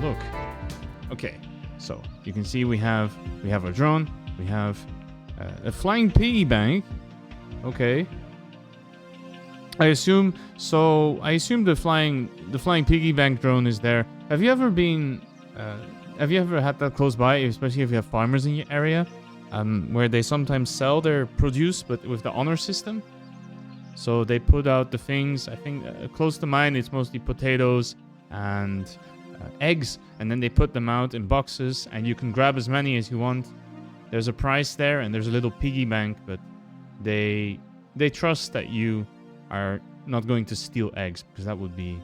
look. Okay, so you can see we have our drone. We have a flying piggy bank. Okay. I assume the flying piggy bank drone is there. Have you ever had that close by, especially if you have farmers in your area, where they sometimes sell their produce, but with the honor system? So they put out the things. I think close to mine, it's mostly potatoes and eggs, and then they put them out in boxes, and you can grab as many as you want. There's a price there, and there's a little piggy bank, but they trust that you are not going to steal eggs, because that would be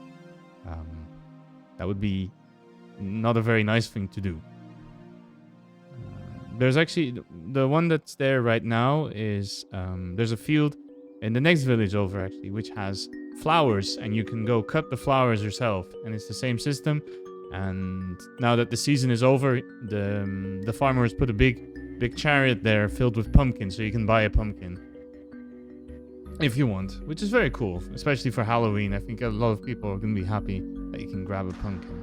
not a very nice thing to do. There's actually the one that's there right now is there's a field in the next village over actually, which has flowers, and you can go cut the flowers yourself, and it's the same system. And now that the season is over, the farmers put a big chariot there filled with pumpkins, so you can buy a pumpkin if you want, which is very cool, especially for Halloween. I think a lot of people are going to be happy that you can grab a pumpkin.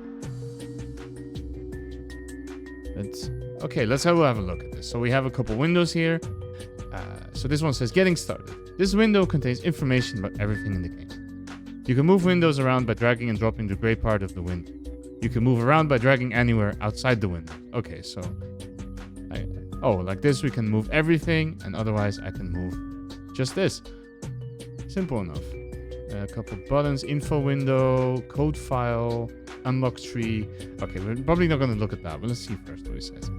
Okay, let's have a look at this. So we have a couple windows here. So this one says getting started. This window contains information about everything in the game. You can move windows around by dragging and dropping the gray part of the window. You can move around by dragging anywhere outside the window. Okay, so like this we can move everything, and otherwise I can move just this. Simple enough. A couple buttons, info window, code file, unlock tree. Okay, we're probably not going to look at that, but let's see first what it says.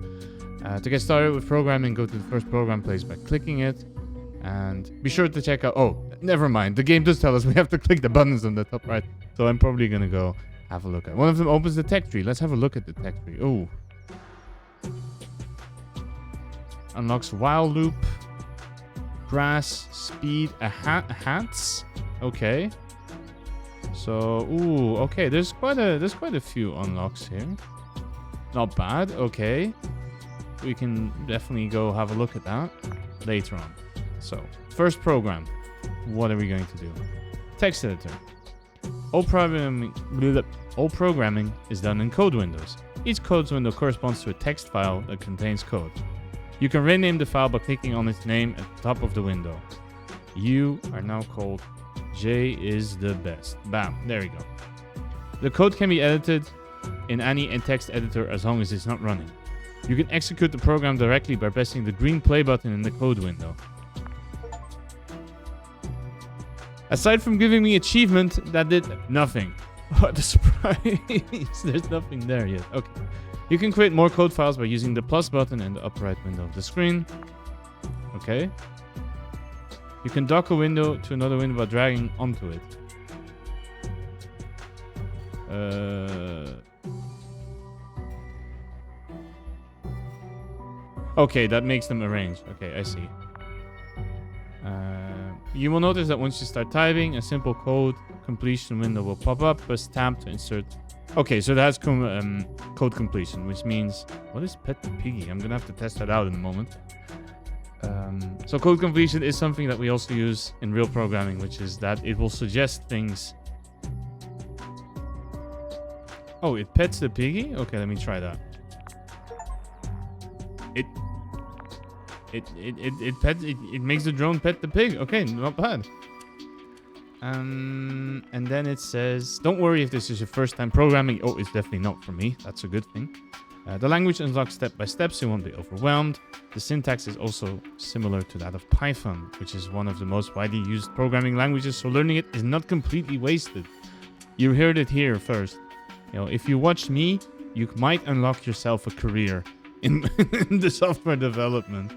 To get started with programming, go to the first program place by clicking it. And be sure to check out... Oh, never mind. The game does tell us we have to click the buttons on the top right. So I'm probably going to go have a look at. One of them opens the tech tree. Let's have a look at the tech tree. Oh. Unlocks while loop. Grass, speed, hats. Okay. So, ooh, okay. There's quite a few unlocks here. Not bad. Okay. We can definitely go have a look at that later on. So, first program. What are we going to do? Text editor. All programming is done in code windows. Each code window corresponds to a text file that contains code. You can rename the file by clicking on its name at the top of the window. You are now called J is the best. Bam, there we go. The code can be edited in any text editor as long as it's not running. You can execute the program directly by pressing the green play button in the code window. Aside from giving me achievement, that did nothing. What a surprise. There's nothing there yet. Okay. You can create more code files by using the plus button in the upper right window of the screen. Okay. You can dock a window to another window by dragging onto it. Okay, that makes them arranged. Okay, I see. You will notice that once you start typing, a simple code completion window will pop up. Press tab to insert. Okay, so that's code completion, which means... What is pet the piggy? I'm going to have to test that out in a moment. So code completion is something that we also use in real programming, which is that it will suggest things. Oh, it pets the piggy? Okay, let me try that. It makes the drone pet the pig. Okay, not bad. And then it says, don't worry if this is your first time programming. Oh, it's definitely not for me. That's a good thing. The language unlocks step by step, so you won't be overwhelmed. The syntax is also similar to that of Python, which is one of the most widely used programming languages, so learning it is not completely wasted. You heard it here first. You know, if you watch me, you might unlock yourself a career in the software development.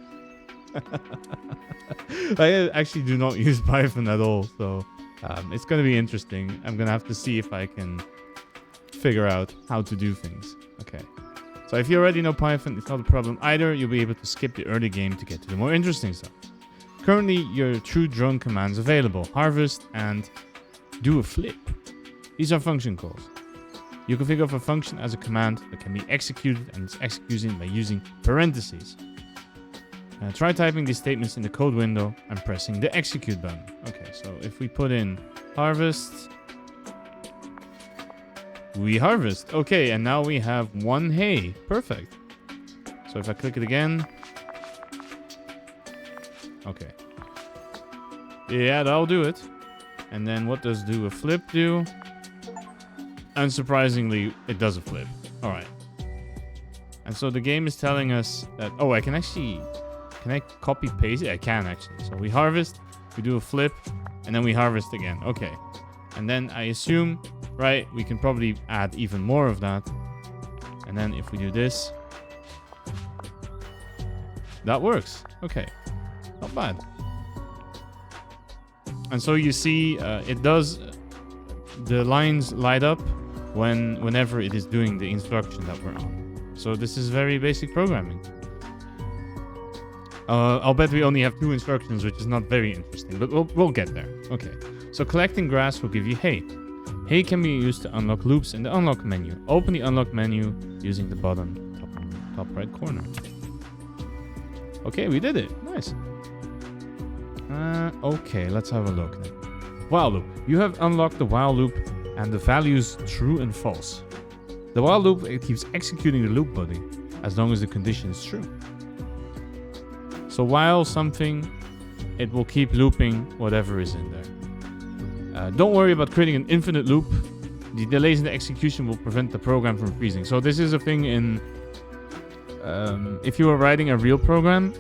I actually do not use Python at all, so it's going to be interesting. I'm going to have to see if I can figure out how to do things. Okay. So if you already know Python, it's not a problem either. You'll be able to skip the early game to get to the more interesting stuff. Currently, your true drone commands available. Harvest and do a flip. These are function calls. You configure a function as a command that can be executed, and it's executing by using parentheses. Try typing these statements in the code window and pressing the execute button. Okay, so if we put in harvest, We harvest. Okay, and now we have 1 hay. Perfect. So if I click it again. Okay. Yeah, that'll do it. And then what does do a flip do? Unsurprisingly, it does a flip. All right. And so the game is telling us that... Oh, I can actually... Can I copy paste it? I can actually. So we harvest, we do a flip, and then we harvest again. Okay. And then I assume, right, we can probably add even more of that. And then if we do this... That works. Okay. Not bad. And so you see, it does... The lines light up whenever it is doing the instruction that we're on. So this is very basic programming. I'll bet we only have 2 instructions, which is not very interesting, but we'll get there. Okay, so collecting grass will give you hay. Hay can be used to unlock loops in the unlock menu. Open the unlock menu using the button top right corner. Okay, we did it. Nice. Okay, let's have a look then. While loop. You have unlocked the while loop and the values true and false. The while loop, it keeps executing the loop body as long as the condition is true. So while something, it will keep looping whatever is in there. Don't worry about creating an infinite loop. The delays in the execution will prevent the program from freezing. So this is a thing in... if you were writing a real program,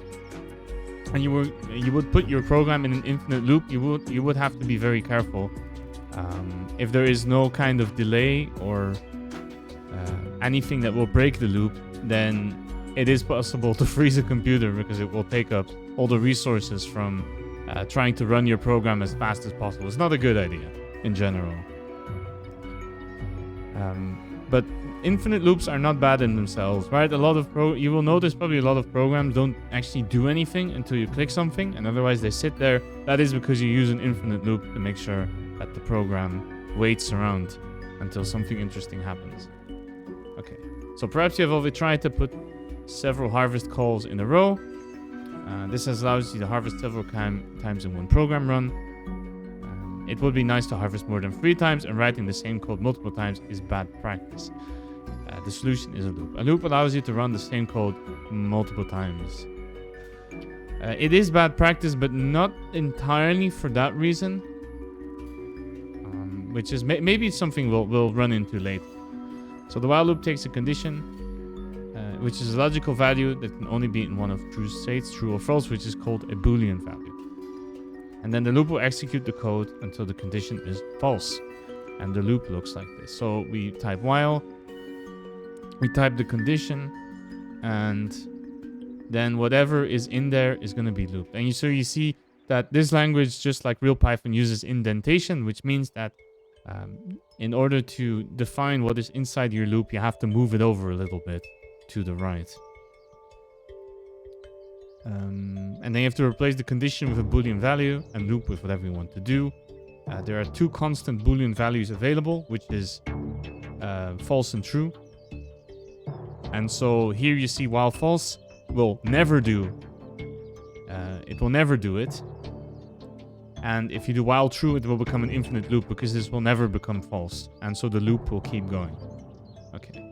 and you would put your program in an infinite loop, you would have to be very careful. If there is no kind of delay or anything that will break the loop, then it is possible to freeze a computer because it will take up all the resources from trying to run your program as fast as possible. It's not a good idea in general. But infinite loops are not bad in themselves, right? You will notice probably a lot of programs don't actually do anything until you click something, and otherwise they sit there. That is because you use an infinite loop to make sure that the program waits around until something interesting happens. Okay, so perhaps you have already tried to put several harvest calls in a row. This allows you to harvest several times in one program run. It would be nice to harvest more than 3 times, and writing the same code multiple times is bad practice. The solution is a loop. A loop allows you to run the same code multiple times. It is bad practice, but not entirely for that reason. Which is maybe something we'll run into later. So the while loop takes a condition, which is a logical value that can only be in one of true states, true or false, which is called a Boolean value. And then the loop will execute the code until the condition is false. And the loop looks like this. So we type while, we type the condition, and then whatever is in there is going to be looped. And so you see that this language, just like real Python, uses indentation, which means that in order to define what is inside your loop, you have to move it over a little bit to the right. And then you have to replace the condition with a Boolean value and loop with whatever you want to do. There are 2 constant Boolean values available, which is false and true. And so here you see while false will never do. It will never do it. And if you do while true, it will become an infinite loop because this will never become false. And so the loop will keep going. Okay.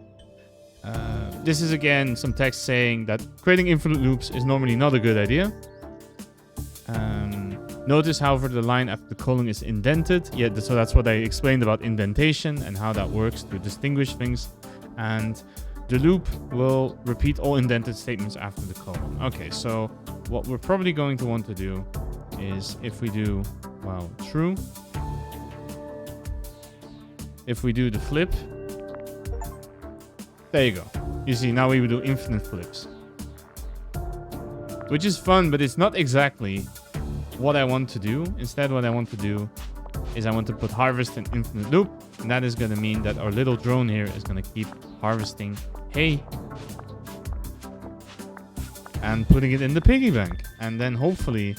This is again some text saying that creating infinite loops is normally not a good idea. Notice, however, the line after the colon is indented. Yeah, so that's what I explained about indentation and how that works to distinguish things. And the loop will repeat all indented statements after the colon. Okay, so what we're probably going to want to do is if we do while true, if we do the flip, there you go. You see, now we will do infinite flips, which is fun, but it's not exactly what I want to do. Instead, what I want to do is I want to put harvest in infinite loop, and that is going to mean that our little drone here is going to keep harvesting hay and putting it in the piggy bank, and then hopefully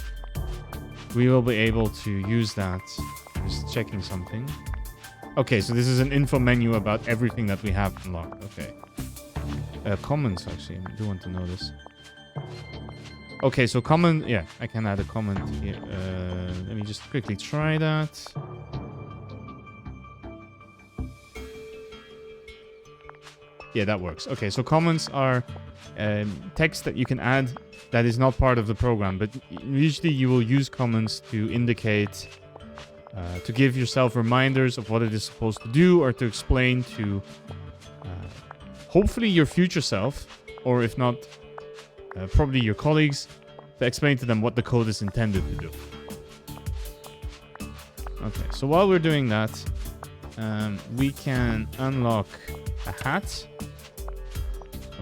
we will be able to use that. Just checking something. Okay, so this is an info menu about everything that we have unlocked. Okay. Comments, actually. I do want to know this. Okay, so comment... Yeah, I can add a comment here. Let me just quickly try that. Yeah, that works. Okay, so comments are text that you can add that is not part of the program, but usually you will use comments to indicate, to give yourself reminders of what it is supposed to do, or to explain to hopefully your future self, or if not, probably your colleagues, to explain to them what the code is intended to do. Okay, so while we're doing that, we can unlock a hat.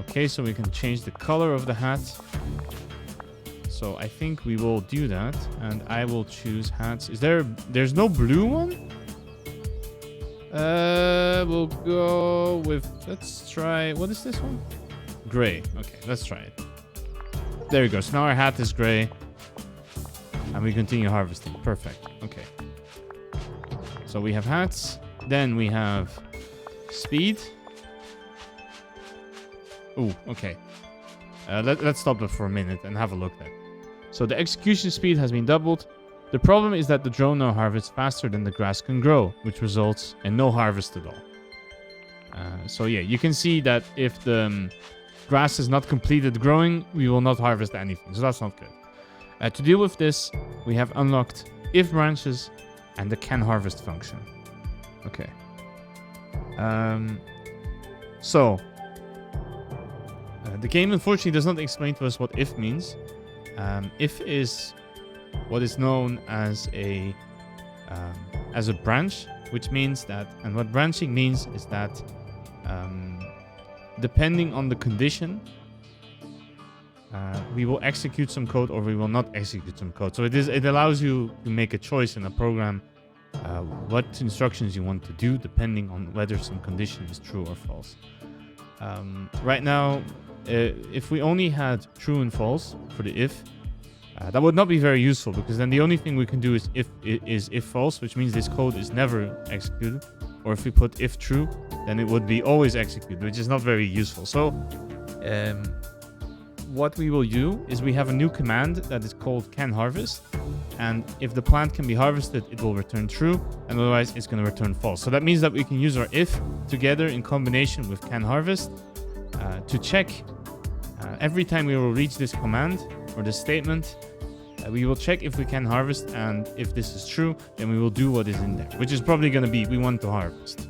Okay, so we can change the color of the hat. So I think we will do that, and I will choose hats. There's no blue one? We'll go with, let's try, what is this one? Gray. Okay, let's try it. There we go. So now our hat is gray, and we continue harvesting. Perfect. Okay. So we have hats. Then we have speed. Ooh, okay. Let's stop there for a minute and have a look then. So the execution speed has been doubled. The problem is that the drone now harvests faster than the grass can grow, which results in no harvest at all. So yeah, you can see that if the grass is not completed growing, we will not harvest anything. So that's not good. To deal with this, we have unlocked if branches and the can harvest function. Okay. The game unfortunately does not explain to us what if means. If is what is known as a branch, which means that, and what branching means is that depending on the condition, we will execute some code or we will not execute some code. So it allows you to make a choice in a program what instructions you want to do depending on whether some condition is true or false. Right now, if we only had true and false for the if, that would not be very useful, because then the only thing we can do is if false, which means this code is never executed. Or if we put if true, then it would be always executed, which is not very useful. So what we will do is we have a new command that is called can harvest, and if the plant can be harvested, it will return true, and otherwise it's going to return false. So that means that we can use our if together in combination with can harvest to check every time we will reach this command or this statement. We will check if we can harvest, and if this is true, then we will do what is in there, which is probably going to be we want to harvest.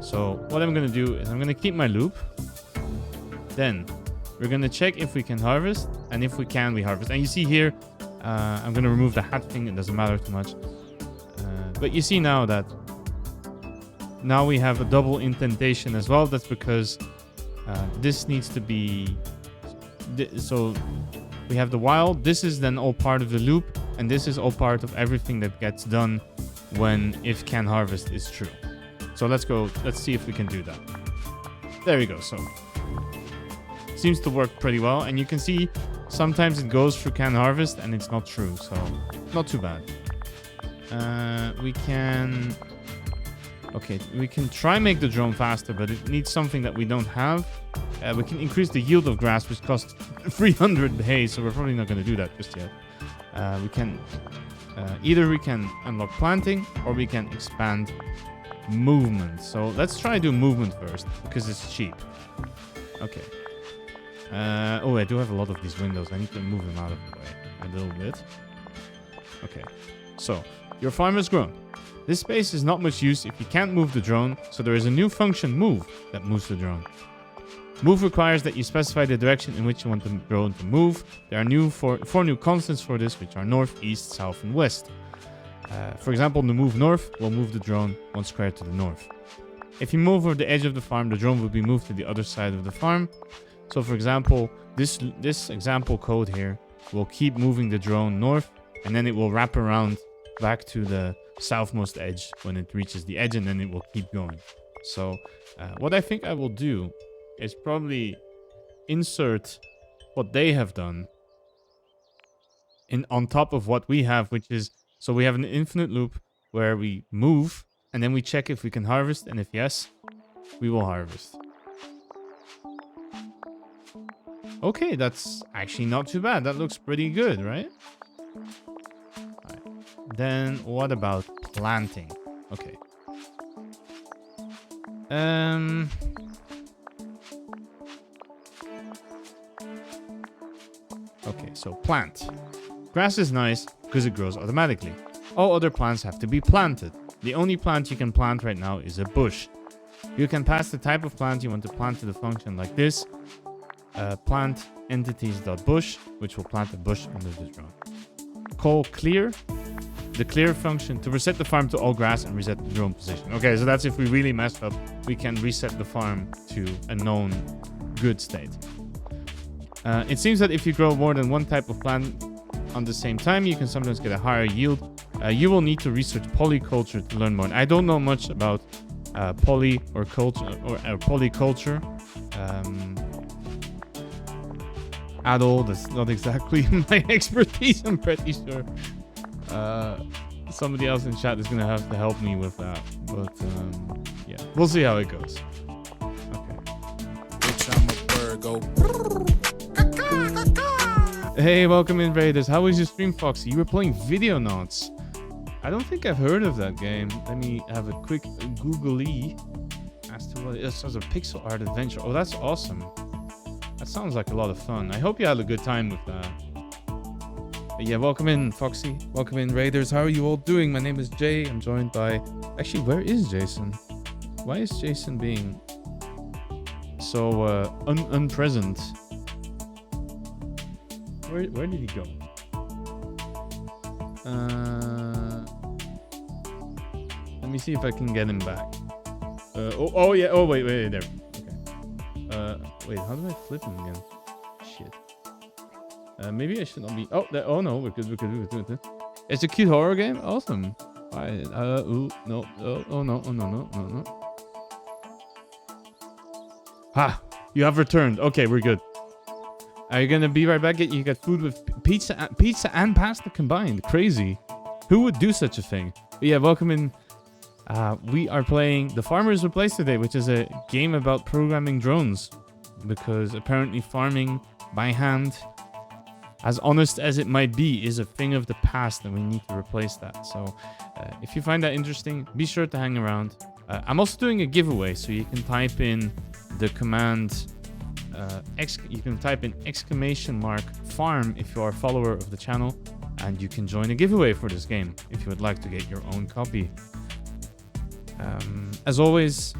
So what I'm going to do is I'm going to keep my loop. Then we're going to check if we can harvest, and if we can, we harvest. And you see here, I'm going to remove the hat thing. It doesn't matter too much. But you see now that now we have a double indentation as well. That's because this needs to be... So we have the while. This is then all part of the loop, and this is all part of everything that gets done when if can harvest is true. So let's see if we can do that. There we go. So seems to work pretty well, and you can see sometimes it goes through can harvest and it's not true, so not too bad. We can try make the drone faster, but it needs something that we don't have. We can increase the yield of grass, which costs 300 hay, so we're probably not going to do that just yet. Either we can unlock planting, or we can expand movement. So let's try do movement first, because it's cheap. Okay. I do have a lot of these windows. I need to move them out of the way a little bit. Okay. So your farm has grown. This space is not much use if you can't move the drone, so there is a new function, move, that moves the drone. Move requires that you specify the direction in which you want the drone to move. There are four new constants for this, which are north, east, south, and west. For example, the move north will move the drone 1 square to the north. If you move over the edge of the farm, the drone will be moved to the other side of the farm. So for example, this example code here will keep moving the drone north, and then it will wrap around back to the southmost edge when it reaches the edge, and then it will keep going. So what I think I will do is probably insert what they have done on top of what we have, which is, so we have an infinite loop where we move, and then we check if we can harvest, and if yes, we will harvest. Okay, that's actually not too bad. That looks pretty good, right? Alright. Then what about planting? Okay. So plant. Grass is nice because it grows automatically. All other plants have to be planted. The only plant you can plant right now is a bush. You can pass the type of plant you want to plant to the function like this. Plant entities.bush, which will plant a bush under the drone. Call clear, the clear function to reset the farm to all grass and reset the drone position. Okay, so that's if we really messed up, we can reset the farm to a known good state. It seems that if you grow more than one type of plant on the same time, you can sometimes get a higher yield. You will need to research polyculture to learn more. I don't know much about polyculture at all. That's not exactly my expertise, I'm pretty sure. Somebody else in chat is gonna have to help me with that, but yeah, we'll see how it goes. Okay. Hey, welcome in, Raiders. How was your stream, Foxy? You were playing Video Notes. I don't think I've heard of that game. Let me have a quick googly as to what it is. It sounds a pixel art adventure. Oh, that's awesome. That sounds like a lot of fun. I hope you had a good time with that. But yeah, welcome in, Foxy. Welcome in, Raiders. How are you all doing? My name is Jay. I'm joined by... Actually, where is Jason? Why is Jason being so unpresent? Where did he go? Let me see if I can get him back. Oh yeah. Oh wait, there. Okay. Wait, how do I flip him again? Shit. Maybe I should not be. Oh, oh no, we're good. It's a cute horror game. Awesome. Ooh, no. Oh no. Ha! You have returned. Okay, we're good. Are you gonna be right back? You got food with pizza and pasta combined. Crazy. Who would do such a thing? But yeah, welcome in. We are playing The Farmer's Replaced today, which is a game about programming drones. Because apparently farming by hand, as honest as it might be, is a thing of the past and we need to replace that. So if you find that interesting, be sure to hang around. I'm also doing a giveaway, so you can type in the command... you can type in !farm if you are a follower of the channel, and you can join a giveaway for this game if you would like to get your own copy. As always,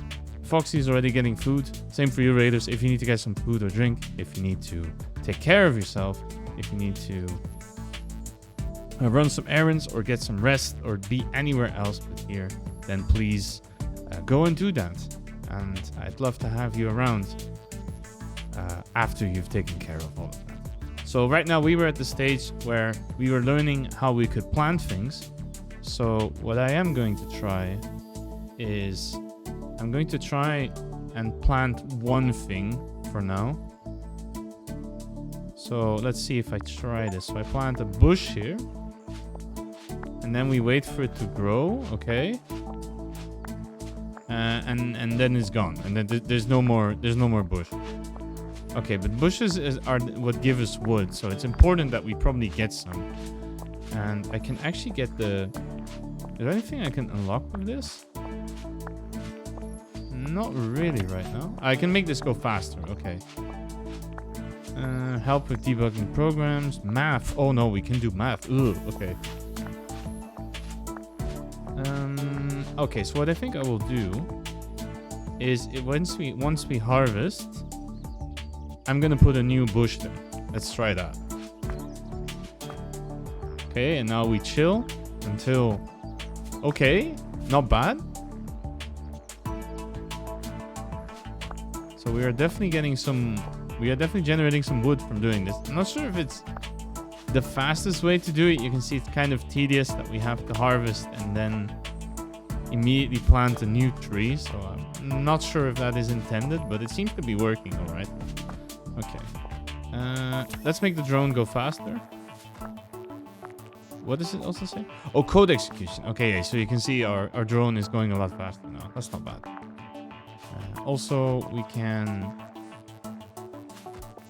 Foxy is already getting food. Same for you, Raiders. If you need to get some food or drink, if you need to take care of yourself, if you need to run some errands or get some rest or be anywhere else but here, then please go and do that. And I'd love to have you around after you've taken care of all of that. So right now we were at the stage where we were learning how we could plant things. So what I am going to try is I'm going to try and plant one thing for now. So let's see if I try this. So I plant a bush here and then we wait for it to grow. Okay. And then it's gone. And then there's no more bush. Okay, but bushes are what give us wood, so it's important that we probably get some. And I can actually get the... Is there anything I can unlock with this? Not really right now. I can make this go faster, okay. Help with debugging programs. Math. Oh no, we can do math. Ugh, okay. Okay, so what I think I will do is once we harvest... I'm gonna put a new bush there. Let's try that. Okay, and now we chill until... Okay, not bad. So we are definitely getting some... We are definitely generating some wood from doing this. I'm not sure if it's the fastest way to do it. You can see it's kind of tedious that we have to harvest and then immediately plant a new tree. So I'm not sure if that is intended, but it seems to be working all right. Okay, let's make the drone go faster. What does it also say? Oh, code execution. Okay, so you can see our drone is going a lot faster now. That's not bad. Also, we can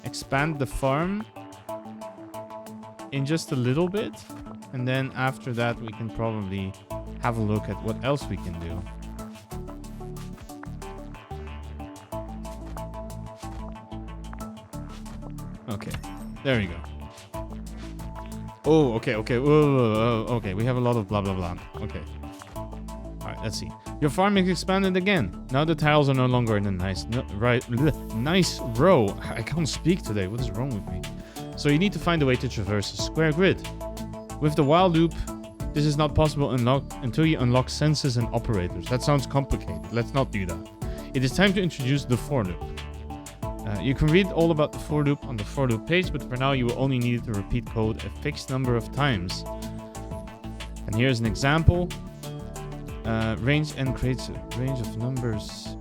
expand the farm in just a little bit. And then after that, we can probably have a look at what else we can do. Okay, there we go. Oh, okay, okay. Whoa, okay, we have a lot of blah, blah, blah. Okay. Alright, let's see. Your farm is expanded again. Now the tiles are no longer in a nice row. I can't speak today. What is wrong with me? So you need to find a way to traverse a square grid. With the while loop, this is not possible until you unlock senses and operators. That sounds complicated. Let's not do that. It is time to introduce the for loop. You can read all about the for loop on the for loop page, but for now you will only need to repeat code a fixed number of times. And here's an example. Range n creates a range of numbers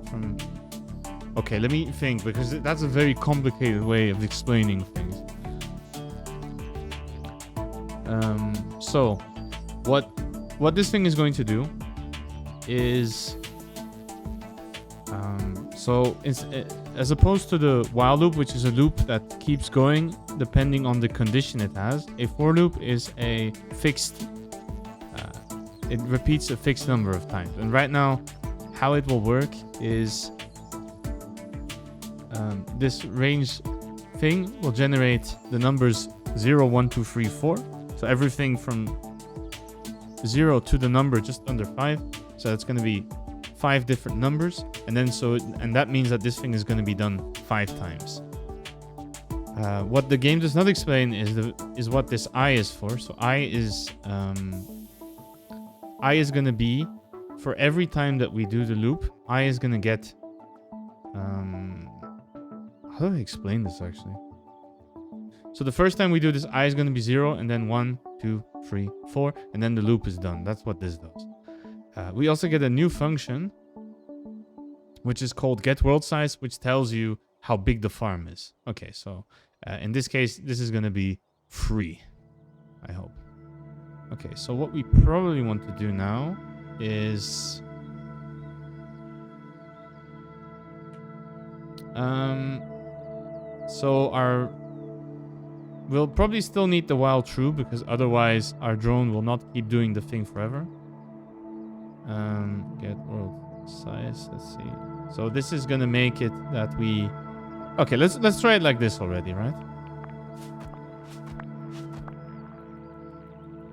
from... Okay, let me think, because that's a very complicated way of explaining things. So, what this thing is going to do is... So, as opposed to the while loop, which is a loop that keeps going depending on the condition it has, a for loop is a fixed... it repeats a fixed number of times. And right now, how it will work is... this range thing will generate the numbers 0, 1, 2, 3, 4. So everything from 0 to the number just under 5. So that's going to be 5 different numbers. And then and that means that this thing is going to be done 5 times. What the game does not explain is what this I is for. So I is going to be for every time that we do the loop. I is going to get how do I explain this actually? So the first time we do this, I is going to be 0, and then 1, 2, 3, 4, and then the loop is done. That's what this does. We also get a new function, which is called get world size, which tells you how big the farm is. Okay, so in this case, this is going to be 3, I hope. Okay, so what we probably want to do now is... So we'll probably still need the while true, because otherwise our drone will not keep doing the thing forever. Get world size, let's see. So this is gonna make it that we... Okay, let's try it like this already, right?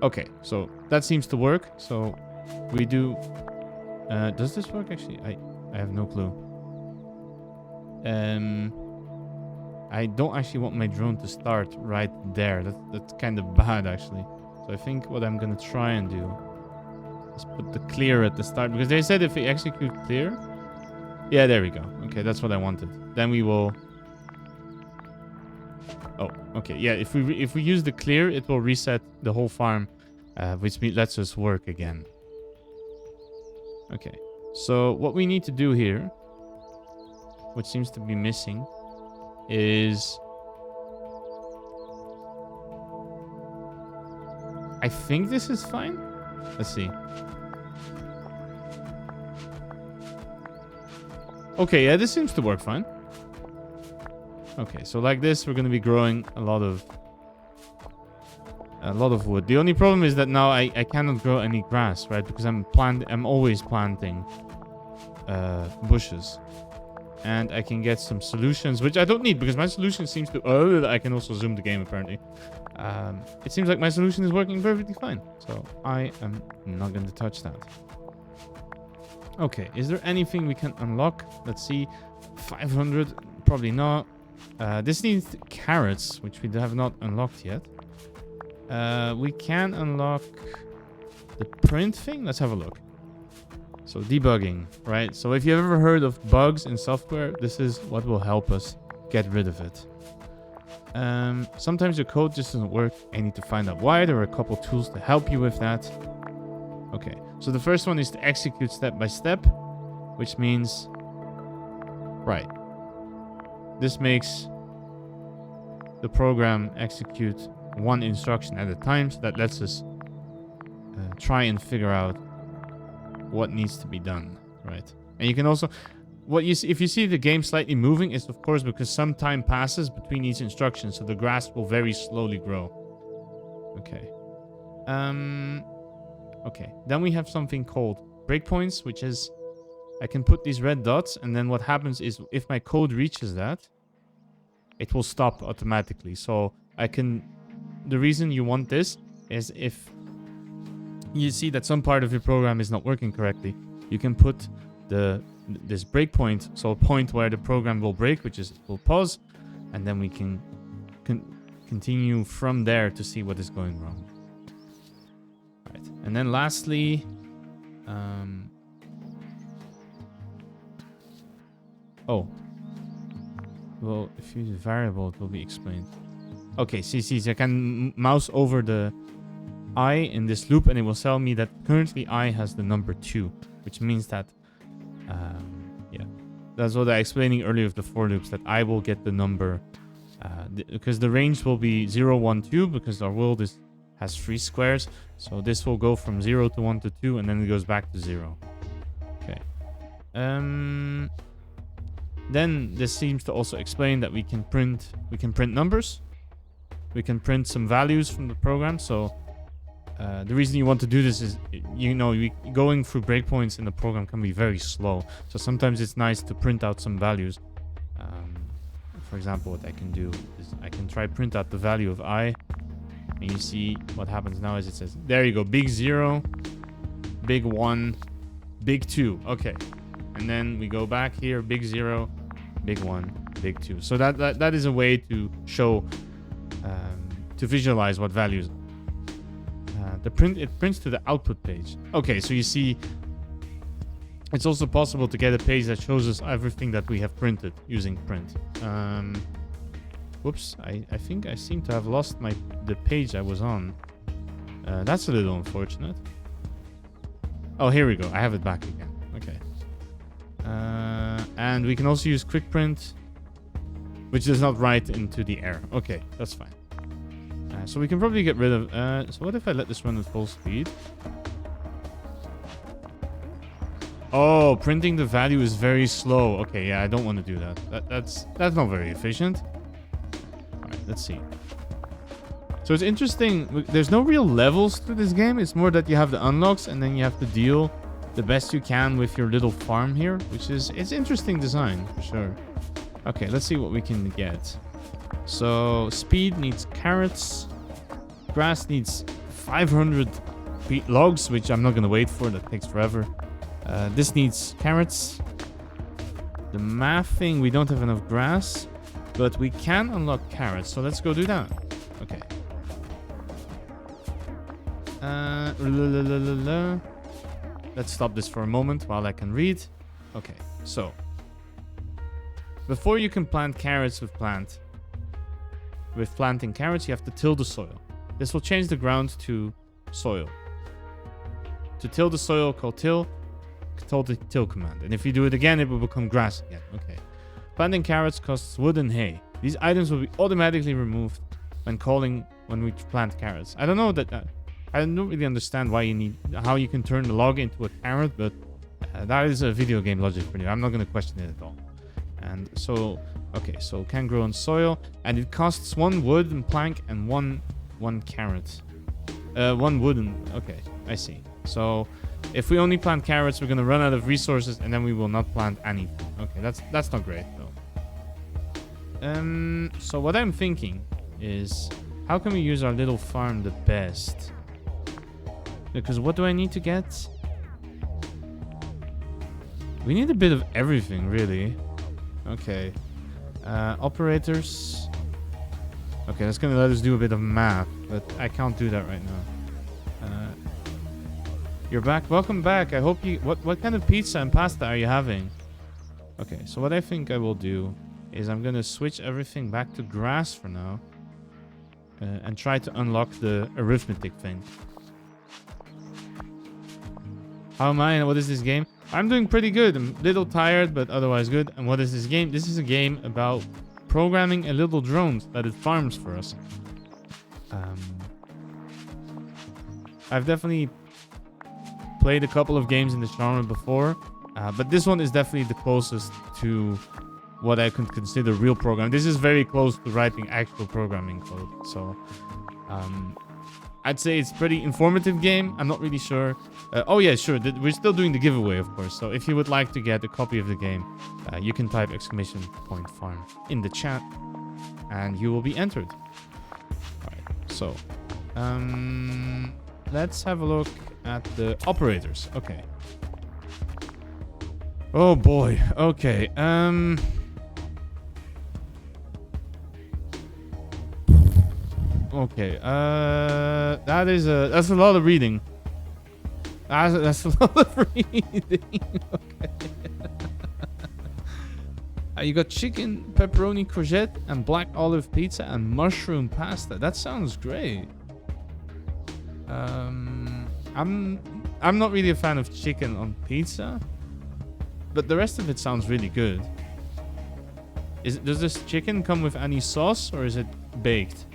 Okay, so that seems to work. So we do... does this work actually? I have no clue. I don't actually want my drone to start right there. That's kind of bad, actually. So I think what I'm going to try and do is put the clear at the start. Because they said if we execute clear... Yeah, there we go. Okay, that's what I wanted. Then we will... Oh, okay. Yeah, if we use the clear, it will reset the whole farm, which lets us work again. Okay, so what we need to do here, which seems to be missing, is... I think this is fine. Let's see. Okay, yeah, this seems to work fine. Okay, so like this, we're going to be growing a lot of wood. The only problem is that now I cannot grow any grass, right? Because I'm always planting bushes. And I can get some solutions, which I don't need, because my solution seems to... Oh, I can also zoom the game, apparently. It seems like my solution is working perfectly fine. So I am not going to touch that. Okay, is there anything we can unlock? Let's see. 500, probably not. This needs carrots, which we have not unlocked yet. We can unlock the print thing. Let's have a look. So debugging, right? So if you've ever heard of bugs in software, this is what will help us get rid of it. Sometimes your code just doesn't work. I need to find out why. There are a couple tools to help you with that. Okay, so the first one is to execute step by step, which means, right, this makes the program execute one instruction at a time. So that lets us try and figure out what needs to be done, right? And you can also, what you see, if you see the game slightly moving, it's of course because some time passes between each instruction, so the grass will very slowly grow. Okay. Okay. Then we have something called breakpoints, which is I can put these red dots, and then what happens is if my code reaches that, it will stop automatically. So I can the reason you want this is if you see that some part of your program is not working correctly, you can put this breakpoint, so a point where the program will break, which is it will pause, and then we can continue from there to see what is going wrong. Right, and then lastly, well, if you use a variable, it will be explained. Okay, see, I can mouse over the I in this loop, and it will tell me that currently I has the number 2, which means that, yeah, that's what I was explaining earlier with the for loops, that I will get the number, because the range will be 0, 1, 2, because our world has 3 squares, so this will go from 0 to 1 to 2, and then it goes back to 0. Okay. Then this seems to also explain that we can print numbers. We can print some values from the program. So the reason you want to do this is, going through breakpoints in the program can be very slow. So sometimes it's nice to print out some values. For example, what I can do is I can try print out the value of I. And you see what happens now is it says, there you go, big 0, big 1, big 2. Okay. And then we go back here, big 0, big 1, big 2. So that is a way to show, to visualize what values. It prints to the output page. Okay, so you see, it's also possible to get a page that shows us everything that we have printed using print. Whoops, I think I seem to have lost the page I was on. That's a little unfortunate. Oh, here we go. I have it back again. Okay. And we can also use quick print, which does not write into the error. Okay, that's fine. So we can probably get rid of... so what if I let this run at full speed? Oh, printing the value is very slow. Okay, yeah, I don't want to do that. That's not very efficient. Alright, let's see. So it's interesting. There's no real levels to this game. It's more that you have the unlocks, and then you have to deal the best you can with your little farm here, it's interesting design for sure. Okay, let's see what we can get. So speed needs carrots, grass needs 500 logs, which I'm not going to wait for, that takes forever. This needs carrots. The math thing, we don't have enough grass, but we can unlock carrots, so let's go do that. Okay. Let's stop this for a moment while I can read. Okay, so before you can plant carrots with planting carrots, you have to till the soil. This will change the ground to soil. To till the soil, call till the till command. And if you do it again, it will become grass again. Okay. Planting carrots costs wood and hay. These items will be automatically removed when we plant carrots. I don't know I don't really understand how you can turn the log into a carrot, but that is a video game logic for you. I'm not going to question it at all. And so, okay, so can grow in soil, and it costs 1 wood and plank and one carrot. 1 wooden. Okay, I see. So if we only plant carrots, we're going to run out of resources, and then we will not plant anything. Okay, that's not great though. So what I'm thinking is, how can we use our little farm the best? Because what do I need to get? We need a bit of everything, really. Okay. Operators. Okay, that's going to let us do a bit of math, but I can't do that right now. You're back. Welcome back. I hope you... What kind of pizza and pasta are you having? Okay, so what I think I will do is I'm going to switch everything back to grass for now. And try to unlock the arithmetic thing. How am I and what is this game? I'm doing pretty good. I'm a little tired, but otherwise good. And what is this game? This is a game about programming a little drone that it farms for us. I've definitely played a couple of games in this genre before, but this one is definitely the closest to what I could consider real programming. This is very close to writing actual programming code. So I'd say it's a pretty informative game. I'm not really sure. Oh yeah, sure. We're still doing the giveaway, of course. So if you would like to get a copy of the game, you can type !farm in the chat and you will be entered. Alright, So, let's have a look at the operators. Okay. Oh boy. Okay. Okay. That's a lot of reading. That's a lot of reading. Okay. You got chicken, pepperoni, courgette, and black olive pizza, and mushroom pasta. That sounds great. I'm not really a fan of chicken on pizza, but the rest of it sounds really good. Does this chicken come with any sauce, or is it baked?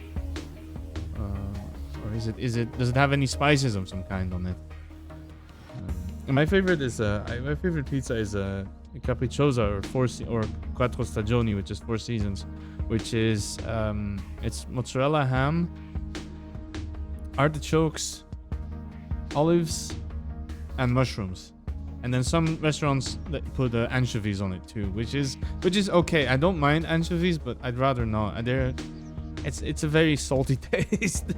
Or does it have any spices of some kind on it? My favorite pizza is capricciosa or quattro stagioni, which is 4 seasons, which is it's mozzarella, ham, artichokes, olives, and mushrooms. And then some restaurants that put anchovies on it too, which is okay. I don't mind anchovies, but I'd rather not. It's a very salty taste.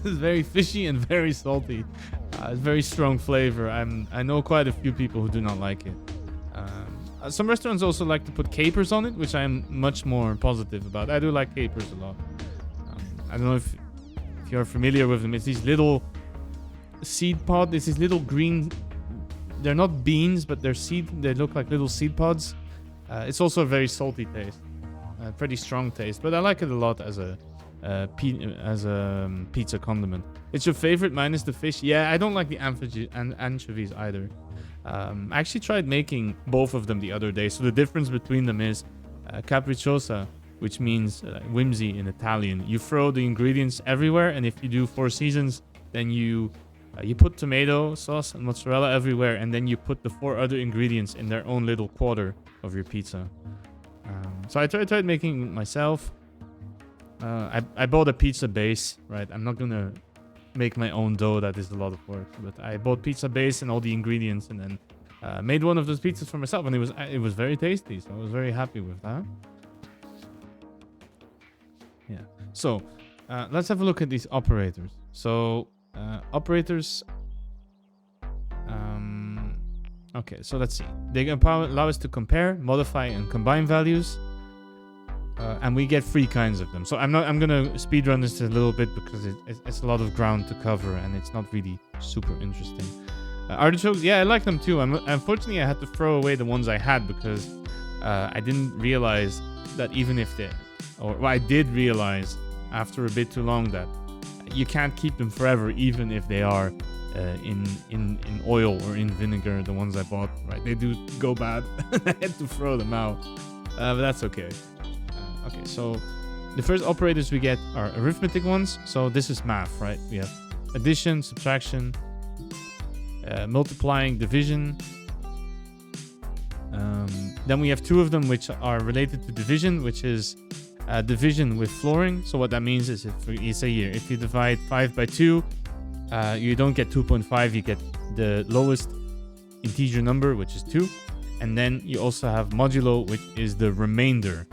It's very fishy and very salty. It's very strong flavor. I know quite a few people who do not like it. Some restaurants also like to put capers on it, which I am much more positive about. I do like capers a lot. I don't know if you're familiar with them. It's these little seed pods. It's these little green. They're not beans, but they look like little seed pods. It's also a very salty taste, pretty strong taste. But I like it a lot as a pizza condiment. It's your favorite minus the fish? Yeah, I don't like the anchovies either. I actually tried making both of them the other day. So the difference between them is capricciosa, which means whimsy in Italian. You throw the ingredients everywhere, and if you do 4 seasons, then you put tomato sauce and mozzarella everywhere, and then you put the 4 other ingredients in their own little quarter of your pizza. So I tried making it myself. I bought a pizza base, right? I'm not gonna make my own dough. That is a lot of work. But I bought pizza base and all the ingredients, and then made one of those pizzas for myself, and it was very tasty. So I was very happy with that. Yeah. So let's have a look at these operators. So operators. Okay, so let's see. They allow us to compare, modify, and combine values. And we get 3 kinds of them. So I'm gonna speedrun this a little bit because it's a lot of ground to cover and it's not really super interesting. Artichokes, yeah, I like them too. Unfortunately, I had to throw away the ones I had because I didn't realize that I did realize after a bit too long that you can't keep them forever, even if they are in oil or in vinegar. The ones I bought, right? They do go bad. I had to throw them out, but that's okay. Okay, so the first operators we get are arithmetic ones. So this is math, right? We have addition, subtraction, multiplying, division. Then we have 2 of them which are related to division, which is division with flooring. So what that means is if you divide 5 by 2, you don't get 2.5, you get the lowest integer number, which is 2. And then you also have modulo, which is the remainder.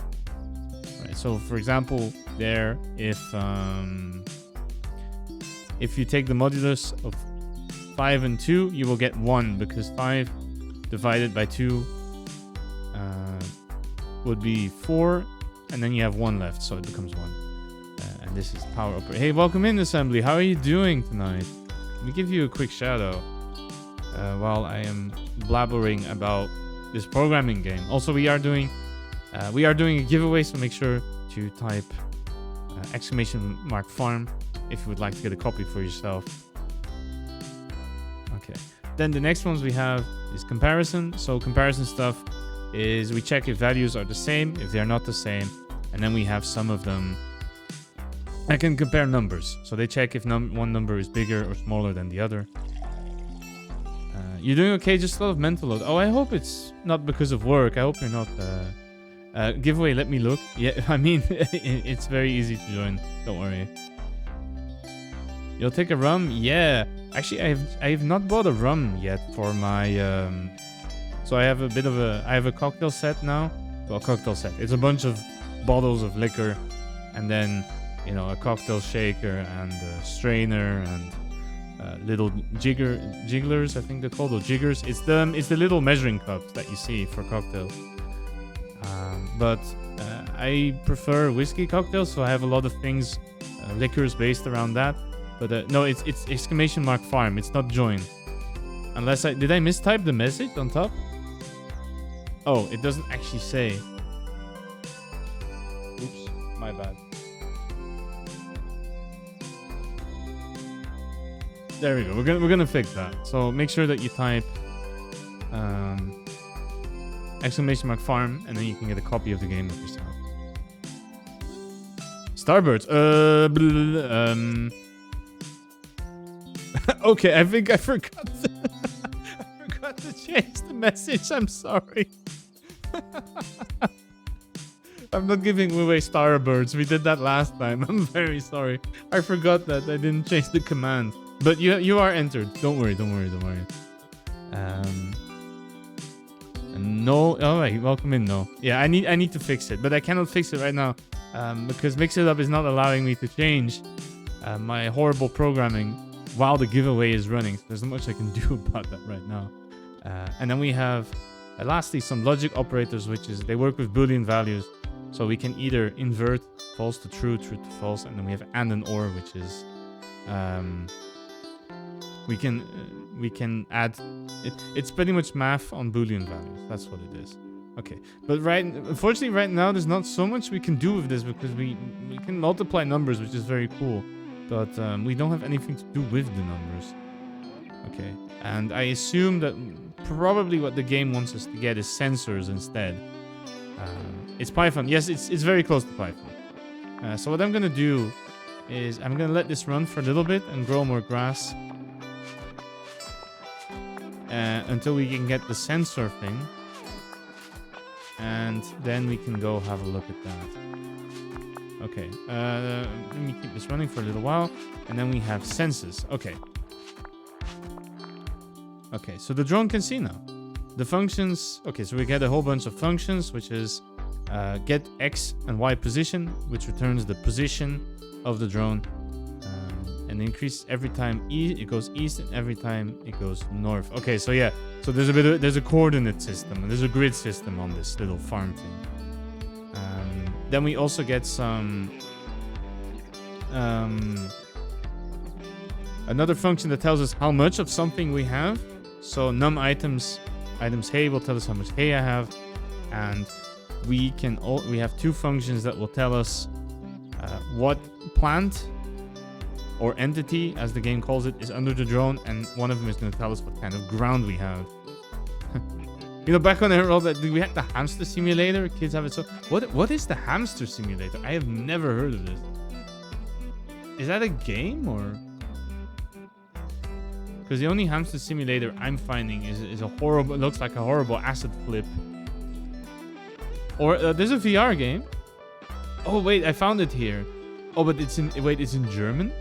So, for example, if you take the modulus of 5 and 2, you will get 1 because 5 divided by 2 would be 4, and then you have 1 left, so it becomes 1. And this is power operator. Hey, welcome in, Assembly. How are you doing tonight? Let me give you a quick shout out while I am blabbering about this programming game. Also, we are doing a giveaway, so make sure to type !farm if you would like to get a copy for yourself. Okay. Then the next ones we have is comparison. So comparison stuff is we check if values are the same, if they are not the same, and then we have some of them. I can compare numbers. So they check if one number is bigger or smaller than the other. You're doing okay, just a lot of mental load. Oh, I hope it's not because of work. I hope you're not... giveaway, let me look. Yeah, I mean, it's very easy to join. Don't worry. You'll take a rum? Yeah. Actually, I have not bought a rum yet for my... So I have I have a cocktail set now. Well, cocktail set. It's a bunch of bottles of liquor. And then you know, a cocktail shaker and a strainer and little jigglers, I think they're called, or jiggers. It's the little measuring cups that you see for cocktails. But I prefer whiskey cocktails, so I have a lot of things, liquors based around that. But no, it's !farm. It's not join. Unless did I mistype the message on top? Oh, it doesn't actually say. Oops, my bad. There we go. We're gonna fix that. So make sure that you type !farm, and then you can get a copy of the game of yourself. Starbirds. Okay, I think I forgot. I forgot to change the message. I'm sorry. I'm not giving away Starbirds. We did that last time. I'm very sorry. I forgot that I didn't change the command. But you are entered. Don't worry. And no. All right, welcome in. No. Yeah, I need to fix it, but I cannot fix it right now because Mix It Up is not allowing me to change my horrible programming while the giveaway is running. So there's not much I can do about that right now. And then we have lastly some logic operators, which is they work with Boolean values, so we can either invert false to true, true to false, and then we have and or, which is we can add it. It's pretty much math on Boolean values. That's what it is. Okay, but unfortunately right now there's not so much we can do with this because we can multiply numbers, which is very cool, but we don't have anything to do with the numbers. Okay, and I assume that probably what the game wants us to get is sensors instead. It's Python. Yes, it's very close to Python. So what I'm gonna do is I'm gonna let this run for a little bit and grow more grass. Until we can get the sensor thing, and then we can go have a look at that. Okay, let me keep this running for a little while, and then we have senses. Okay, so the drone can see now. The functions, okay, so we get a whole bunch of functions, which is get X and Y position, which returns the position of the drone. And increase every time it goes east, and every time it goes north. Okay, so yeah, so there's a coordinate system and there's a grid system on this little farm thing. Then we also get some another function that tells us how much of something we have. So num items hay will tell us how much hay I have, and we have two functions that will tell us what plant or entity, as the game calls it, is under the drone, and one of them is going to tell us what kind of ground we have. You know, back when I wrote that, we had the hamster simulator. Kids have it. So what is the hamster simulator? I have never heard of this. Is that a game, or? Because the only hamster simulator I'm finding is a horrible. It looks like a horrible acid flip. Or there's a VR game. Oh wait, I found it here. Oh, but it's in German.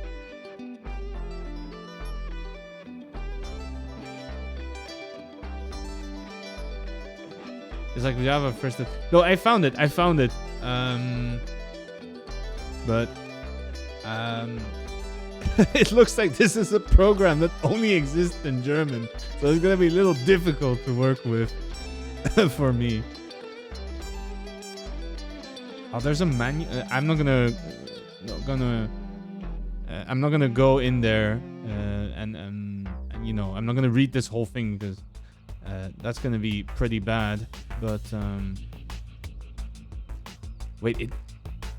It's like Java first. No, I found it. But it looks like this is a program that only exists in German, so it's gonna be a little difficult to work with for me. Oh, there's a menu. I'm not gonna go in there and you know, I'm not gonna read this whole thing because that's gonna be pretty bad. But wait,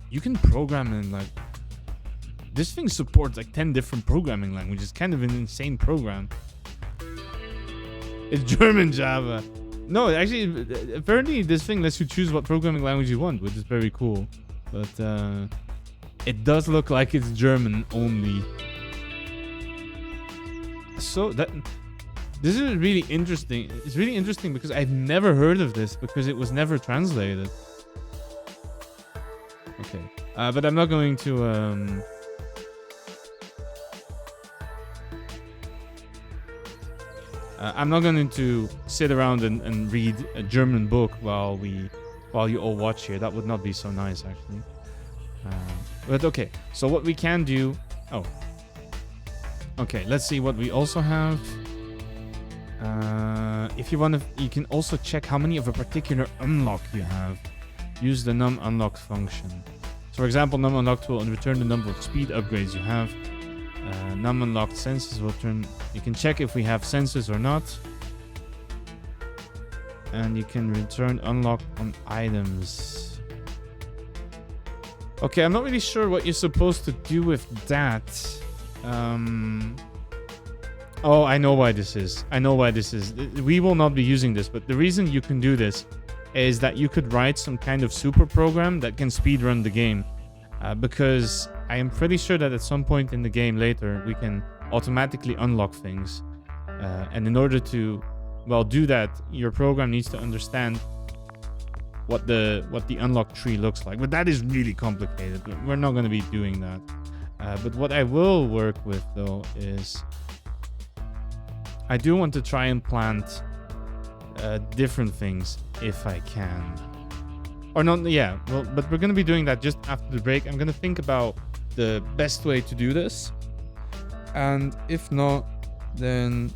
you can program in like this thing supports like 10 different programming languages. Kind of an insane program. It's German Java. No, actually, apparently this thing lets you choose what programming language you want, which is very cool. But it does look like it's German only. So this is really interesting. It's really interesting because I've never heard of this because it was never translated. Okay, but I'm not going to. I'm not going to sit around and read a German book while you all watch here. That would not be so nice, actually. But okay, so what we can do... Oh. Okay, let's see what we also have. If you want to... You can also check how many of a particular unlock you have. Use the num unlock function. So for example, num unlocked will return the number of speed upgrades you have. Num unlocked sensors will turn... You can check if we have sensors or not. And you can return unlock on items. Okay, I'm not really sure what you're supposed to do with that. Oh, I know why this is. I know why this is. We will not be using this, but the reason you can do this is that you could write some kind of super program that can speedrun the game. Because I am pretty sure that at some point in the game later, we can automatically unlock things. And in order to, well, do that, your program needs to understand what the unlock tree looks like. But that is really complicated. We're not going to be doing that. But what I will work with, though, is I do want to try and plant different things if I can. Or not, yeah, well, but we're going to be doing that just after the break. I'm going to think about the best way to do this. And if not, then...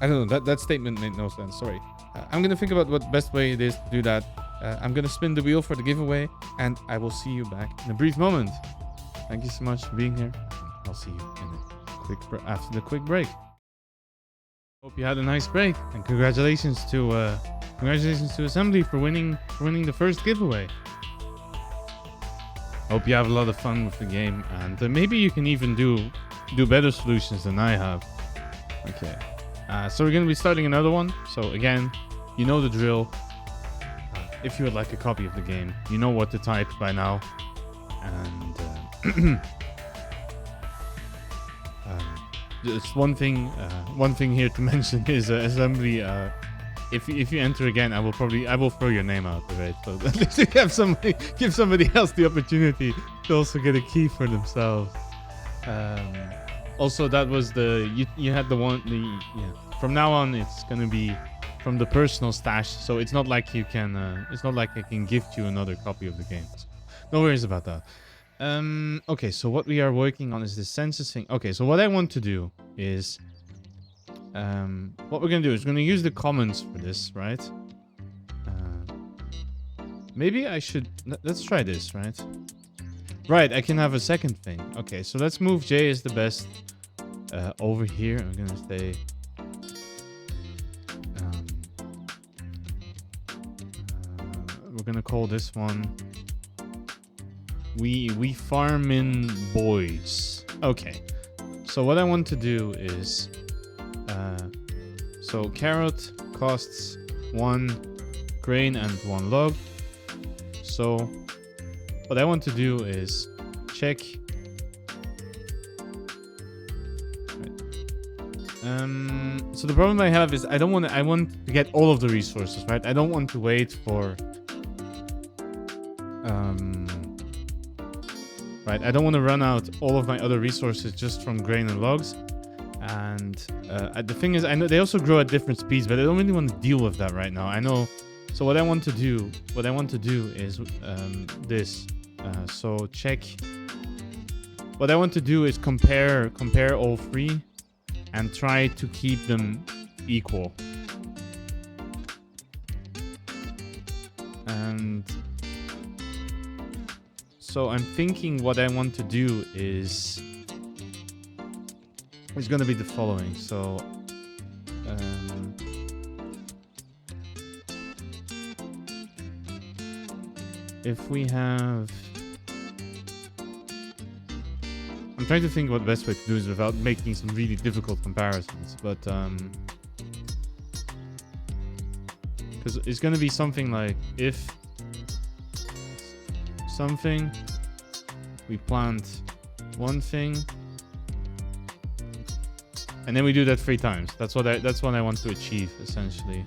I don't know, that statement made no sense, sorry. I'm going to think about what best way it is to do that. I'm going to spin the wheel for the giveaway, and I will see you back in a brief moment. Thank you so much for being here. I'll see you in after the quick break. Hope you had a nice break, and congratulations to Assembly for winning the first giveaway. Hope you have a lot of fun with the game, and maybe you can even do better solutions than I have. Okay, so we're gonna be starting another one. So again, you know the drill. If you would like a copy of the game, you know what to type by now, and just one thing here to mention is Assembly. If you enter again, I will throw your name out of it. So at least you have give somebody else the opportunity to also get a key for themselves. Also, that was you had the one From now on, it's gonna be from the personal stash. So it's not like you can. It's not like I can gift you another copy of the game. So no worries about that. Okay, so what we are working on is the census thing. Okay, so what I want to do is, what we're gonna do is we're gonna use the comments for this, right? Maybe I should. Let's try this, right? Right, I can have a second thing. Okay, so let's move J is the best over here. I'm gonna say. We're gonna call this one. We farmin' boys. Okay. So what I want to do is, so carrot costs 1 grain and 1 log. So what I want to do is check. So the problem I have is I want to get all of the resources, right? I don't want to wait for, right, I don't want to run out all of my other resources just from grain and logs. And the thing is, I know they also grow at different speeds, but I don't really want to deal with that right now. I know. So what I want to do is this. So check. What I want to do is compare all three and try to keep them equal. And so I'm thinking what I want to do is going to be the following. So if we have, I'm trying to think what the best way to do is without making some really difficult comparisons, but because it's going to be something like if something, we plant one thing, and then we do that 3 times. That's what I want to achieve essentially.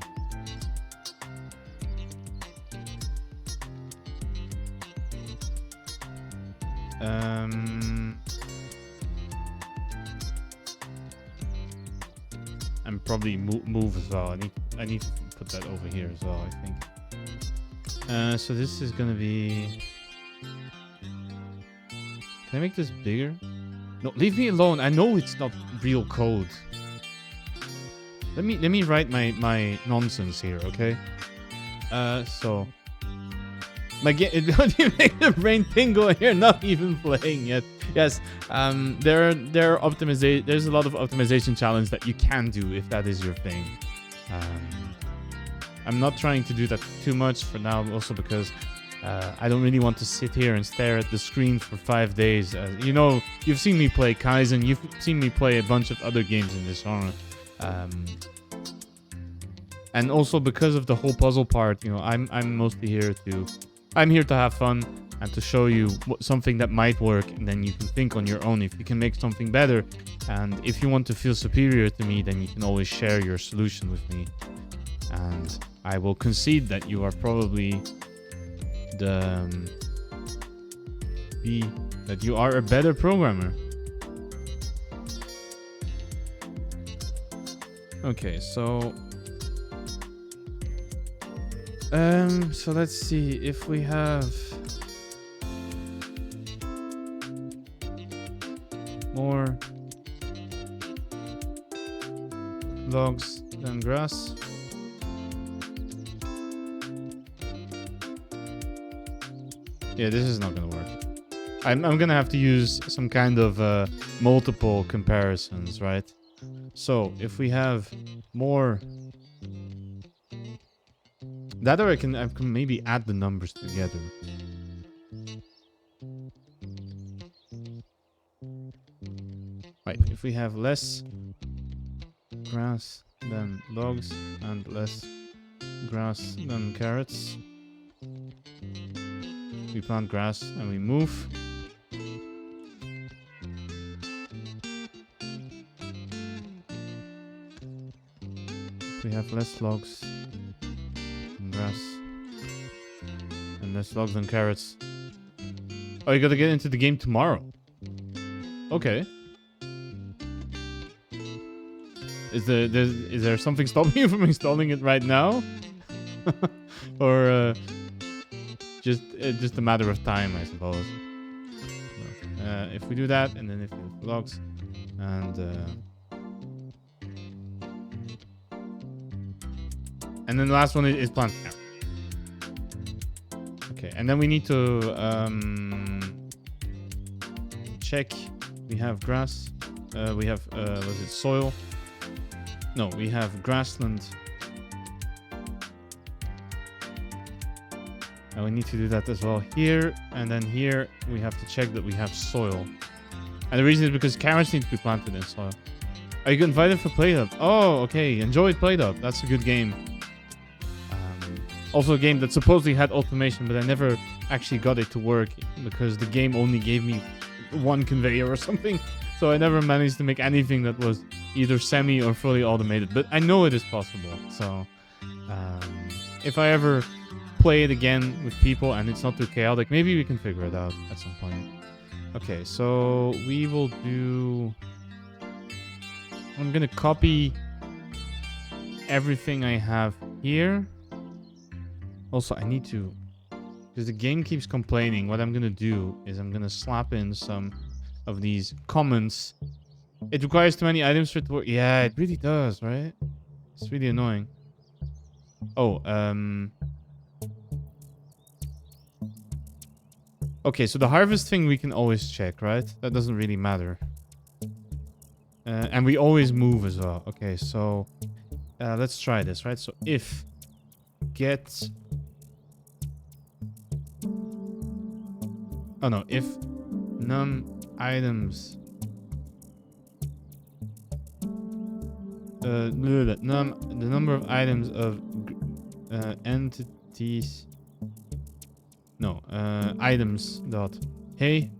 and probably move as well. I need to put that over here as well, I think. So this is gonna be... Can I make this bigger? No, leave me alone. I know it's not real code. Let me write my nonsense here, okay? So don't you make the brain tingle here? Not even playing yet. Yes, there's a lot of optimization challenge that you can do if that is your thing. I'm not trying to do that too much for now, also because I don't really want to sit here and stare at the screen for 5 days. You know, you've seen me play Kaizen, you've seen me play a bunch of other games in this genre. And also because of the whole puzzle part, you know, I'm mostly here to... I'm here to have fun and to show you something that might work, and then you can think on your own if you can make something better. And if you want to feel superior to me, then you can always share your solution with me. And I will concede that you are probably that you are a better programmer. Okay, so let's see if we have more logs than grass. Yeah, this is not gonna work. I'm gonna have to use some kind of multiple comparisons, right? So if we have more... That, or I can maybe add the numbers together. Right, if we have less grass than logs and less grass than carrots, we plant grass and we move. If we have less logs than grass and less logs than carrots. Oh, you gotta get into the game tomorrow. Okay. Is there something stopping you from installing it right now? Or just a matter of time, I suppose. If we do that, and then if we have logs, and then the last one is plant carrot. Okay, and then we need to check. We have grass. We have was it soil? No, we have grassland. And we need to do that as well here. And then here we have to check that we have soil. And the reason is because carrots need to be planted in soil. Are you invited for PlayDub? Oh, okay. Enjoyed PlayDub. That's a good game. Also a game that supposedly had automation, but I never actually got it to work because the game only gave me one conveyor or something. So I never managed to make anything that was either semi or fully automated. But I know it is possible. So if I ever play it again with people and it's not too chaotic, maybe we can figure it out at some point. Okay, so we will do... I'm gonna copy everything I have here. Also, I need to... because the game keeps complaining. What I'm gonna do is I'm gonna slap in some of these comments. It requires too many items for it to work. Yeah, it really does, right? It's really annoying. Oh, okay, so the harvest thing we can always check, right? That doesn't really matter. And we always move as well. Okay, so let's try this, right? So if get... oh no, if num items... the number of items of entities... no, items dot hey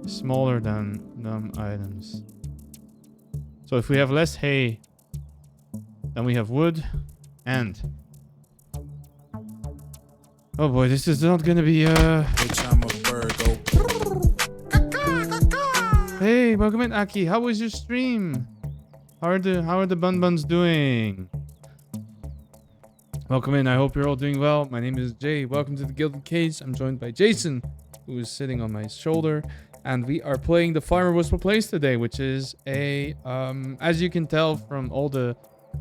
smaller than num items. So if we have less hay, then we have wood and... oh boy, this is not gonna be Hey, welcome in, Aki. How was your stream? How are the bun buns doing? Welcome in. I hope you're all doing well. My name is Jay. Welcome to the Gilded Cage. I'm joined by Jason, who is sitting on my shoulder, and we are playing the Farmer Whistle Plays today, which is a as you can tell from all the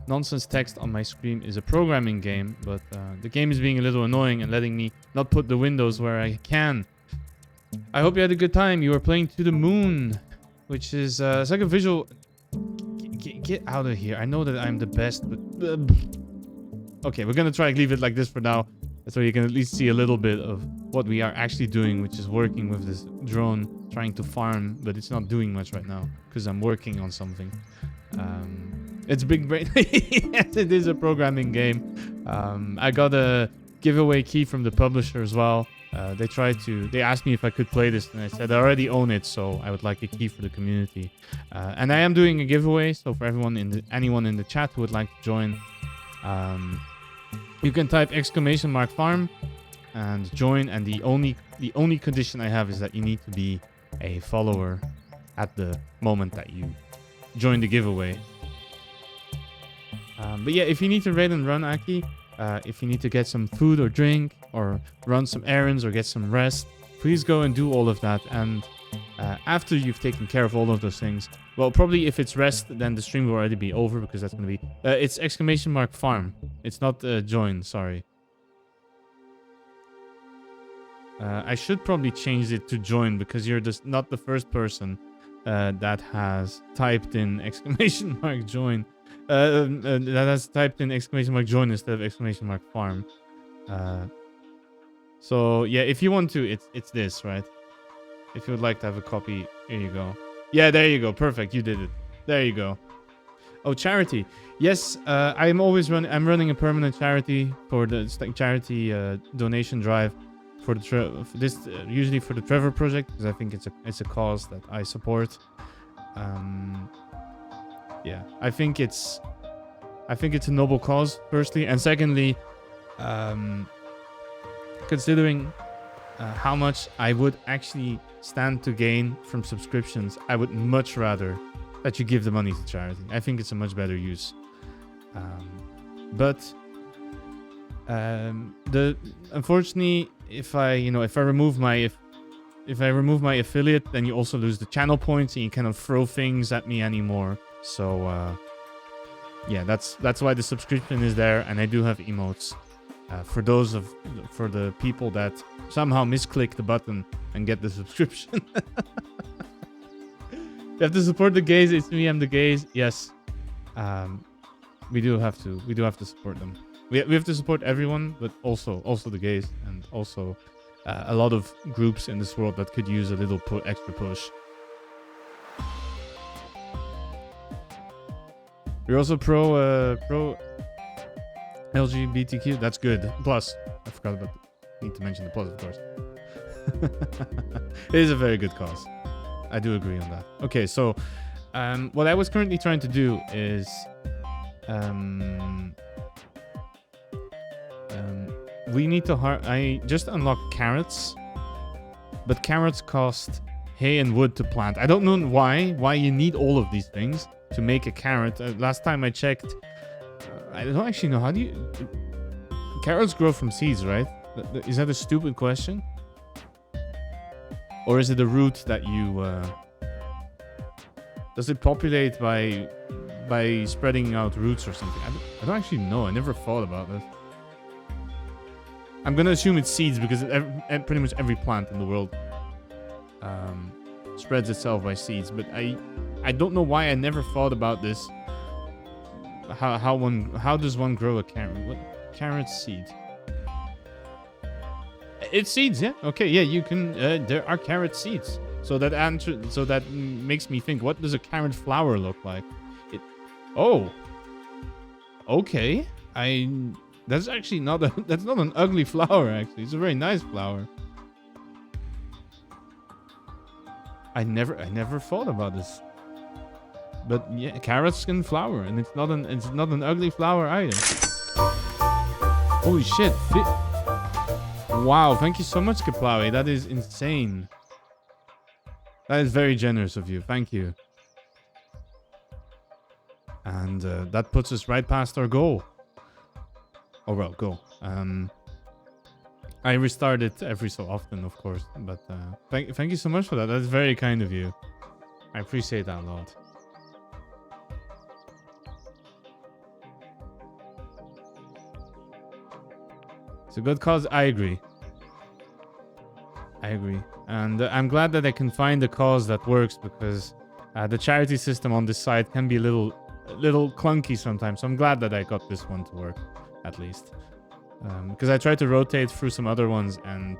nonsense text on my screen, is a programming game, but the game is being a little annoying and letting me not put the windows where I can. I hope you had a good time. You are playing To the Moon, which is it's like a visual. Get out of here. I know that I'm the best, but okay, we're gonna try to leave it like this for now, so you can at least see a little bit of what we are actually doing, which is working with this drone, trying to farm, but it's not doing much right now because I'm working on something. It's big brain. Yes, it is a programming game. I got a giveaway key from the publisher as well. They asked me if I could play this, and I said I already own it, so I would like a key for the community. And I am doing a giveaway, so for anyone in the chat who would like to join, you can type !farm and join. And the only condition I have is that you need to be a follower at the moment that you join the giveaway. But yeah, if you need to raid and run, Aki, if you need to get some food or drink, or run some errands or get some rest, please go and do all of that. And after you've taken care of all of those things, well, probably if it's rest, then the stream will already be over, because that's going to be... it's !farm. It's not join, sorry. I should probably change it to join, because you're just not the first person that has typed in !join. That has typed in !join instead of !farm. So yeah, if you want to, it's this, right? If you would like to have a copy, here you go. Yeah, there you go. Perfect. You did it. There you go. Oh, charity. Yes, I'm running a permanent charity for the charity donation drive for the usually for the Trevor project, because I think it's a cause that I support. Yeah, I think it's a noble cause, firstly, and secondly, considering how much I would actually stand to gain from subscriptions, I would much rather that you give the money to charity. I think it's a much better use. But unfortunately, if I remove my affiliate, then you also lose the channel points, and you cannot throw things at me anymore. So yeah, that's why the subscription is there, and I do have emotes for the people that somehow misclick the button and get the subscription. You have to support the gays. It's me, I'm the gays. Yes, we do have to support them. We have to support everyone, but also the gays, and also a lot of groups in this world that could use a little extra push. You're also pro LGBTQ. That's good. Plus, I forgot about. Need to mention the plus, of course. It is a very good cause. I do agree on that. Okay, so what I was currently trying to do is we need to I just unlocked carrots, but carrots cost hay and wood to plant. I don't know why you need all of these things to make a carrot. Last time I checked, I don't actually know, how do you... Carrots grow from seeds, right? Is that a stupid question? Or is it a root that you... Does it populate by spreading out roots or something? I don't actually know. I never thought about this. I'm gonna assume it's seeds, because pretty much every plant in the world spreads itself by seeds. But I don't know why I never thought about this. How does one grow a carrot? What carrot seed? It's seeds, yeah. Okay, yeah. You can. There are carrot seeds. So that makes me think. What does a carrot flower look like? Oh. Okay. That's actually not that's not an ugly flower. Actually, it's a very nice flower. I never thought about this. But yeah, carrots can flower, and it's not an ugly flower either. Holy shit! Wow, thank you so much, Kaplawi. That is insane. That is very generous of you. Thank you. And that puts us right past our goal. Oh, well, goal. I restart it every so often, of course. But thank you so much for that. That's very kind of you. I appreciate that a lot. It's a good cause. I agree. And I'm glad that I can find a cause that works, because the charity system on this side can be a little clunky sometimes. So I'm glad that I got this one to work, at least. Because I tried to rotate through some other ones, and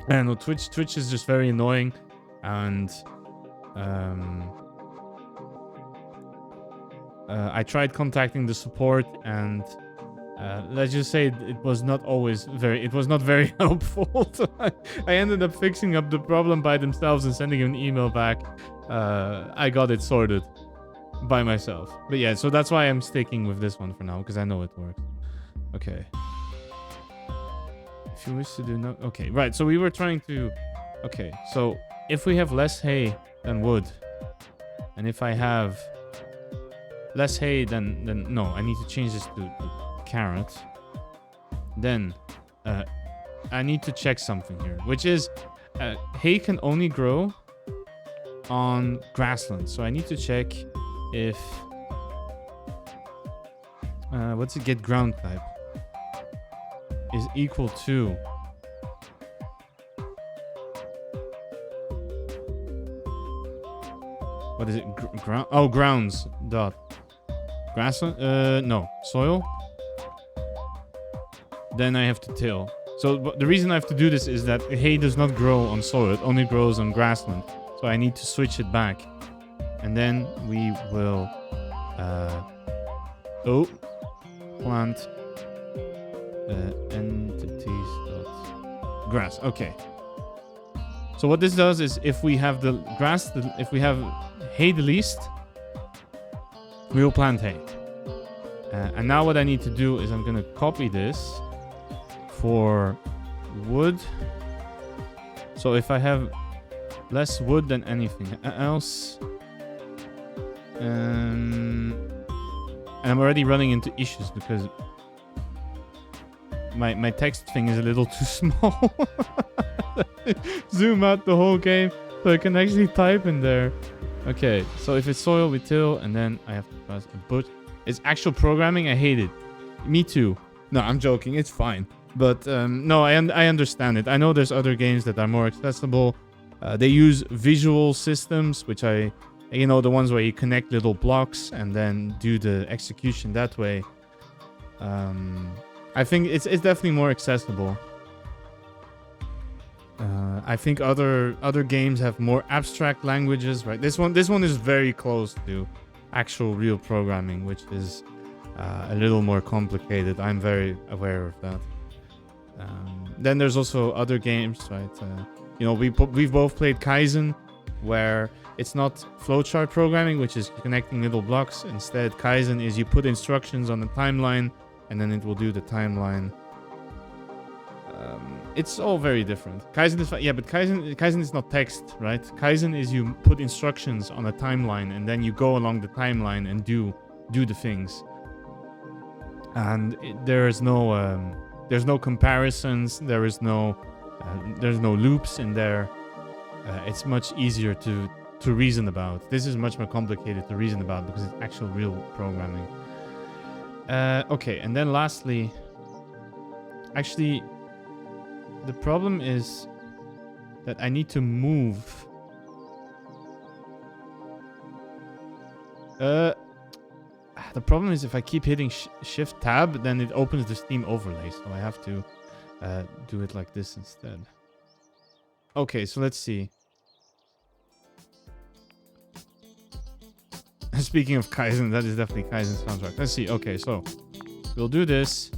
I don't know, Twitch is just very annoying, and I tried contacting the support, and let's just say it was not very helpful. So I ended up fixing up the problem by themselves and sending an email back. I got it sorted by myself. But yeah, so that's why I'm sticking with this one for now, because I know it works. Okay. If you wish to do no... Okay, right. So we were trying to... Okay, so if we have less hay than wood, and if I have less hay than... No, I need to change this to carrot. Then I need to check something here, which is hay can only grow on grassland. So I need to check if... what's it get ground type? Is equal to what is it? Grounds dot grassland. No, soil. Then I have to till. So the reason I have to do this is that hay does not grow on soil; it only grows on grassland. So I need to switch it back, and then we will plant. Entities dot grass. Okay. So what this does is, if we have the grass, if we have hay the least, we will plant hay. And now what I need to do is I'm gonna copy this for wood. So if I have less wood than anything else, and I'm already running into issues because my text thing is a little too small. Zoom out the whole game so I can actually type in there. Okay, so if it's soil, we till, and then I have to press a but. It's actual programming. I hate it. Me too. No, I'm joking. It's fine. But no, I understand it. I know there's other games that are more accessible. They use visual systems, which the ones where you connect little blocks and then do the execution that way. I think it's definitely more accessible. I think other games have more abstract languages, right? This one is very close to actual real programming, which is a little more complicated. I'm very aware of that. Then there's also other games, right? We've both played Kaizen, where it's not flowchart programming, which is connecting little blocks. Instead, Kaizen is you put instructions on the timeline, and then it will do the timeline. It's all very different. Kaizen is but Kaizen is not text, right? Kaizen is you put instructions on a timeline, and then you go along the timeline and do the things. And there's no comparisons. There's no loops in there. It's much easier to reason about. This is much more complicated to reason about because it's actual real programming. Okay, and then lastly, actually, the problem is that I need to move. The problem is if I keep hitting Shift Tab, then it opens the Steam overlay, so I have to do it like this instead. Okay, so let's see. Speaking of Kaizen, that is definitely Kaizen's soundtrack. Let's see. Okay, so we'll do this.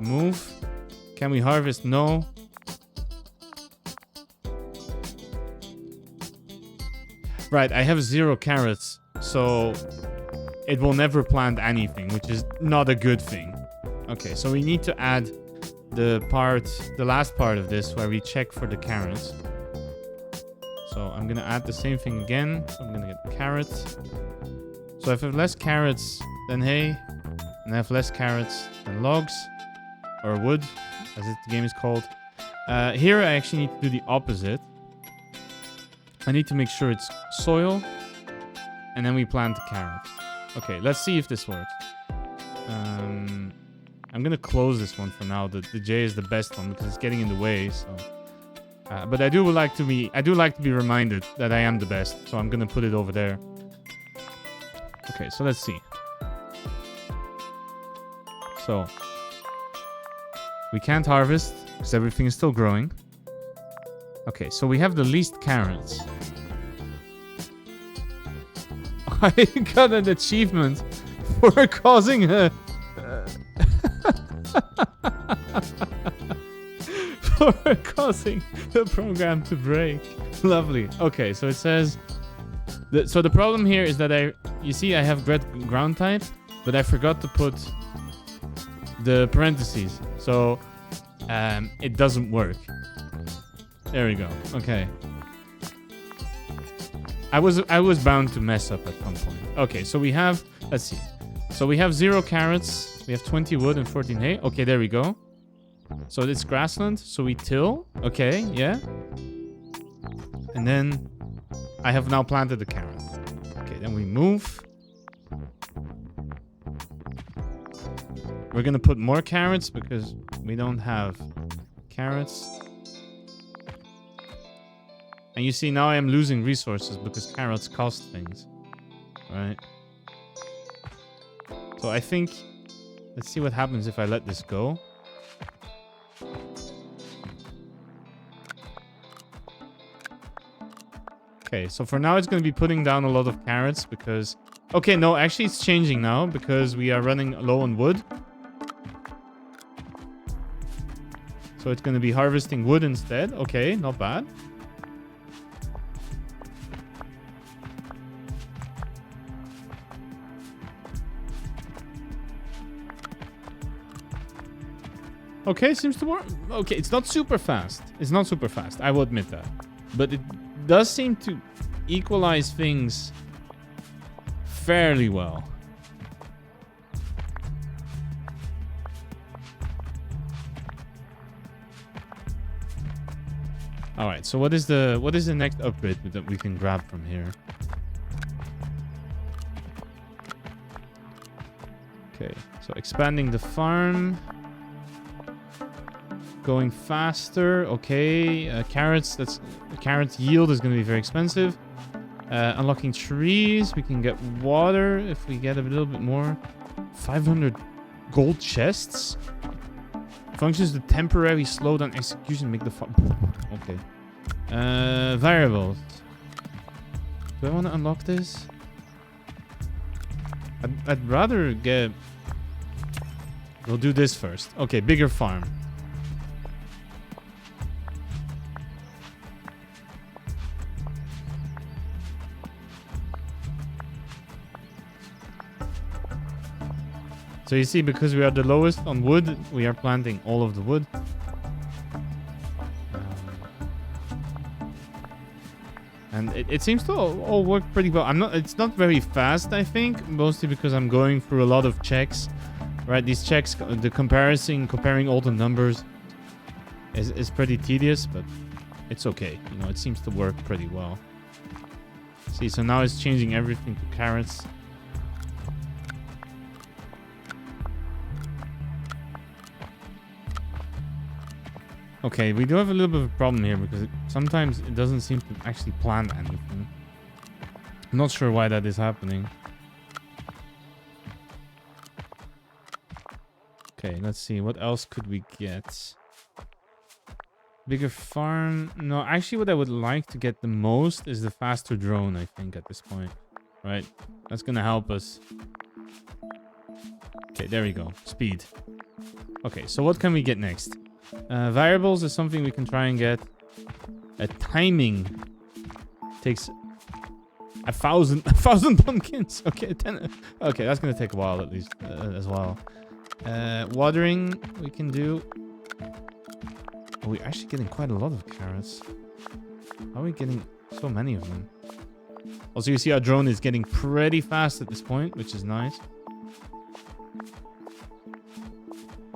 Move. Can we harvest? No. Right, I have 0 carrots, so it will never plant anything, which is not a good thing. Okay, so we need to add the last part of this where we check for the carrots. So I'm gonna add the same thing again. So I'm gonna get carrots. So if I have less carrots than hay, and I have less carrots than logs, or wood, as the game is called. Here I actually need to do the opposite. I need to make sure it's soil, and then we plant the carrots. Okay, let's see if this works. I'm gonna close this one for now. The J is the best one because it's getting in the way. So, but I do like to be reminded that I am the best. So I'm gonna put it over there. Okay, so let's see. So we can't harvest because everything is still growing. Okay, so we have the least carrots. I got an achievement for causing a... for causing the program to break. Lovely. Okay, so it says... So the problem here is that you see I have ground type, but I forgot to put the parentheses. So it doesn't work. There we go. Okay. I was bound to mess up at some point. Okay, so we have, let's see. So we have 0 carrots, we have 20 wood and 14 hay. Okay, there we go. So it's grassland, so we till. Okay, yeah. And then I have now planted the carrot. Okay, then we move. We're gonna put more carrots because we don't have carrots. And you see, now I am losing resources because carrots cost things. Right? So I think... Let's see what happens if I let this go. Okay, so for now it's going to be putting down a lot of carrots because... Okay, no, actually it's changing now because we are running low on wood. So it's going to be harvesting wood instead. Okay, not bad. Okay, seems to work. Okay, it's not super fast. It's not super fast. I will admit that. But it does seem to equalize things fairly well. All right. So what is the next upgrade that we can grab from here? Okay. So expanding the farm. Going faster. Okay. Carrots. Carrot yield is going to be very expensive. Unlocking trees. We can get water if we get a little bit more. 500 gold chests. Functions to temporarily slow down execution. Make the farm. Okay. Variables. Do I want to unlock this? I'd rather get... We'll do this first. Okay, bigger farm. So you see, because we are the lowest on wood, we are planting all of the wood. And it seems to all work pretty well. It's not very fast, I think, mostly because I'm going through a lot of checks. Right, these checks, the comparing all the numbers is pretty tedious, but it's okay. You know, it seems to work pretty well. See, so now it's changing everything to carrots. Okay, we do have a little bit of a problem here because sometimes it doesn't seem to actually plan anything. I'm not sure why that is happening. Okay, let's see. What else could we get? Bigger farm. No, actually what I would like to get the most is the faster drone, I think, at this point. Right? That's going to help us. Okay, there we go. Speed. Okay, so what can we get next? Variables is something we can try and get. Timing takes 1,000 pumpkins. Okay, 10. Okay, that's gonna take a while at least as well. Watering we can do. Oh, we're actually getting quite a lot of carrots. How are we getting So many of them. Also, you see our drone is getting pretty fast at this point, which is nice.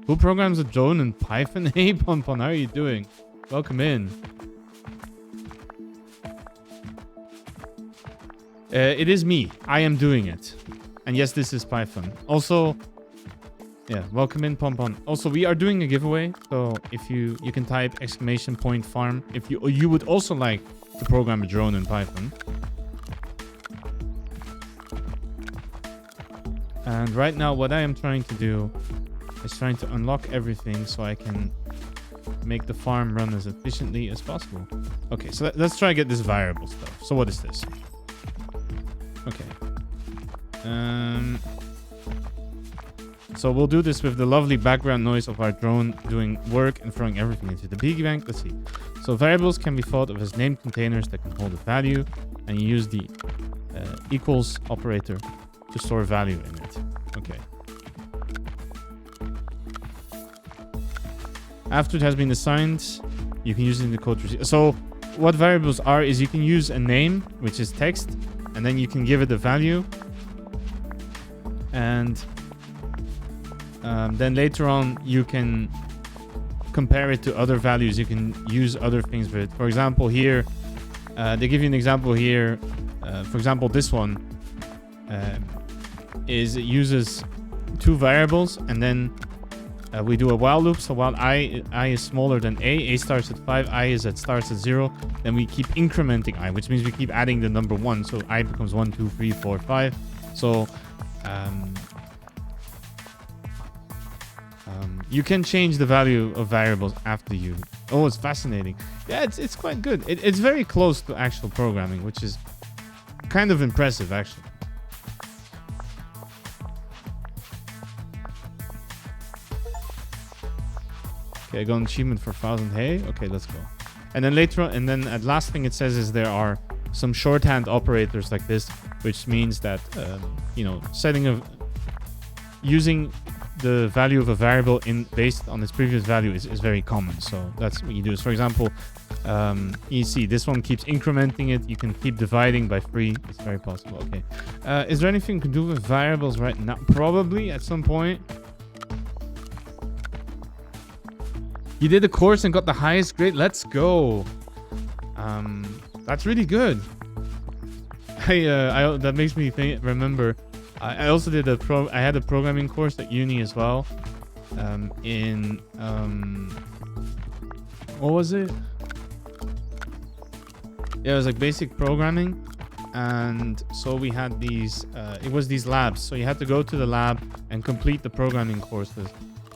Who programs a drone in Python? Hey, Ponpon, how are you doing? Welcome in. It is me. I am doing it. And yes, this is Python. Also, yeah, welcome in, Pompon. Also, we are doing a giveaway. So if you can type !farm if you would also like to program a drone in Python. And right now, what I am trying to do is trying to unlock everything so I can make the farm run as efficiently as possible. Okay, so let's try to get this variable stuff. So what is this? Okay. So we'll do this with the lovely background noise of our drone doing work and throwing everything into the piggy bank. Let's see. So variables can be thought of as named containers that can hold a value, and you use the equals operator to store value in it. Okay. After it has been assigned, you can use it in the code. So what variables are is you can use a name, which is text, and then you can give it a value. And then later on, you can compare it to other values. You can use other things with it. For example, here, they give you an example here. For example, this one it uses two variables, and then we do a while loop. So while I is smaller than a starts at 5, starts at 0. Then we keep incrementing I, which means we keep adding the number 1. So I becomes 1, 2, 3, 4, 5. So you can change the value of variables after you. Oh, it's fascinating. Yeah, it's quite good. It's very close to actual programming, which is kind of impressive, actually. Okay, I got an achievement for 1,000 hay. Okay, let's go. And then later on, and then at last thing it says is there are some shorthand operators like this, which means that using the value of a variable based on its previous value is very common. So that's what you do. So for example, you see this one keeps incrementing it. You can keep dividing by 3. It's very possible. Okay. Is there anything you can do with variables right now? Probably at some point. You did a course and got the highest grade. Let's go. That's really good. That makes me remember. I also did I had a programming course at uni as well. What was it? Yeah, it was like basic programming. And so we had these, it was these labs. So you had to go to the lab and complete the programming courses.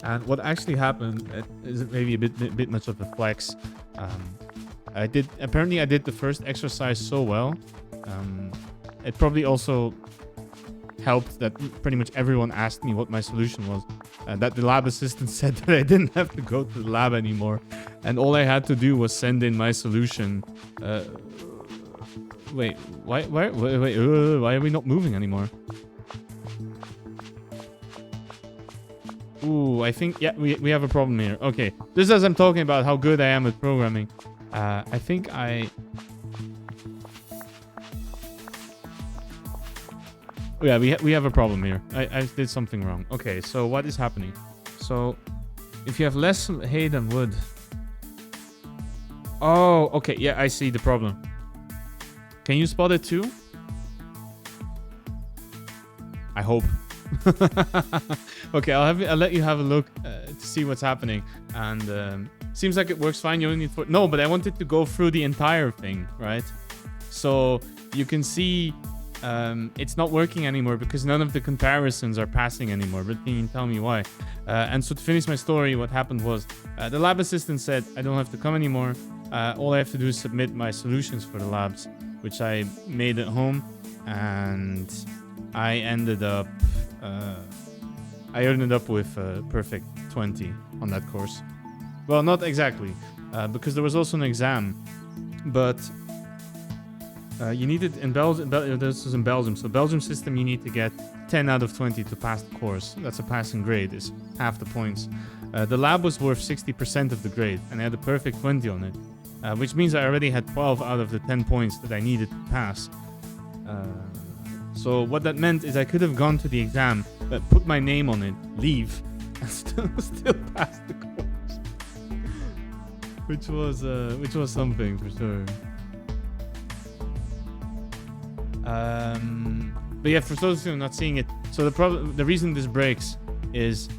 And what actually happened is maybe a bit much of a flex. Apparently I did the first exercise so well. It probably also helped that pretty much everyone asked me what my solution was. That the lab assistant said that I didn't have to go to the lab anymore. And all I had to do was send in my solution. Wait, why are we not moving anymore? Ooh, I think, yeah, we have a problem here. Okay, just as I'm talking about how good I am at programming, I think yeah, we have a problem here. I did something wrong. Okay, so what is happening? So, if you have less hay than wood... Oh, okay, yeah, I see the problem. Can you spot it too? I hope. Okay, I'll let you have a look to see what's happening. And seems like it works fine. You only need 4... No, but I wanted to go through the entire thing, right? So you can see it's not working anymore because none of the comparisons are passing anymore. But can you tell me why? And so to finish my story, what happened was the lab assistant said I don't have to come anymore. All I have to do is submit my solutions for the labs, which I made at home, and I ended up with a perfect 20 on that course. Well, not exactly, because there was also an exam, but you needed in Belgium. This was in Belgium, so Belgium system you need to get 10 out of 20 to pass the course. That's a passing grade. It's half the points. The lab was worth 60% of the grade, and I had a perfect 20 on it. which means I already had 12 out of the 10 points that I needed to pass. So what that meant is I could have gone to the exam, put my name on it, leave, and still pass the course, which was something for sure. But yeah, for those who are not seeing it, so the reason this breaks is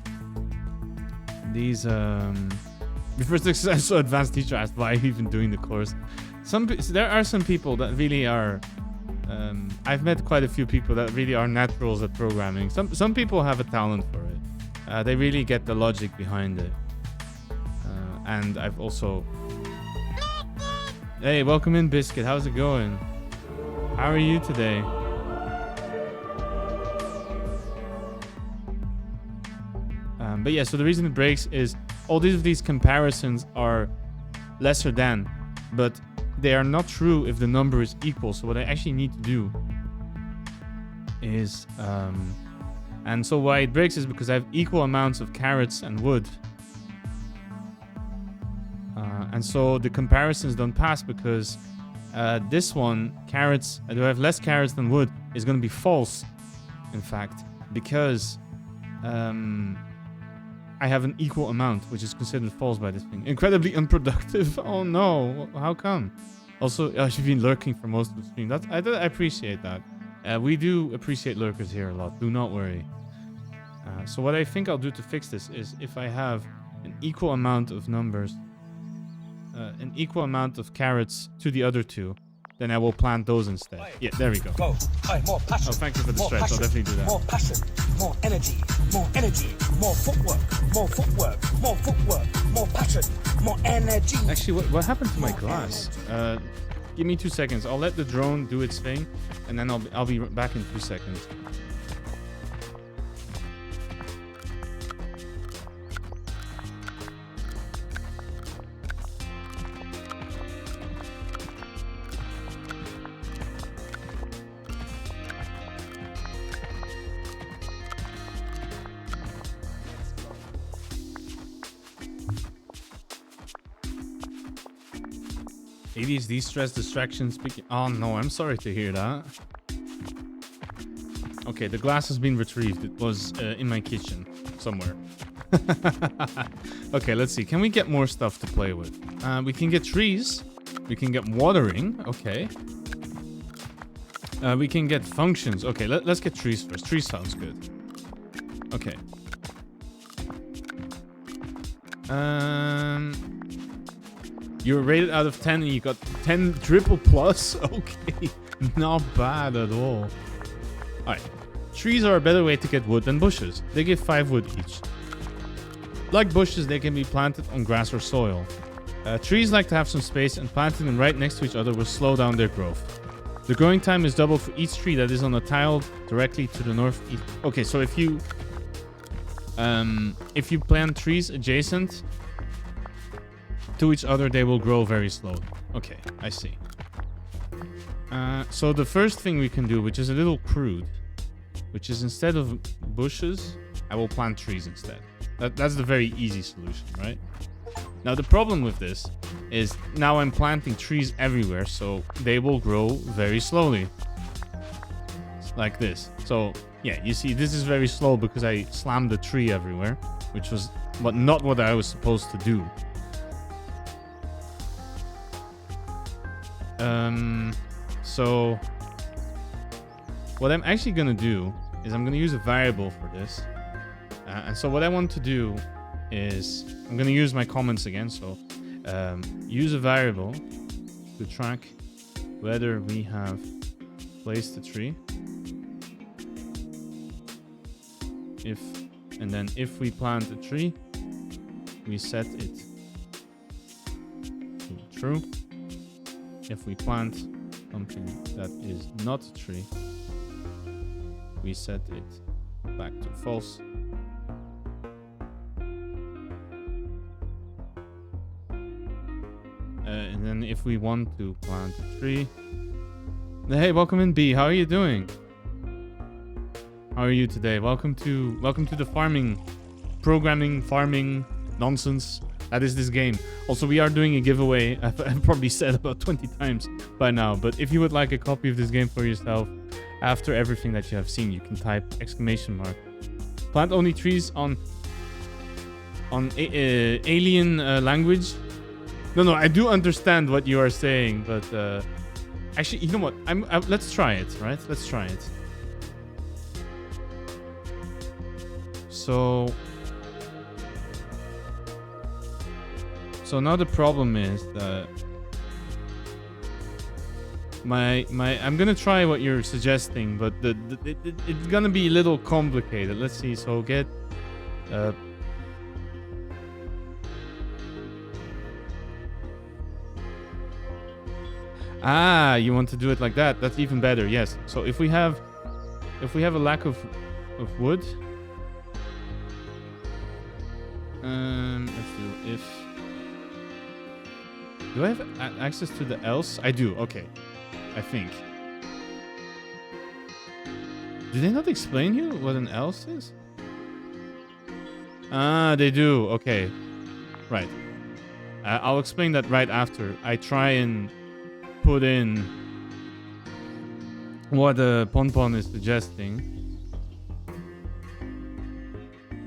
these the first exercise. So advanced teacher asked why I'm even doing the course. There are some people that really are. I've met quite a few people that really are naturals at programming. Some people have a talent for it. They really get the logic behind it. And I've also. Hey, welcome in, Biscuit. How's it going? How are you today? But yeah, so the reason it breaks is all these comparisons are lesser than, but they are not true if the number is equal. So what I actually need to do is, and so why it breaks is because I have equal amounts of carrots and wood. And so the comparisons don't pass because this one, carrots, do I have less carrots than wood, is going to be false, in fact, because I have an equal amount, which is considered false by this thing. Incredibly unproductive. Oh no, how come? Also, you've been lurking for most of the stream. I appreciate that. We do appreciate lurkers here a lot. Do not worry. So what I think I'll do to fix this is if I have an equal amount of numbers, an equal amount of carrots to the other two, then I will plant those instead. Yeah, there we go. More passion. Oh, thank you for the stretch. I'll definitely do that. More passion, more energy, more footwork, more passion, more energy. Actually, what happened to my glass? Give me 2 seconds. I'll let the drone do its thing, and then I'll be back in 2 seconds. ADHD, stress, distraction, speaking. Oh no, I'm sorry to hear that. Okay, the glass has been retrieved. It was in my kitchen somewhere. Okay, let's see. Can we get more stuff to play with? We can get trees. We can get watering. Okay. We can get functions. Okay, let's get trees first. Trees sounds good. Okay. You were rated out of 10 and you got 10 triple plus? Okay, not bad at all. Alright, trees are a better way to get wood than bushes. They give 5 wood each. Like bushes, they can be planted on grass or soil. Trees like to have some space, and planting them right next to each other will slow down their growth. The growing time is double for each tree that is on a tile directly to the northeast. Okay, so if you plant trees adjacent to each other, they will grow very slowly. Okay, I see. So the first thing we can do, which is a little crude, which is instead of bushes, I will plant trees instead. That's the very easy solution, right? Now the problem with this is now I'm planting trees everywhere, so they will grow very slowly. Like this. So yeah, you see this is very slow because I slammed the tree everywhere, which was not what I was supposed to do. So what I'm actually gonna do is I'm gonna use a variable for this. And so what I want to do is I'm gonna use my comments again. So use a variable to track whether we have placed the tree. If we plant a tree, we set it to true. If we plant something that is not a tree, we set it back to false. And then if we want to plant a tree, hey, welcome in, B. How are you doing? How are you today? Welcome to the farming, programming, farming nonsense That is this game. Also, we are doing a giveaway. I've probably said about 20 times by now. But if you would like a copy of this game for yourself, after everything that you have seen, you can type exclamation mark. Plant only trees on alien language. No, I do understand what you are saying, but actually, you know what? Let's try it, right? Let's try it. So now the problem is that I'm gonna try what you're suggesting, but it's gonna be a little complicated. Let's see. So get you want to do it like that? That's even better. Yes. So if we have a lack of wood, let's do if. Do I have access to the else? I do. Okay. I think. Did they not explain you what an else is? They do. Okay. Right. I'll explain that right after. I try and put in what Ponpon is suggesting.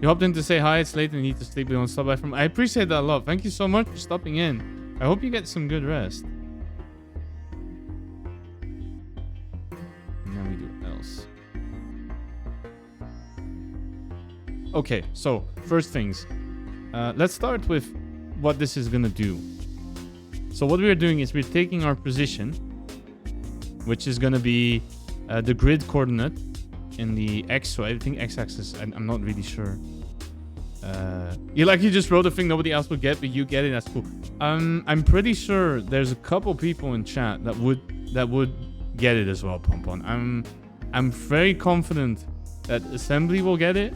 You hopped in to say hi. It's late and you need to sleep. We don't stop by from. I appreciate that a lot. Thank you so much for stopping in. I hope you get some good rest. And then we do else. Okay, so first things. Let's start with what this is gonna do. So what we are doing is we're taking our position, which is gonna be the grid coordinate in the x. So I think x-axis. I'm not really sure. You just wrote a thing nobody else would get, but you get it. That's cool. I'm pretty sure there's a couple people in chat that would get it as well, Pompon. I'm very confident that Assembly will get it.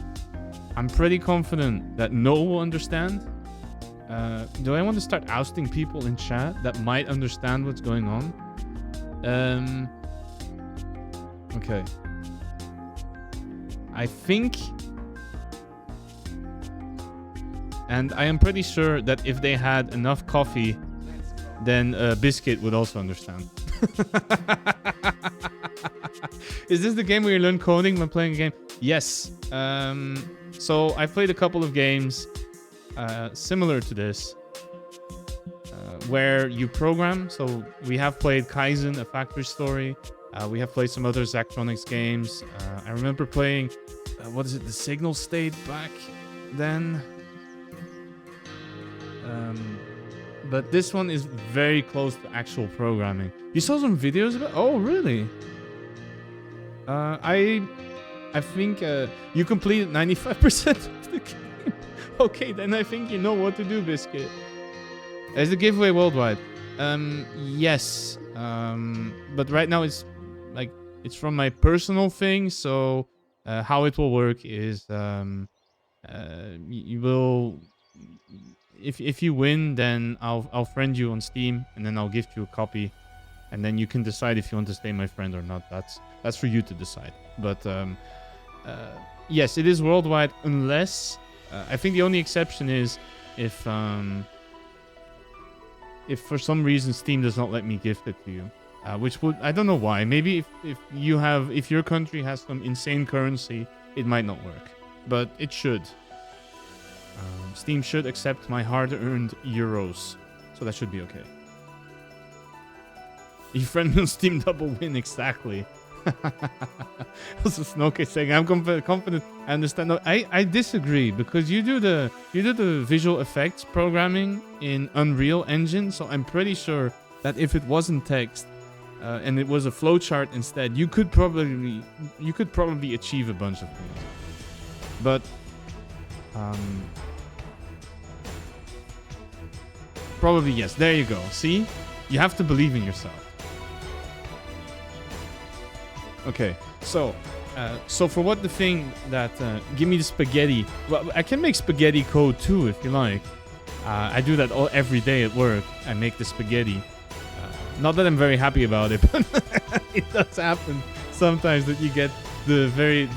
I'm pretty confident that No will understand. Do I want to start ousting people in chat that might understand what's going on? Okay. I think. And I am pretty sure that if they had enough coffee, then Biscuit would also understand. Is this the game where you learn coding when playing a game? Yes. So I played a couple of games similar to this, where you program. So we have played Kaizen, a factory story. We have played some other Zachtronics games. I remember playing, what is it, the Signal State back then. But this one is very close to actual programming. You saw some videos about? Oh, really? I think you completed 95% of the game. Okay, then I think you know what to do, Biscuit. Is the giveaway worldwide? Yes. But right now it's from my personal thing. So how it will work is you will. If you win, then I'll friend you on Steam, and then I'll gift you a copy, and then you can decide if you want to stay my friend or not. That's for you to decide. But yes, it is worldwide, unless I think the only exception is if for some reason Steam does not let me gift it to you, which would, I don't know why. Maybe if your country has some insane currency, it might not work, but it should. Steam should accept my hard-earned euros, so that should be okay. Your friend on Steam double win, exactly. Also, Snoke is saying, I'm confident. I understand. No, I disagree, because you do the visual effects programming in Unreal Engine, so I'm pretty sure that if it wasn't text and it was a flowchart instead, you could probably achieve a bunch of things. But probably yes. There you go. See? You have to believe in yourself. Okay. So for what the thing that give me the spaghetti. Well, I can make spaghetti code too if you like. I do that every day at work. I make the spaghetti. Not that I'm very happy about it, but it does happen sometimes that you get the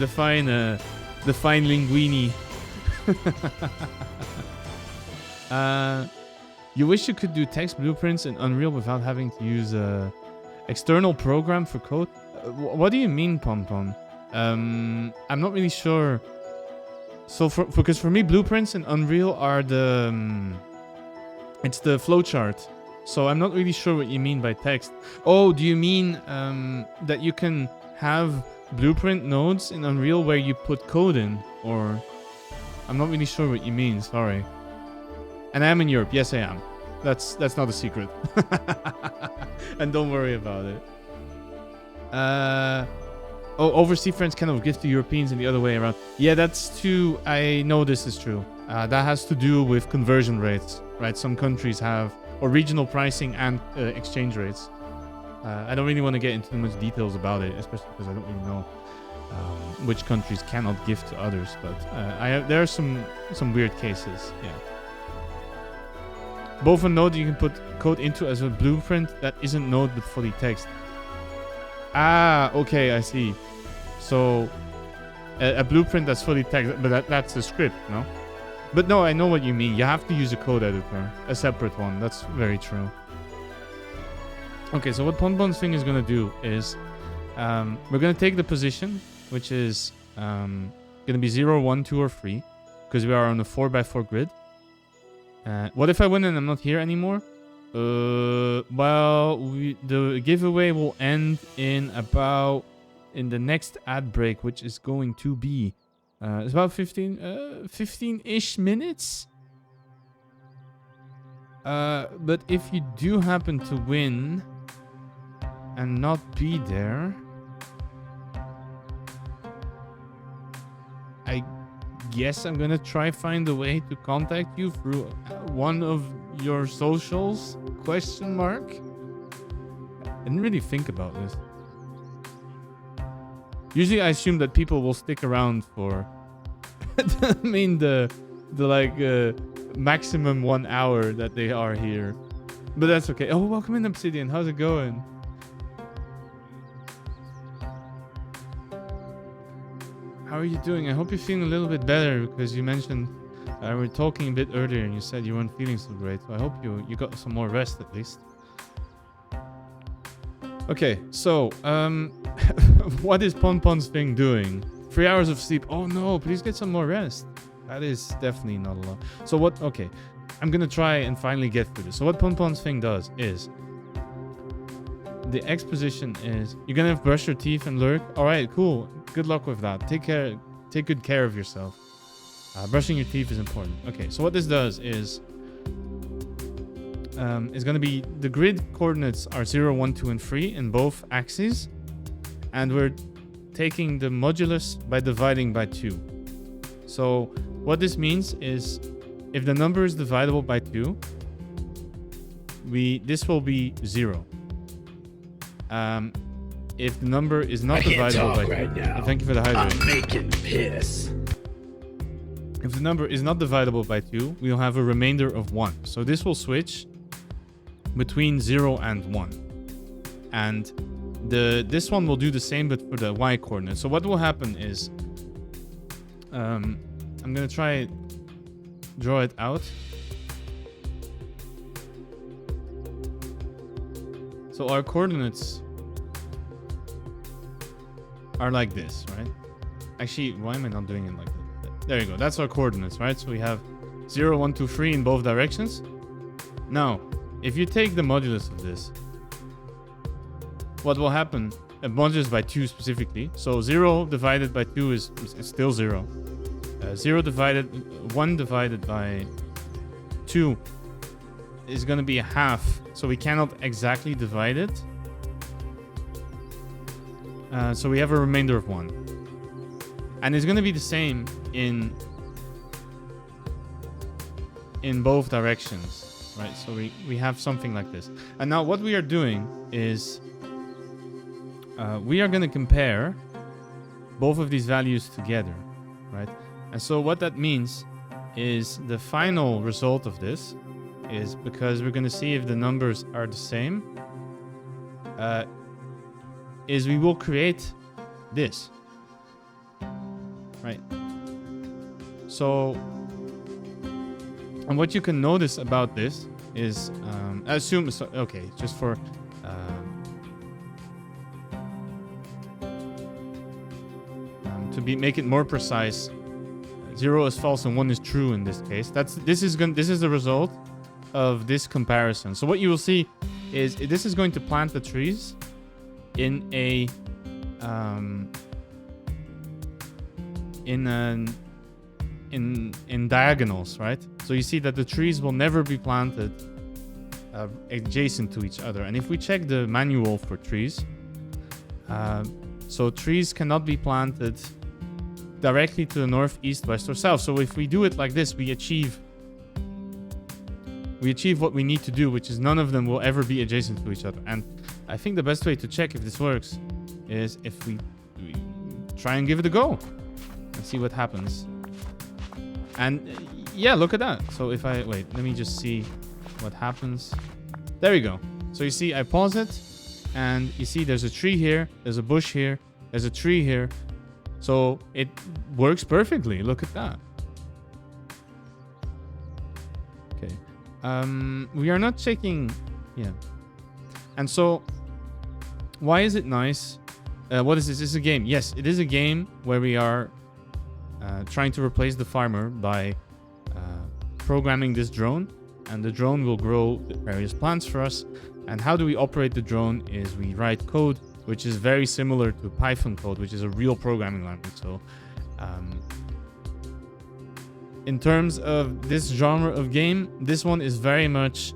fine linguine. You wish you could do text blueprints in Unreal without having to use a external program for code. What do you mean, Pom? I'm not really sure. So because for me, blueprints in Unreal are it's the flowchart. So I'm not really sure what you mean by text. Oh, do you mean that you can have blueprint nodes in Unreal where you put code in? Or I'm not really sure what you mean, sorry. And I am in Europe. Yes, I am. That's not a secret. And don't worry about it. Overseas friends cannot give to Europeans and the other way around. Yeah, that's true. I know this is true. That has to do with conversion rates, right? Some countries have, or regional pricing and exchange rates. I don't really want to get into too much details about it, especially because I don't really know which countries cannot give to others. But there are some weird cases, yeah. Both a node you can put code into as a blueprint that isn't node but fully text. Ah, okay, I see. So a blueprint that's fully text, but that's the script, no? But no, I know what you mean. You have to use a code editor, a separate one. That's very true. Okay, so what Ponpon's thing is going to do is we're going to take the position, which is going to be 0, 1, 2, or 3, because we are on a 4x4 grid. What if I win and I'm not here anymore? Well, the giveaway will end in the next ad break, which is going to be it's about 15-ish minutes. But if you do happen to win and not be there, I guess I'm gonna try find a way to contact you through one of your socials? Question mark. I didn't really think about this. Usually I assume that people will stick around for I mean the maximum 1 hour that they are here. But that's okay. Oh, welcome in, Obsidian. How's it going? How are you doing? I hope you're feeling a little bit better, because you mentioned we were talking a bit earlier and you said you weren't feeling so great. So I hope you got some more rest at least. Okay, so what is Ponpon's thing doing? 3 hours of sleep. Oh no, please get some more rest. That is definitely not a lot. So what? Okay, I'm gonna try and finally get through this. So what Ponpon's thing does is the exposition is you're gonna brush your teeth and lurk. All right, cool. Good luck with that. Take good care of yourself. Brushing your teeth is important. Okay, so what this does is it's going to be the grid coordinates are 0, 1, 2, and 3 in both axes, and we're taking the modulus by dividing by 2. So what this means is if the number is divisible by 2, this will be 0. If the number is not divisible by 2, right now. Thank you for the hydrate. I'm making piss. If the number is not divisible by 2, we'll have a remainder of 1. So this will switch between 0 and 1. And this one will do the same, but for the y coordinate. So what will happen is I'm going to try draw it out. So our coordinates are like this, right? Actually, why am I not doing it like that? There you go. That's our coordinates, right? So we have 0, 1, 2, 3 in both directions. Now, if you take the modulus of this, what will happen? Modulus by 2 specifically. So 0 divided by 2 is still 0. 1 divided by 2 is going to be a half. So we cannot exactly divide it. So we have a remainder of 1. And it's going to be the same in both directions, right? So we have something like this. And now what we are doing is we are going to compare both of these values together, right? And so what that means is the final result of this is, because we're going to see if the numbers are the same, is we will create this. Right. So And what you can notice about this is, assume, so, okay, just for, to make it more precise, 0 is false and 1 is true in this case. This is the result of this comparison. So what you will see is this is going to plant the trees in a in diagonals, right? So you see that the trees will never be planted adjacent to each other. And if we check the manual for trees, so trees cannot be planted directly to the north, east, west, or south. So if we do it like this, we achieve what we need to do, which is none of them will ever be adjacent to each other. And I think the best way to check if this works is if we try and give it a go and see what happens. And yeah, look at that. So if I wait, let me just see what happens. There we go. So you see, I pause it, and you see there's a tree here, there's a bush here, there's a tree here. So it works perfectly. Look at that. Okay. We are not checking. Yeah. And so, why is it nice? What is this? This is a game. Yes, it is a game where we are trying to replace the farmer by programming this drone, and the drone will grow various plants for us. And how do we operate the drone is we write code which is very similar to Python code, which is a real programming language. So in terms of this genre of game, this one is very much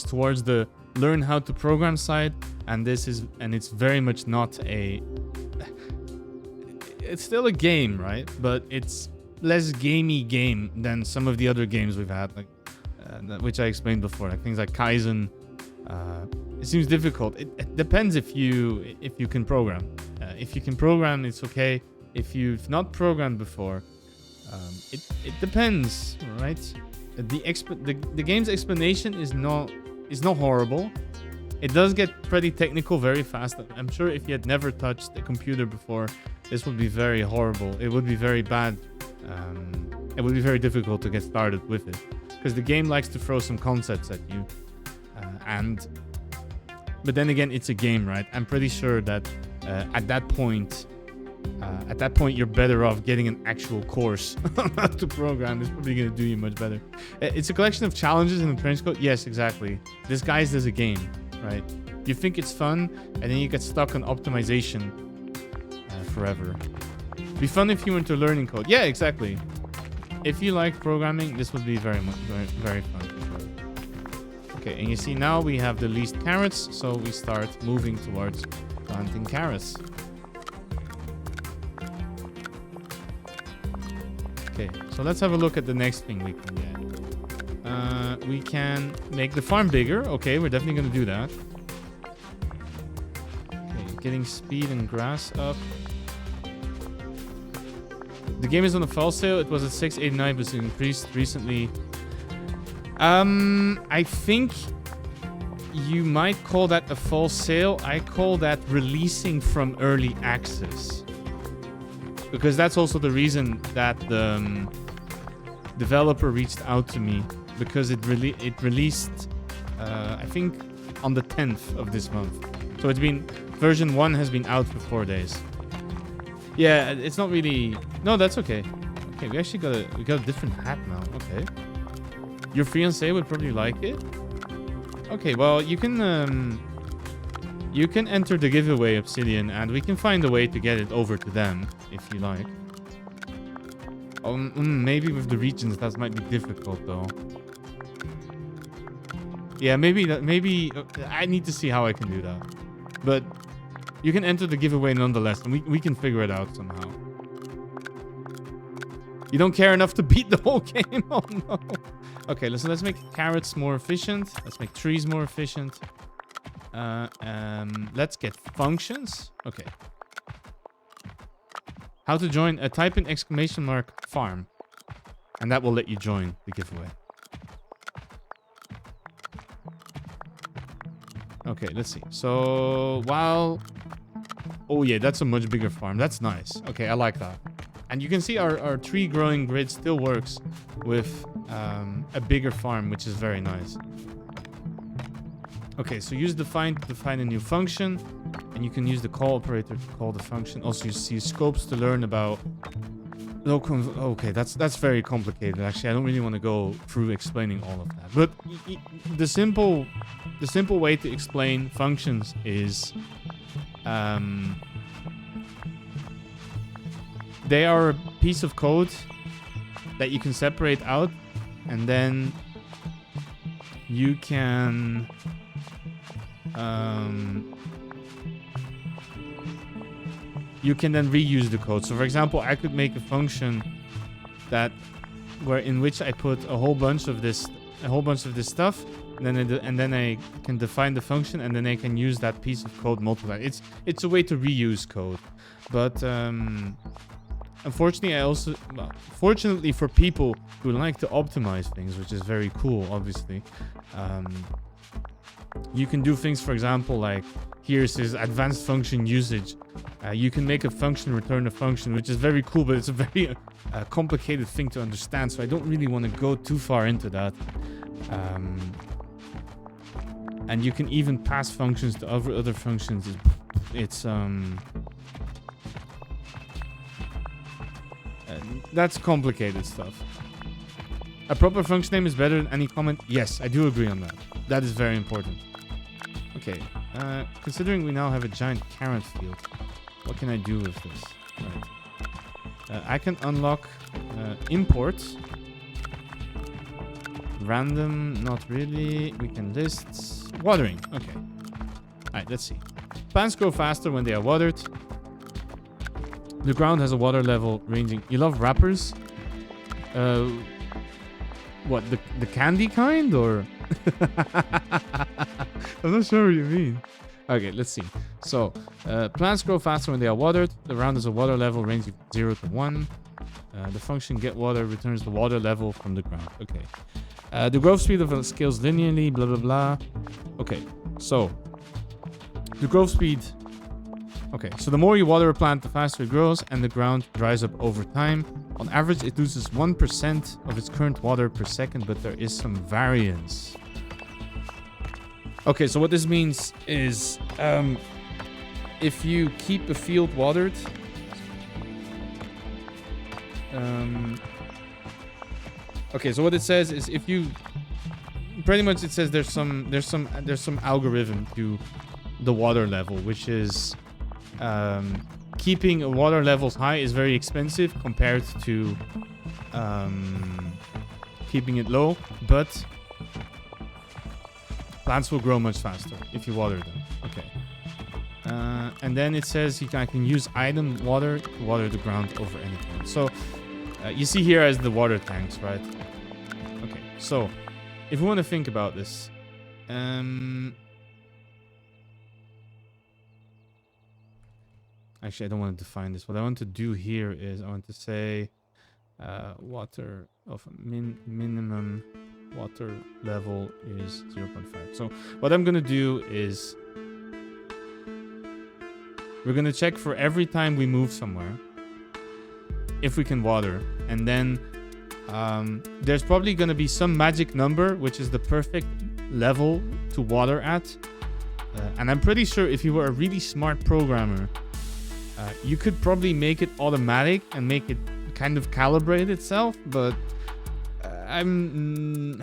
towards the learn how to program side, and it's very much not a it's still a game, right? But it's less gamey game than some of the other games we've had, like which I explained before, like things like Kaizen. It seems difficult. It depends if you can program. If you can program, it's okay. If you've not programmed before, it depends, right? The game's explanation is not horrible. It does get pretty technical very fast. I'm sure if you had never touched a computer before, this would be very horrible. It would be very bad. It would be very difficult to get started with it, because the game likes to throw some concepts at you. But then again, it's a game, right? I'm pretty sure that at that point you're better off getting an actual course on how to program. It's probably going to do you much better. It's a collection of challenges in the trench coat. Yes, exactly. Disguised as a game, right? You think it's fun, and then you get stuck on optimization forever. It'd be fun if you went to learning code. Yeah, exactly. If you like programming, this would be very fun. Okay, and you see now we have the least carrots, so we start moving towards planting carrots. Okay, so let's have a look at the next thing we can get. We can make the farm bigger. Okay, we're definitely going to do that. Okay, getting speed and grass up. The game is on a fall sale. It was at $6.89, but it's increased recently. I think you might call that a fall sale. I call that releasing from early access, because that's also the reason that the developer reached out to me, because it released I think on the 10th of this month. So version 1 has been out for 4 days. Yeah, it's not really. No, that's okay. Okay, we actually got a different hat now. Okay. Your fiancé would probably like it. Okay, well, you can enter the giveaway, Obsidian, and we can find a way to get it over to them if you like. Maybe with the regions that might be difficult though. Yeah, maybe I need to see how I can do that. But you can enter the giveaway nonetheless, and we can figure it out somehow. You don't care enough to beat the whole game? Oh no. Okay, let's make carrots more efficient. Let's make trees more efficient. Let's get functions. Okay. How to join? Type in !farm. And that will let you join the giveaway. Okay, let's see. So, while... Oh yeah, that's a much bigger farm. That's nice. Okay, I like that. And you can see our tree growing grid still works with a bigger farm, which is very nice. Okay, so use define to define a new function, and you can use the call operator to call the function. Also, you see scopes to learn about local. Okay, that's very complicated. Actually, I don't really want to go through explaining all of that. But the simple way to explain functions is they are a piece of code that you can separate out, and then you can then reuse the code. So for example, I could make a function in which I put a whole bunch of this stuff, and then I can define the function, and then I can use that piece of code multiple. It's a way to reuse code, but unfortunately, fortunately for people who like to optimize things, which is very cool, obviously, you can do things, for example, like here it says advanced function usage. You can make a function return a function, which is very cool, but it's a very complicated thing to understand, so I don't really want to go too far into that. And you can even pass functions to other functions. That's complicated stuff. A proper function name is better than any comment. Yes, I do agree on that. That is very important. Okay, considering we now have a giant carrot field, what can I do with this? Right. I can unlock import. Random, not really. We can list watering. Okay. Alright, let's see. Plants grow faster when they are watered. The ground has a water level ranging. You love wrappers? What, the candy kind, or? I'm not sure what you mean. Okay, let's see. So, plants grow faster when they are watered. The ground has a water level ranging from 0 to 1. The function get water returns the water level from the ground. Okay. The growth speed of it scales linearly, blah, blah, blah. Okay, so the growth speed. Okay, so the more you water a plant, the faster it grows, and the ground dries up over time. On average, it loses 1% of its current water per second, but there is some variance. Okay, so what this means is if you keep a field watered, okay, so what it says is if you pretty much it says there's some algorithm to the water level, which is keeping water levels high is very expensive compared to keeping it low, but plants will grow much faster if you water them. Okay. And then it says I can use item water to water the ground over anything. So you see here as the water tanks, right? Okay, so if we want to think about this, actually, I don't want to define this. What I want to do here is I want to say water of minimum water level is 0.5. So what I'm going to do is we're going to check for every time we move somewhere if we can water. And then there's probably going to be some magic number, which is the perfect level to water at. And I'm pretty sure if you were a really smart programmer, you could probably make it automatic and make it kind of calibrate itself, but I'm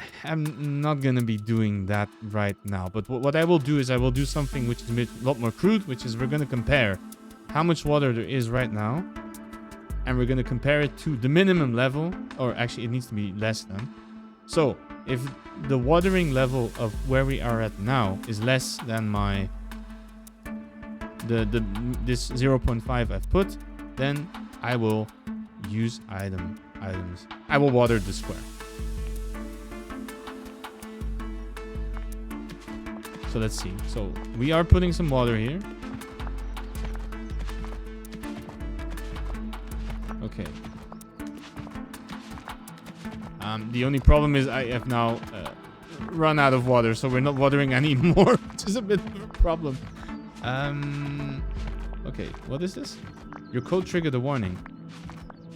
not gonna be doing that right now. But what I will do is I will do something which is a lot more crude, which is we're gonna compare how much water there is right now, and we're gonna compare it to the minimum level, or actually it needs to be less than. So if the watering level of where we are at now is less than my this 0.5 I've put, then I will use items. I will water the square. So let's see. So we are putting some water here. Okay. The only problem is I have now run out of water, so we're not watering anymore, which is a bit of a problem. Okay, what is this? Your code triggered a warning.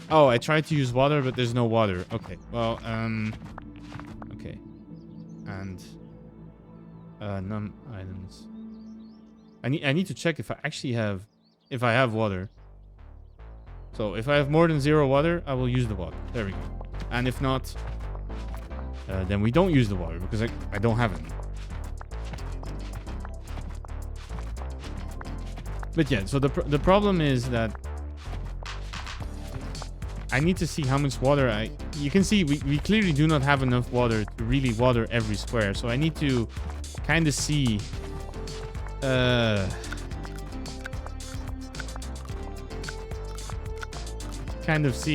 Oh, I tried to use water, but there's no water. Okay, well, okay. And, none items. I need to check if I actually have, if I have water. So if I have more than 0 water, I will use the water. There we go. And if not, then we don't use the water because I don't have any. But yeah, so the problem is that I need to see how much water you can see we clearly do not have enough water to really water every square. So I need to kind of see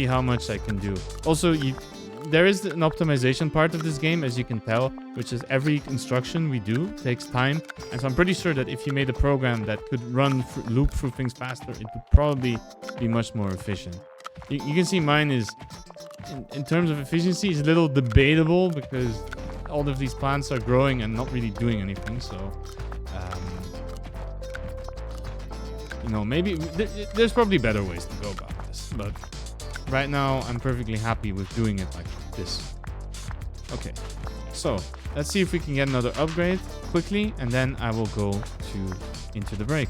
how much I can do. Also, there is an optimization part of this game, as you can tell, which is every instruction we do takes time. And so I'm pretty sure that if you made a program that could loop through things faster, it would probably be much more efficient. You can see mine is, in terms of efficiency, is a little debatable because all of these plants are growing and not really doing anything. So, you know, maybe there's probably better ways to go about this, but right now I'm perfectly happy with doing it like this. Okay, so let's see if we can get another upgrade quickly, and then I will go into the break.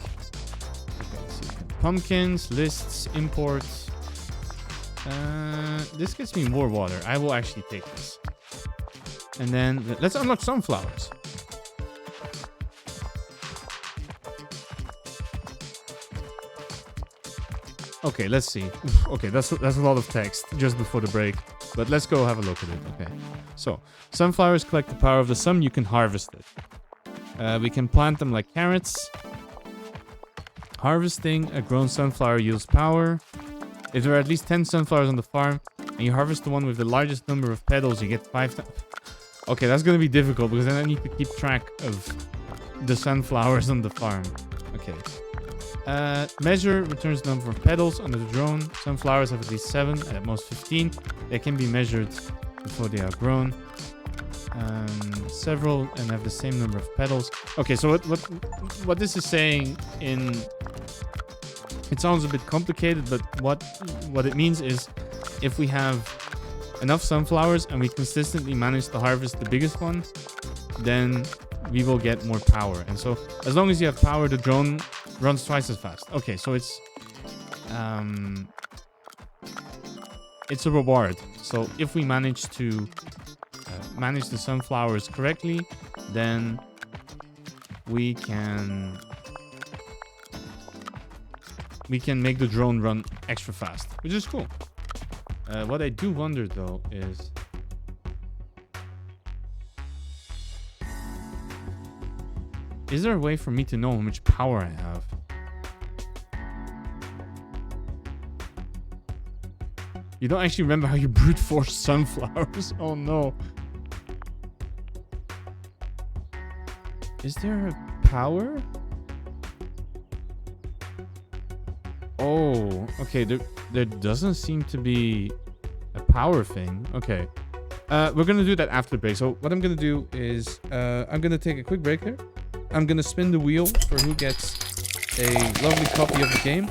Okay, let's see. Pumpkins, lists, imports. This gets me more water. I will actually take this. And then let's unlock sunflowers. Okay, let's see. Okay, that's a lot of text just before the break. But let's go have a look at it. Okay. So, sunflowers collect the power of the sun. You can harvest it. We can plant them like carrots. Harvesting a grown sunflower yields power. If there are at least 10 sunflowers on the farm, and you harvest the one with the largest number of petals, you get 5 Okay, that's going to be difficult, because then I need to keep track of the sunflowers on the farm. Okay. Measure returns the number of petals under the drone. Sunflowers have at least 7, and at most 15. They can be measured before they are grown. Several and have the same number of petals. Okay, so what this is saying in... It sounds a bit complicated, but what it means is if we have enough sunflowers and we consistently manage to harvest the biggest one, then we will get more power. And so as long as you have power, the drone runs twice as fast. Okay, so it's a reward. So if we manage to manage the sunflowers correctly, then we can make the drone run extra fast, which is cool. What I do wonder though is there a way for me to know how much power I have? You don't actually remember how you brute force sunflowers? Oh no. Is there a power? Oh, okay. There doesn't seem to be a power thing. Okay. We're going to do that after the break. So what I'm going to do is I'm going to take a quick break here. I'm going to spin the wheel for who gets a lovely copy of the game.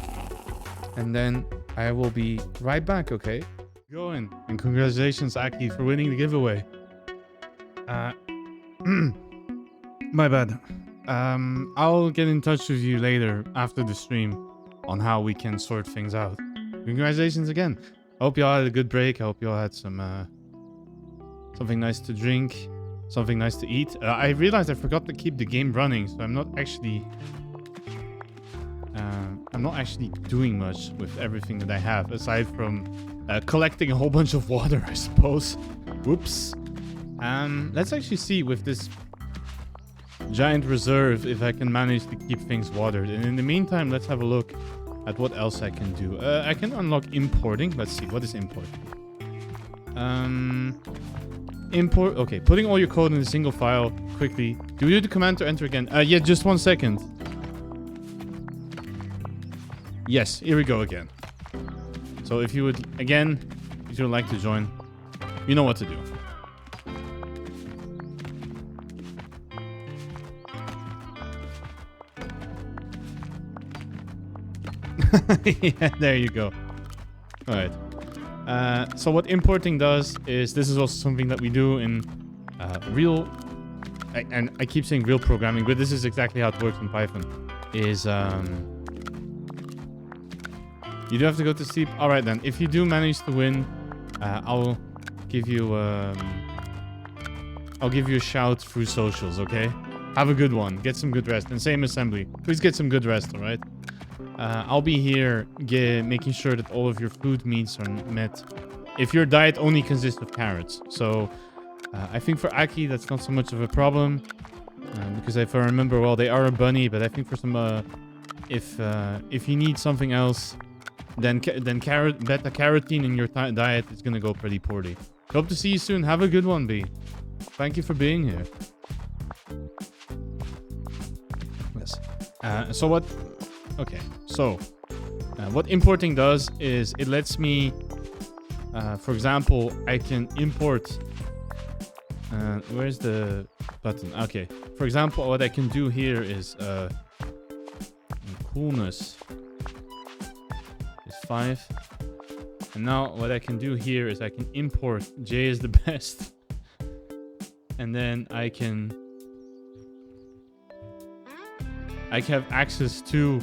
And then I will be right back, okay? Going. And congratulations, Aki, for winning the giveaway. My bad. I'll get in touch with you later after the stream on how we can sort things out. Congratulations again. I hope you all had a good break. I hope you all had some something nice to drink, something nice to eat. I realized I forgot to keep the game running, so I'm not actually doing much with everything that I have, aside from collecting a whole bunch of water, I suppose. Whoops. Let's actually see with this giant reserve if I can manage to keep things watered. And in the meantime, let's have a look at what else I can do. I can unlock importing. Let's see. What is import? Import. Okay. Putting all your code in a single file quickly. Do you do the command to enter again? Yeah, just 1 second. Yes, here we go again. So if you would, again, if you would like to join, you know what to do. Yeah, there you go. All right. So what importing does is, this is also something that we do in real, and I keep saying real programming, but this is exactly how it works in Python, is you do have to go to sleep. All right then, if you do manage to win, I'll give you a shout through socials, okay? Have a good one. Get some good rest. And same assembly. Please get some good rest, all right? I'll be here making sure that all of your food needs are met. If your diet only consists of carrots. So I think for Aki, that's not so much of a problem. Because if I remember well, they are a bunny. But I think for some... if you need something else, then beta-carotene in your diet is going to go pretty poorly. Hope to see you soon. Have a good one, B. Thank you for being here. Yes. So what... Okay, so what importing does is it lets me, for example, I can import... where's the button? Okay, for example, what I can do here is coolness is 5. And now what I can do here is I can import J is the best. And then I can have access to,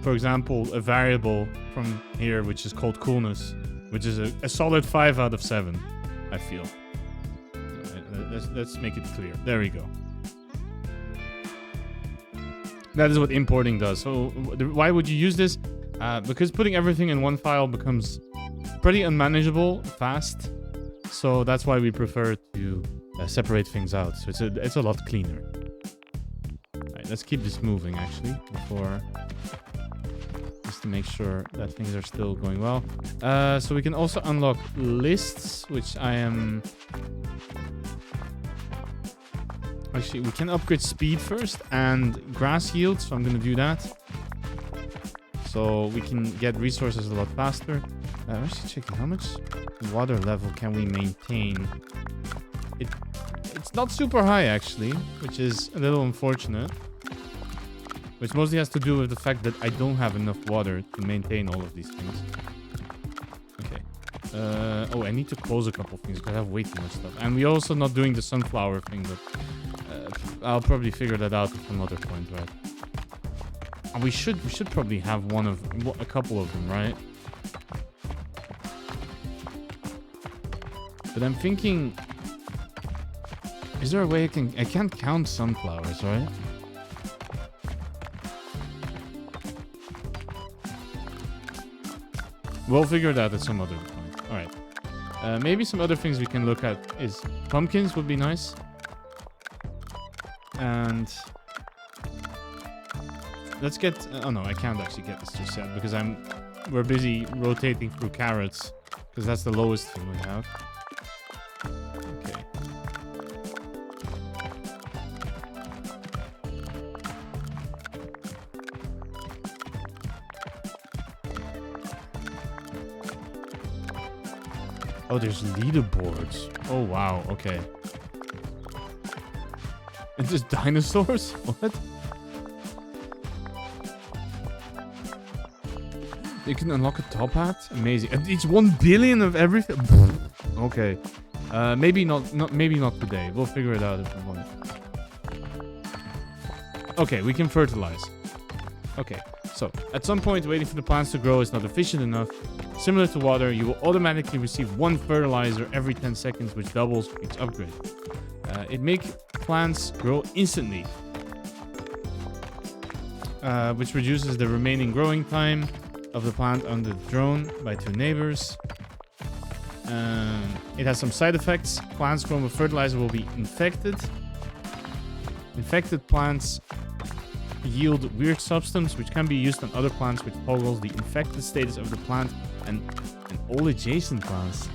for example, a variable from here, which is called coolness, which is a solid 5 out of 7, I feel. Let's make it clear. There we go. That is what importing does. So why would you use this? Because putting everything in one file becomes pretty unmanageable fast. So that's why we prefer to separate things out. So it's a lot cleaner. Alright, let's keep this moving actually before, just to make sure that things are still going well. So we can also unlock lists, which I am... Actually, we can upgrade speed first and grass yield, so I'm going to do that. So we can get resources a lot faster. I'm actually checking how much water level can we maintain. It's not super high actually, which is a little unfortunate. Which mostly has to do with the fact that I don't have enough water to maintain all of these things. Okay. Oh, I need to close a couple things because I have way too much stuff. And we're also not doing the sunflower thing, but I'll probably figure that out at another point, right? And we should probably have a couple of them, right? But I'm thinking, is there a way I can't count sunflowers, right? We'll figure it out at some other point. All right. Maybe some other things we can look at is pumpkins would be nice. And let's get... oh no, I can't actually get this just yet because we're busy rotating through carrots because that's the lowest thing we have. Okay. Oh, there's leaderboards. Oh wow, okay. It's just dinosaurs? What? You can unlock a top hat? Amazing. And it's 1 billion of everything? Okay. Maybe not today. We'll figure it out if we want. Okay, we can fertilize. Okay, so at some point waiting for the plants to grow is not efficient enough. Similar to water, you will automatically receive 1 fertilizer every 10 seconds, which doubles each upgrade. It makes plants grow instantly, which reduces the remaining growing time of the plant under the drone by 2 neighbors. It has some side effects. Plants grown with fertilizer will be infected. Infected plants yield weird substance, which can be used on other plants, which toggles the infected status of the plant and all adjacent plants.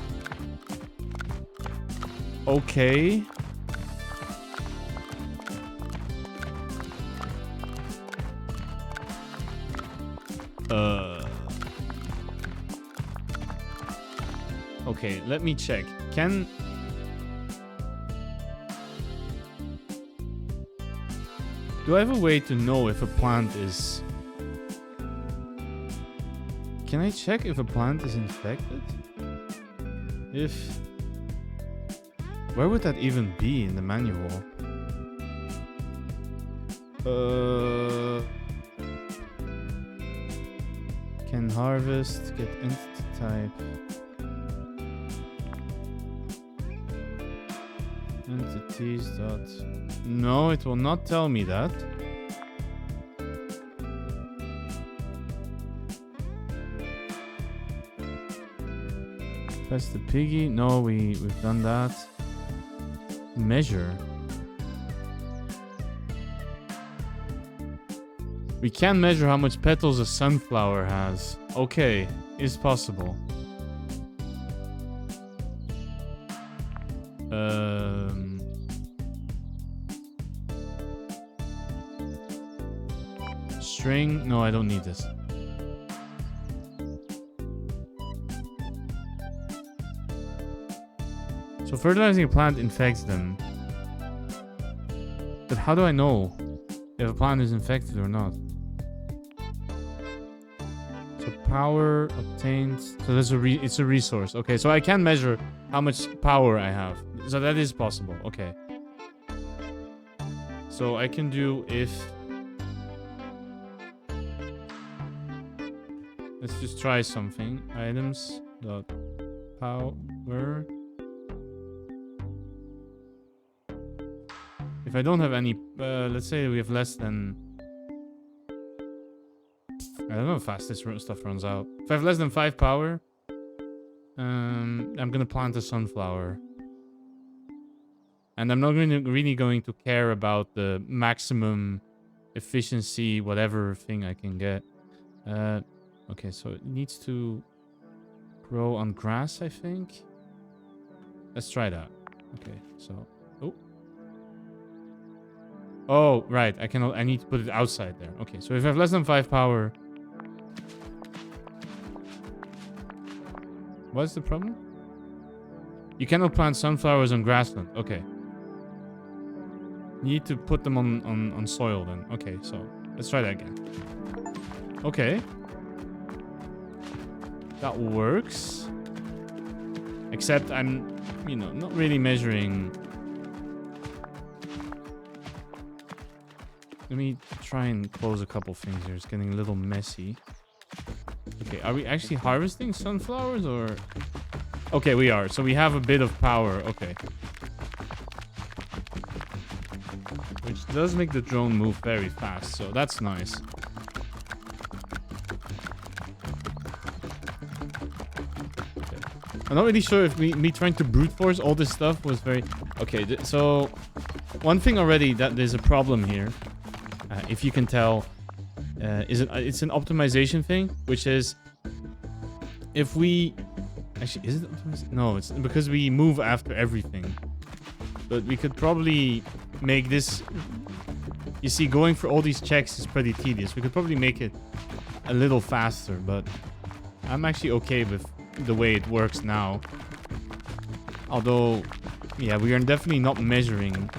Okay. Okay, let me check. Do I have a way to know if a plant is Can I check if a plant is infected? If... Where would that even be in the manual? Can harvest, get entity type. Entities dot... No, it will not tell me that. Press the piggy. No, we've done that. Measure. We can measure how much petals a sunflower has. Okay, is possible. String. No, I don't need this. So fertilizing a plant infects them. But how do I know if a plant is infected or not? So power obtained. So there's it's a resource. Okay, so I can measure how much power I have. So that is possible. Okay. So I can do if... Let's just try something. Items dot power. If I don't have any, let's say we have less than... I don't know how fast this stuff runs out. If I have less than 5 power, I'm gonna plant a sunflower. And I'm not really going to care about the maximum efficiency, whatever thing I can get. Okay, so it needs to grow on grass, I think. Let's try that. Okay, so... Oh, right. I need to put it outside there. Okay, so if I have less than 5 power... What's the problem? You cannot plant sunflowers on grassland. Okay. You need to put them on soil then. Okay, so let's try that again. Okay. That works. Except I'm, you know, not really measuring... Let me try and close a couple things here. It's getting a little messy. Okay, are we actually harvesting sunflowers or... Okay, we are. So we have a bit of power. Okay. Which does make the drone move very fast, so that's nice. Okay. I'm not really sure if me trying to brute force all this stuff was very... Okay, so... One thing already that there's a problem here. If you can tell, it's an optimization thing, which is if we actually is it optimization? No, it's because we move after everything. But we could probably make this. You see, going for all these checks is pretty tedious. We could probably make it a little faster, but I'm actually okay with the way it works now. Although, yeah, we are definitely not measuring.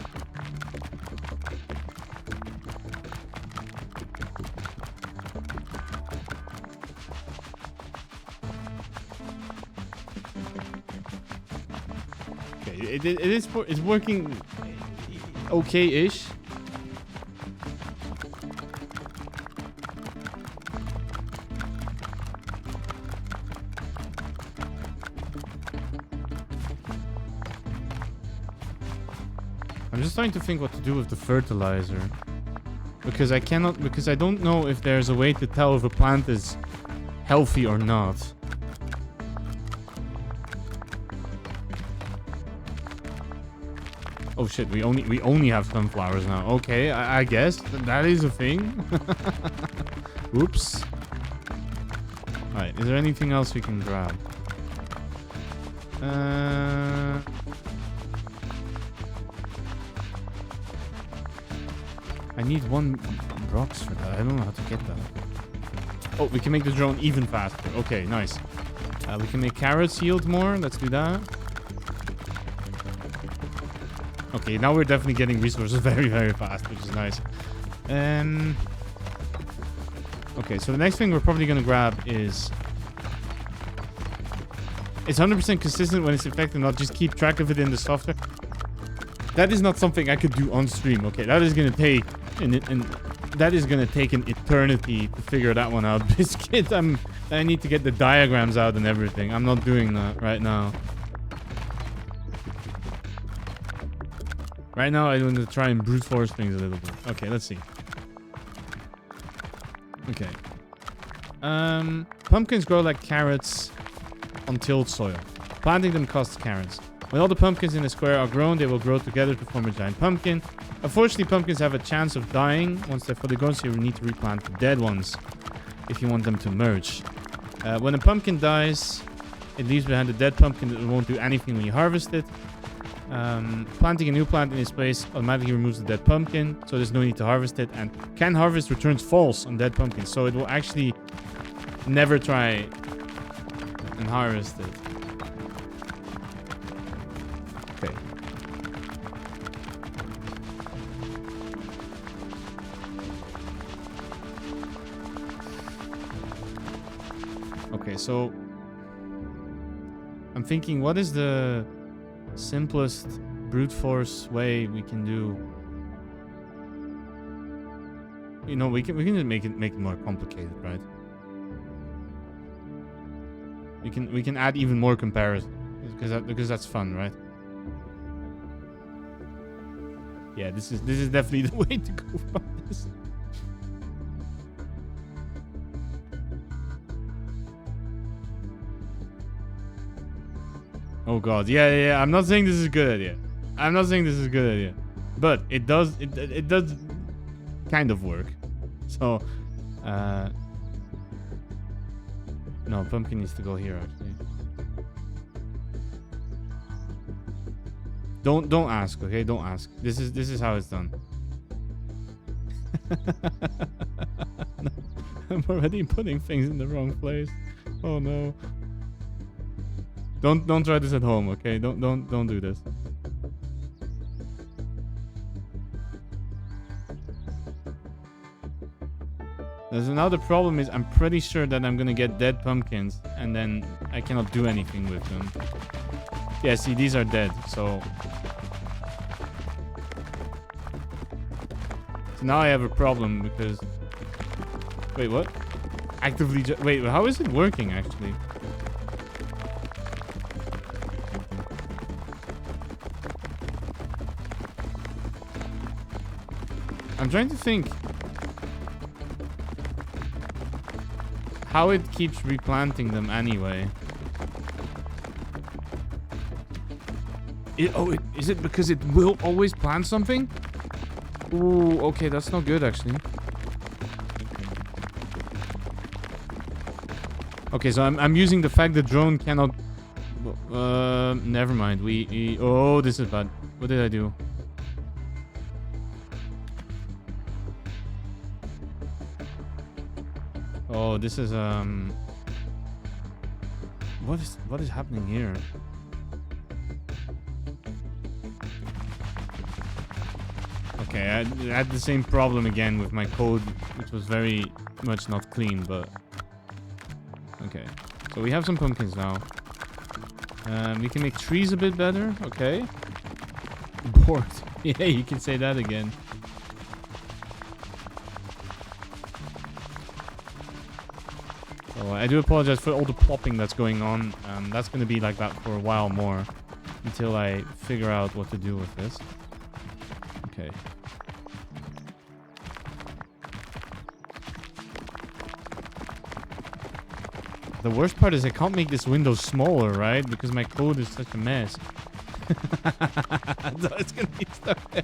It's working okay-ish. I'm just trying to think what to do with the fertilizer. Because I don't know if there's a way to tell if a plant is healthy or not. Oh shit, we only have sunflowers now. Okay, I guess that is a thing. Oops. Alright, is there anything else we can grab? I need 1 rocks for that. I don't know how to get that. Oh, we can make the drone even faster. Okay, nice. We can make carrots yield more. Let's do that. Okay, now we're definitely getting resources very, very fast, which is nice. Okay, so the next thing we're probably going to grab is It's 100% consistent when it's infected, not just keep track of it in the software. That is not something I could do on stream, okay? That is gonna take and that is gonna take an eternity to figure that one out. Biscuit, I need to get the diagrams out and everything. I'm not doing that right now. Right now, I'm gonna try and brute force things a little bit. Okay, let's see. Okay. Pumpkins grow like carrots on tilled soil. Planting them costs carrots. When all the pumpkins in a square are grown, they will grow together to form a giant pumpkin. Unfortunately, pumpkins have a chance of dying once they're fully grown, so you need to replant the dead ones if you want them to merge. When a pumpkin dies, it leaves behind a dead pumpkin that won't do anything when you harvest it. Planting a new plant in its place automatically removes the dead pumpkin, so there's no need to harvest it. And can harvest returns false on dead pumpkins, so it will actually never try and harvest it. Okay. Okay, so I'm thinking, what is the simplest brute force way we can do? You know, we can just make it more complicated, right? We can add even more comparison because that's fun, right? Yeah, this is definitely the way to go about this. Oh god, yeah. I'm not saying this is a good idea. I'm not saying this is a good idea, but it does kind of work. So, no, pumpkin needs to go here actually. Don't ask, okay? Don't ask. This is how it's done. No, I'm already putting things in the wrong place. Oh no. Don't try this at home, okay? Don't do this. There's another problem is I'm pretty sure that I'm gonna get dead pumpkins and then I cannot do anything with them. Yeah, see, these are dead, so now I have a problem because... Wait, what? Actively... Wait, how is it working, actually? I'm trying to think how it keeps replanting them anyway. Is it because it will always plant something? Ooh, okay, that's not good actually. Okay, so I'm using the fact that drone cannot... never mind. Oh, this is bad. What did I do? Oh, this is what is happening here? Okay, I had the same problem again with my code, which was very much not clean, but okay. So we have some pumpkins now. We can make trees a bit better. Okay. Bored. Yeah, you can say that again. So I do apologize for all the plopping that's going on. That's going to be like that for a while more until I figure out what to do with this. Okay. The worst part is I can't make this window smaller, right? Because my code is such a mess. So it's gonna be stuck there.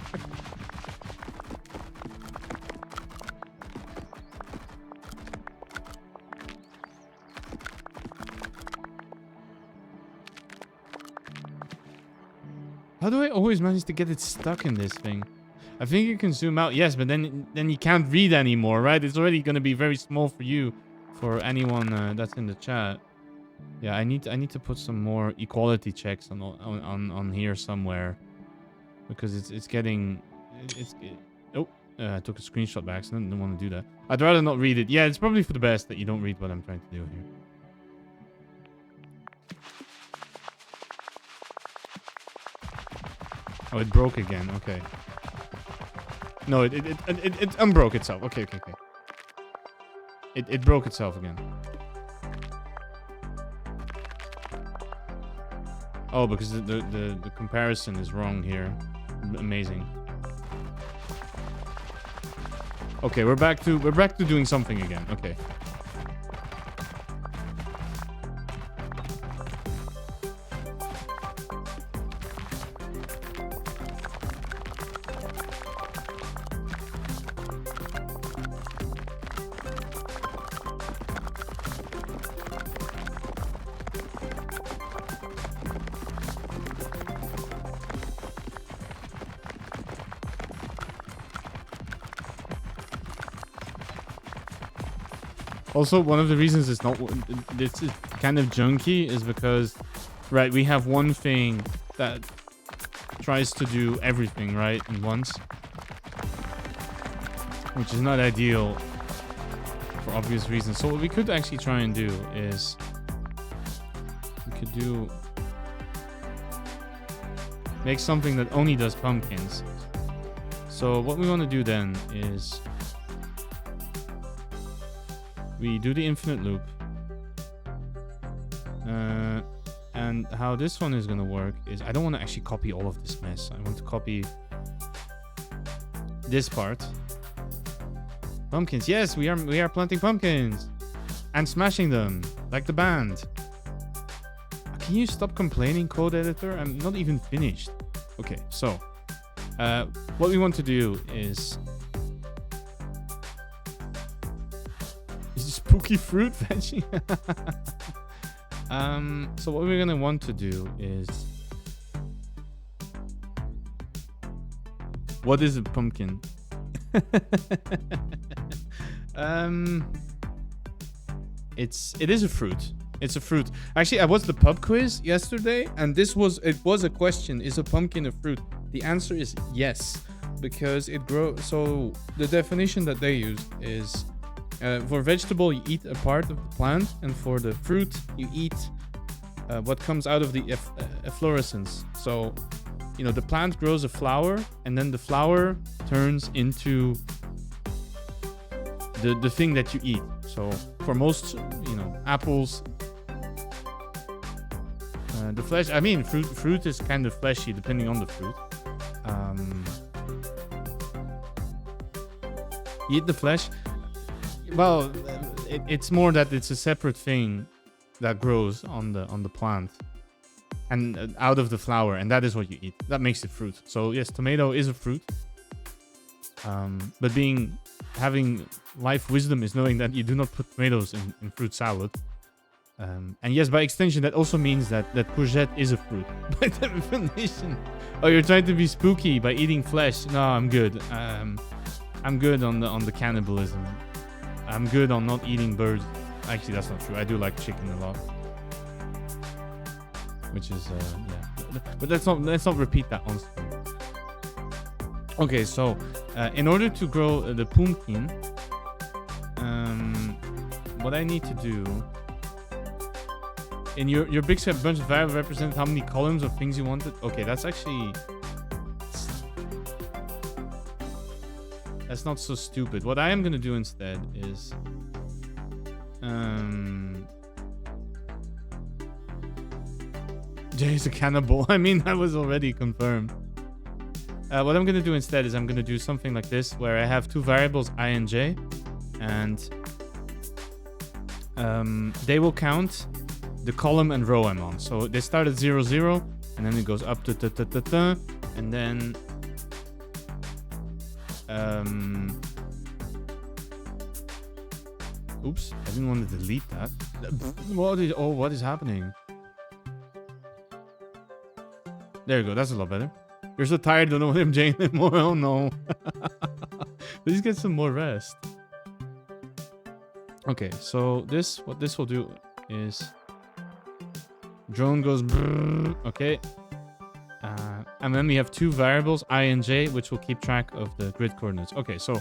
How do I always manage to get it stuck in this thing? I think you can zoom out, yes, but then you can't read anymore, right? It's already gonna be very small for you. For anyone that's in the chat, yeah, I need to put some more equality checks on here somewhere, because it's getting oh, I took a screenshot by accident. Didn't want to do that. I'd rather not read it. Yeah, it's probably for the best that you don't read what I'm trying to do here. Oh, it broke again. Okay. No, it unbroke itself. Okay, okay, okay. It broke itself again. Oh, because the comparison is wrong here. Amazing. Okay, we're back to doing something again. Okay. Also, one of the reasons it's kind of junky is because, right, we have one thing that tries to do everything, right, in once. Which is not ideal for obvious reasons. So what we could actually try and do is... we could do... make something that only does pumpkins. So what we want to do then is... we do the infinite loop. And how this one is going to work is... I don't want to actually copy all of this mess. I want to copy this part. Pumpkins. Yes, we are planting pumpkins. And smashing them. Like the band. Can you stop complaining, code editor? I'm not even finished. Okay, so... what we want to do is... spooky fruit veggie. So what we're gonna want to do is... what is a pumpkin? It is a fruit. It's a fruit. Actually, I watched the pub quiz yesterday, and it was a question: is a pumpkin a fruit? The answer is yes, because it grows. So the definition that they used is, for vegetable you eat a part of the plant, and for the fruit you eat what comes out of the efflorescence. So, you know, the plant grows a flower, and then the flower turns into the thing that you eat. So for most, you know, apples, the flesh, I mean, fruit is kind of fleshy depending on the fruit. You eat the flesh. Well, it's more that it's a separate thing that grows on the plant and out of the flower, and that is what you eat. That makes it fruit. So yes, tomato is a fruit. But having life wisdom is knowing that you do not put tomatoes in fruit salad. And yes, by extension, that also means that courgette is a fruit by definition. Oh, you're trying to be spooky by eating flesh? No, I'm good. I'm good on the cannibalism. I'm good on not eating birds. Actually, that's not true. I do like chicken a lot, which is yeah. But let's not repeat that on screen. Okay, so in order to grow the pumpkin, what I need to do in your big set bunch of variables represent how many columns of things you wanted. Okay, that's not so stupid. What I am gonna do instead is Jay's a cannibal. I mean, that was already confirmed. What I'm gonna do instead is I'm gonna do something like this, where I have two variables I and j, and they will count the column and row I'm on. So they start at 0, 0, and then it goes up to and then oops, I didn't want to delete that. What is happening? There you go, that's a lot better. You're so tired, don't know what MJ anymore. Oh no. Please get some more rest. Okay, so what this will do is drone goes brrr, okay. And then we have two variables, I and j, which will keep track of the grid coordinates. Okay, so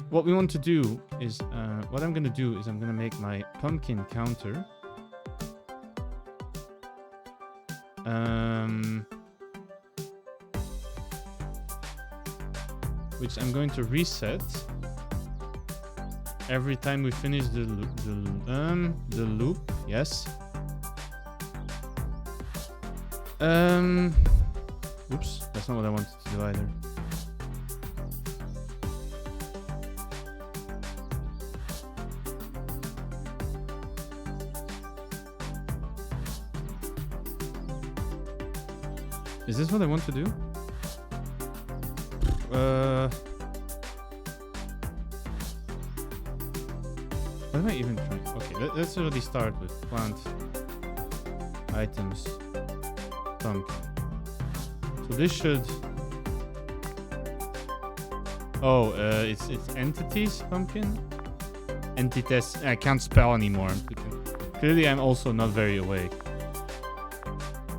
what we want to do is, what I'm going to do is I'm going to make my pumpkin counter. which I'm going to reset every time we finish the loop. Yes. Oops, that's not what I wanted to do either. Is this what I want to do? What am I even trying? Okay, let's already start with plant items pumpkin. So this should. Oh, it's entities pumpkin. Entities. I can't spell anymore. Clearly, I'm also not very awake.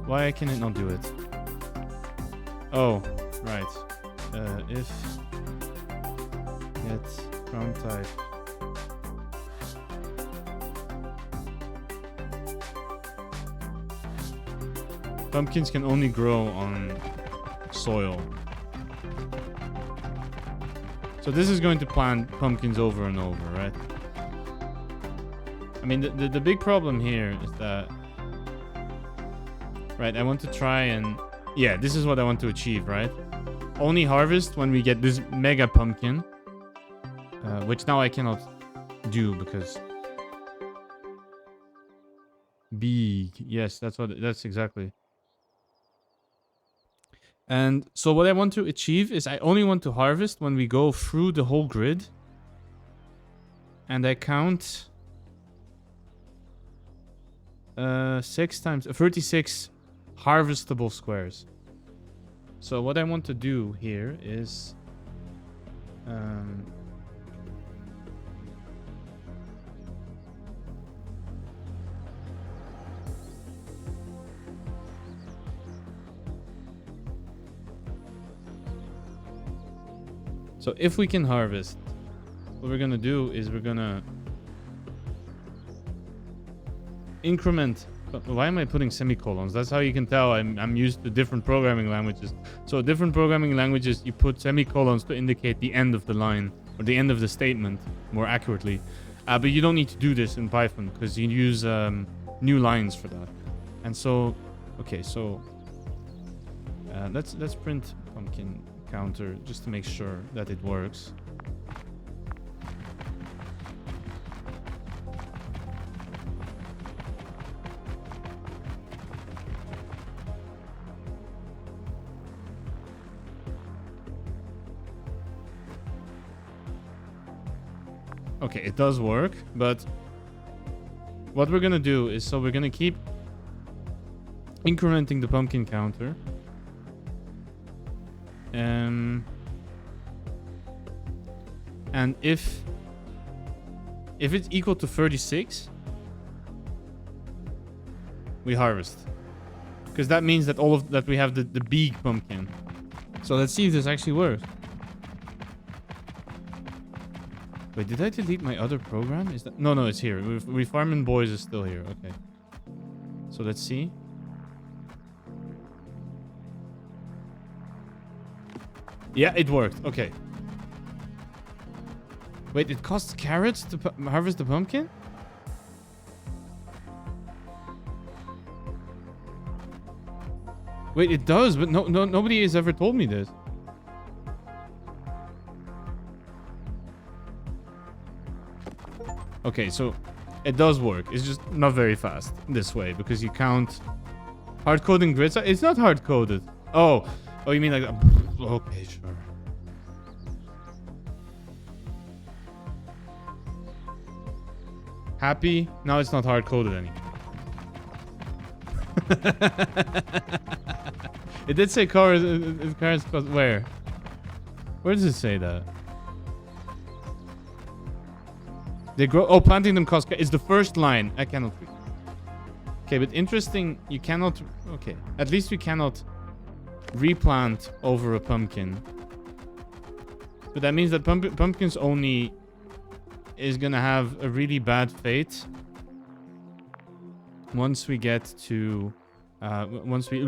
Why can it not do it? Oh, right. If get ground type. Pumpkins can only grow on soil. So this is going to plant pumpkins over and over, right? I mean, the big problem here is that... Right, I want to try and... Yeah, this is what I want to achieve, right? Only harvest when we get this mega pumpkin. Which now I cannot do because... Big. Yes, that's exactly. And so what I want to achieve is I only want to harvest when we go through the whole grid. And I count 6 times 36 harvestable squares. So what I want to do here is so if we can harvest, what we're gonna do is we're gonna increment. Why am I putting semicolons? That's how you can tell I'm used to different programming languages. So different programming languages, you put semicolons to indicate the end of the line or the end of the statement more accurately. But you don't need to do this in Python because you use new lines for that. And so, okay, so let's print pumpkin counter just to make sure that it works. Okay, it does work, but what we're gonna do is, so we're gonna keep incrementing the pumpkin counter. And if it's equal to 36, we harvest. Because that means that that we have the big pumpkin. So let's see if this actually works. Wait, did I delete my other program? Is that... No, it's here. Refarming Boys is still here. Okay. So let's see. Yeah, it worked. Okay. Wait, it costs carrots to harvest the pumpkin? Wait, it does, but nobody has ever told me this. Okay, so it does work. It's just not very fast this way because you count hard coding grids. It's not hard coded. Oh, you mean like that? Okay, sure. Happy? Now it's not hard coded anymore. It did say cars cost. Where does it say that? They grow. Oh, planting them costs. It's the first line. I cannot read. Okay, but interesting. You cannot. Okay, at least we cannot replant over a pumpkin. But that means that pumpkins only is gonna have a really bad fate once we get to once we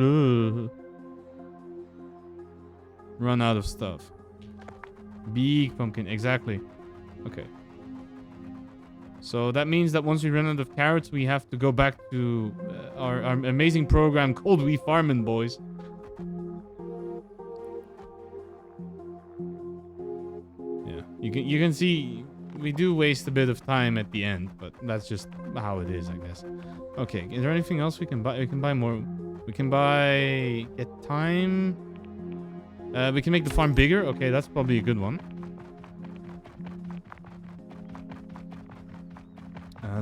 run out of stuff. Big pumpkin, exactly. Okay. So that means that once we run out of carrots, we have to go back to our amazing program called We Farmin' Boys. Yeah, you can see we do waste a bit of time at the end, but that's just how it is, I guess. Okay, is there anything else we can buy? We can buy more. We can get time. We can make the farm bigger. Okay, that's probably a good one.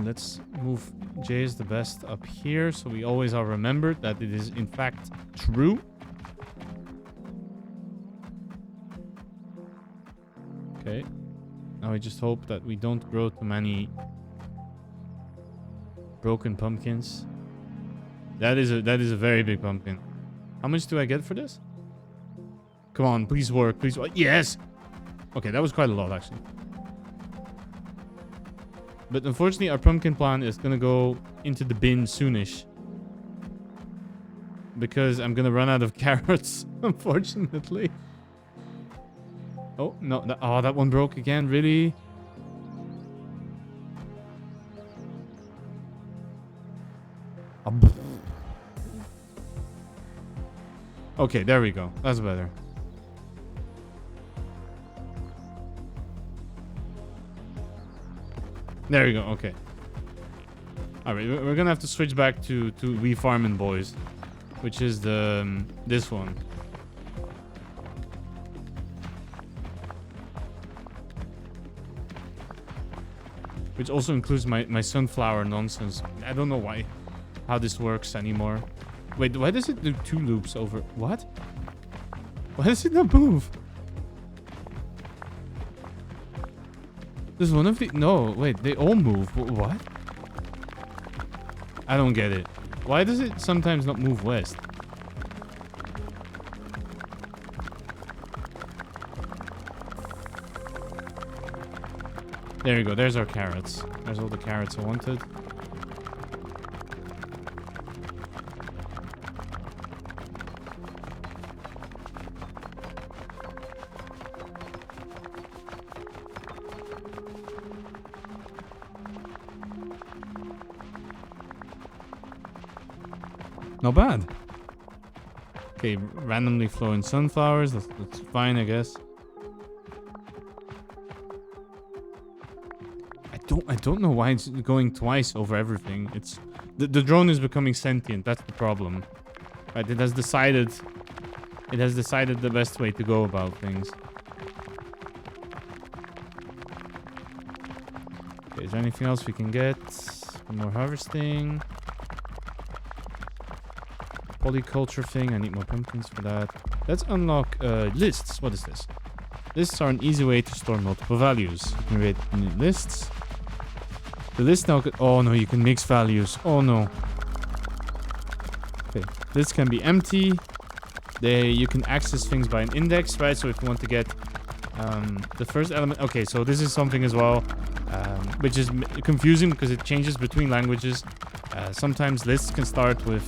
Let's move J is the best up here, so we always are remembered that it is in fact true. Okay. Now I just hope that we don't grow too many broken pumpkins. That is a very big pumpkin. How much do I get for this? Come on, please work, please work. Yes! Okay, that was quite a lot, actually. But unfortunately, our pumpkin plant is gonna go into the bin soonish. Because I'm gonna run out of carrots, unfortunately. Oh, no. That one broke again, really? Okay, there we go. That's better. There we go. Okay. All right, we're gonna have to switch back to We Farmin' Boys, which is the this one. Which also includes my sunflower nonsense. I don't know how this works anymore. Wait, why does it do 2 loops over? What? Why does it not move? There's one of the... No, wait, they all move. What? I don't get it. Why does it sometimes not move west? There you go. There's our carrots. There's all the carrots I wanted. Not bad. Okay, randomly flowing sunflowers. That's fine, I guess. I don't know why it's going twice over everything. It's the drone is becoming sentient. That's the problem. Right? It has decided the best way to go about things. Okay, is there anything else we can get? More harvesting. Polyculture thing. I need more pumpkins for that. Let's unlock lists. What is this? Lists are an easy way to store multiple values. Create new lists. The list now could... Oh no, you can mix values. Oh no. Okay. This can be empty. You can access things by an index, right? So if you want to get the first element... Okay, so this is something as well, which is confusing because it changes between languages. Sometimes lists can start with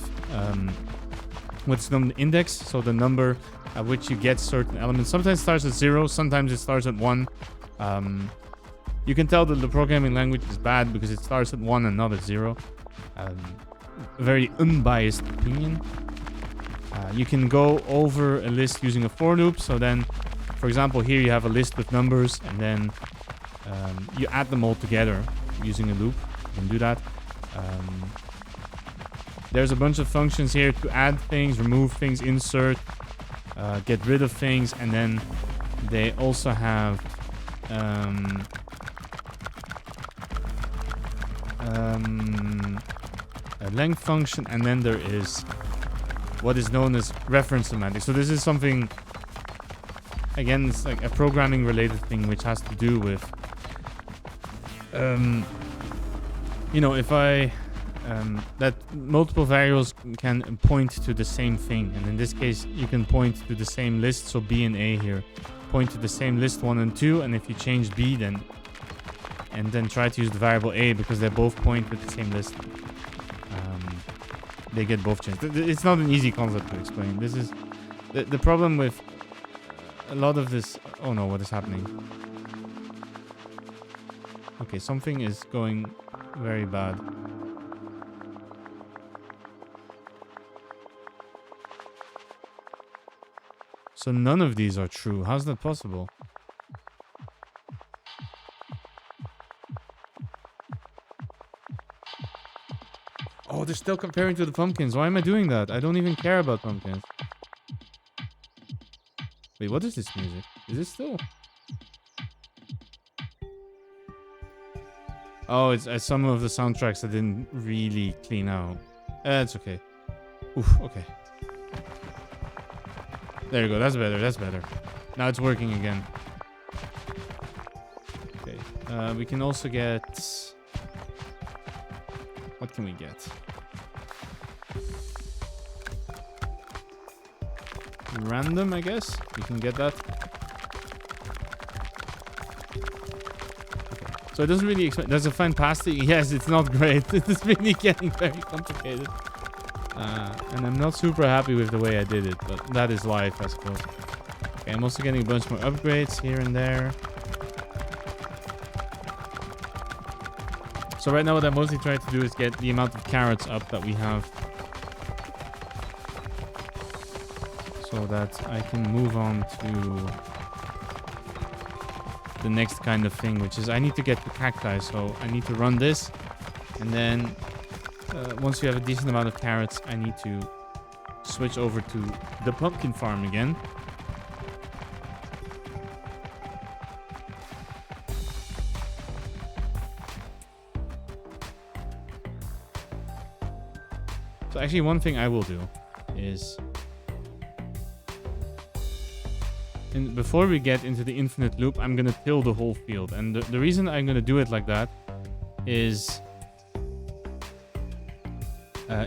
what's known the index, so the number at which you get certain elements. Sometimes it starts at 0, sometimes it starts at 1. You can tell that the programming language is bad because it starts at 1 and not at 0. A very unbiased opinion. You can go over a list using a for loop. So then, for example, here you have a list with numbers, and then you add them all together using a loop. You can do that. There's a bunch of functions here to add things, remove things, insert, get rid of things, and then they also have a length function, and then there is what is known as reference semantics. So this is something, again, it's like a programming related thing which has to do with you know, if I that multiple variables can point to the same thing, and in this case you can point to the same list. So B and A here point to the same list 1 and 2, and if you change B then try to use the variable A because they both point to the same list, they get both changed. It's not an easy concept to explain. This is the problem with a lot of this... Oh no, what is happening? Okay, something is going very bad. So none of these are true. How's that possible? Oh, they're still comparing to the pumpkins. Why am I doing that? I don't even care about pumpkins. Wait, what is this music? Is it still? Oh, it's some of the soundtracks I didn't really clean out. It's okay. Oof, okay. There you go. That's better. That's better. Now it's working again. Okay. We can also get... What can we get? Random, I guess. We can get that. Okay. So it doesn't really explain. There's a fantastic... Yes, it's not great. It's really getting very complicated. And I'm not super happy with the way I did it, but that is life, I suppose. Okay, I'm also getting a bunch more upgrades here and there. So right now what I'm mostly trying to do is get the amount of carrots up that we have. So that I can move on to the next kind of thing, which is I need to get the cacti. So I need to run this, and then once you have a decent amount of carrots, I need to switch over to the pumpkin farm again. So actually one thing I will do is... And before we get into the infinite loop, I'm going to till the whole field. And the reason I'm going to do it like that is...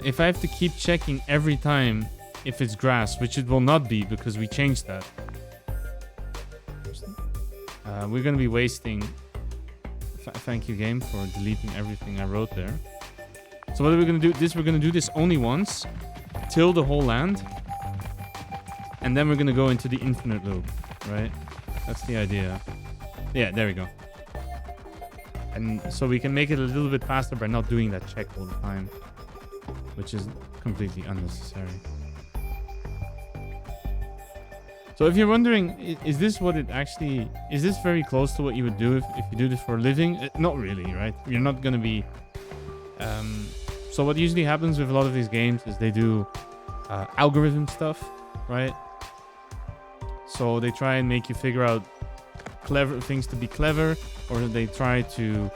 if I have to keep checking every time if it's grass, which it will not be because we changed that, we're going to be wasting... Thank you, game, for deleting everything I wrote there. So what are we going to do? We're going to do this only once, till the whole land, and then we're going to go into the infinite loop, right? That's the idea. Yeah, there we go. And so we can make it a little bit faster by not doing that check all the time, which is completely unnecessary. So if you're wondering, is this what it actually... Is this very close to what you would do if you do this for a living? Not really, right? You're not going to be... So what usually happens with a lot of these games is they do algorithm stuff, right? So they try and make you figure out clever things to be clever, or they try to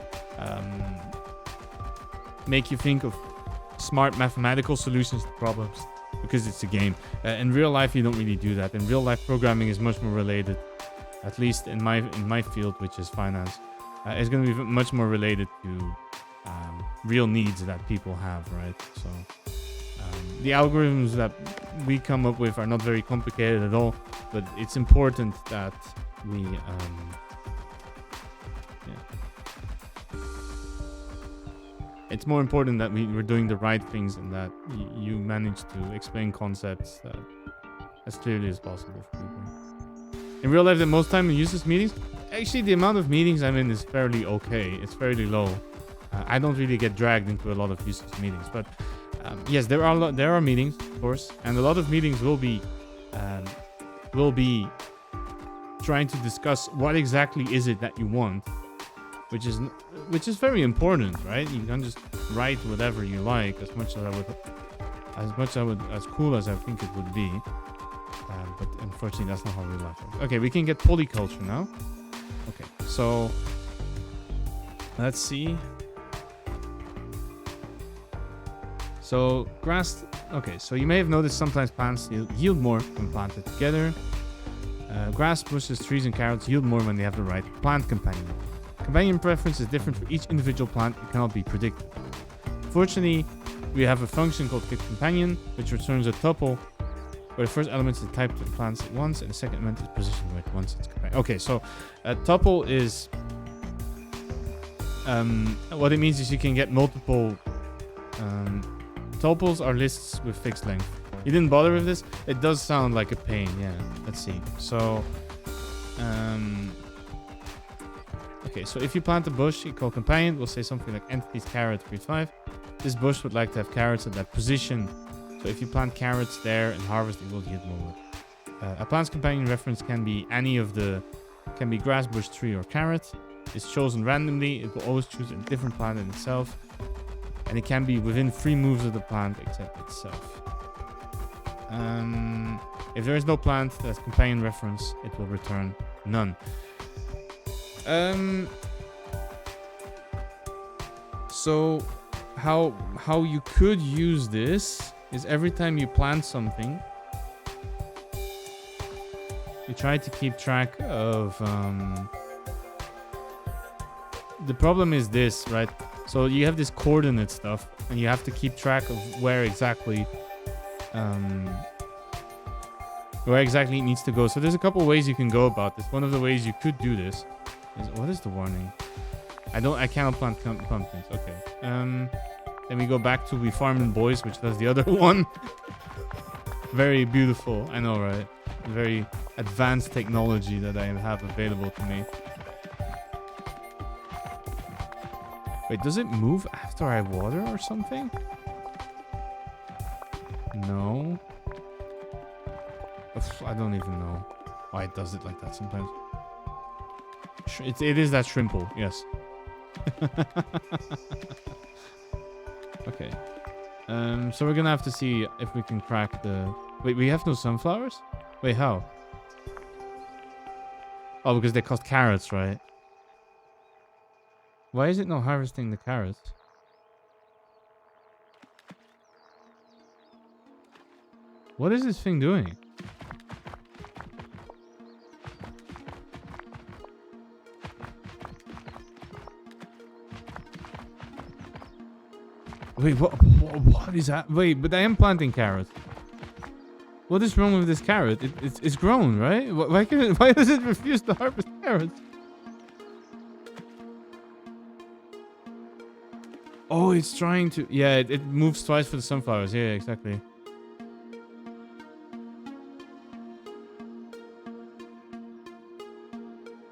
make you think of smart mathematical solutions to problems because it's a game. In real life, you don't really do that. In real life, programming is much more related, at least in my field, which is finance. It's going to be much more related to real needs that people have, right? So the algorithms that we come up with are not very complicated at all, but it's important that we it's more important that we're doing the right things and that you manage to explain concepts as clearly as possible for people. In real life, the most time in useless meetings, actually the amount of meetings I'm in is fairly okay. It's fairly low. I don't really get dragged into a lot of useless meetings, but yes, there are meetings, of course, and a lot of meetings will be trying to discuss what exactly is it that you want, which is very important, right? You can't just write whatever you like, as cool as I think it would be, but unfortunately that's not how real life works. Okay, we can get polyculture now. Okay, so let's see. So grass, okay, so you may have noticed sometimes plants yield more when planted together. Grass, bushes, trees, and carrots yield more when they have the right plant companion. Companion preference is different for each individual plant and cannot be predicted. Fortunately, we have a function called getCompanion, which returns a tuple, where the first element is the type of plants it wants, and the second element is positioned where it wants its companion. Okay, so a tuple is... what it means is you can get multiple... tuples are lists with fixed length. You didn't bother with this? It does sound like a pain, yeah. Let's see. So Okay, so if you plant a bush, you call companion, we'll say something like entities carrot 35. This bush would like to have carrots at that position. So if you plant carrots there and harvest, it will yield more. A plant's companion reference can be can be grass, bush, tree, or carrot. It's chosen randomly. It will always choose a different plant in itself. And it can be within 3 moves of the plant except itself. If there is no plant that's companion reference, it will return none. So how you could use this is every time you plant something, you try to keep track of the problem is this, right? So you have this coordinate stuff and you have to keep track of where exactly it needs to go. So there's a couple ways you can go about this. One of the ways you could do this is, what is the warning? I cannot plant pumpkins. Okay. Then we go back to We Farmin' Boys, which does the other one. Very beautiful. I know, right? Very advanced technology that I have available to me. Wait, does it move after I water or something? No. I don't even know why it does it like that sometimes. It is that shrimple, yes. Okay. So we're gonna have to see if we can crack the... Wait, we have no sunflowers? Wait, how? Oh, because they cost carrots, right? Why is it not harvesting the carrots? What is this thing doing? Wait, what is that? Wait, but I am planting carrots. What is wrong with this carrot? It's grown, right? Why does it refuse to harvest carrots? Oh, it's trying to... Yeah, it moves twice for the sunflowers. Yeah, exactly.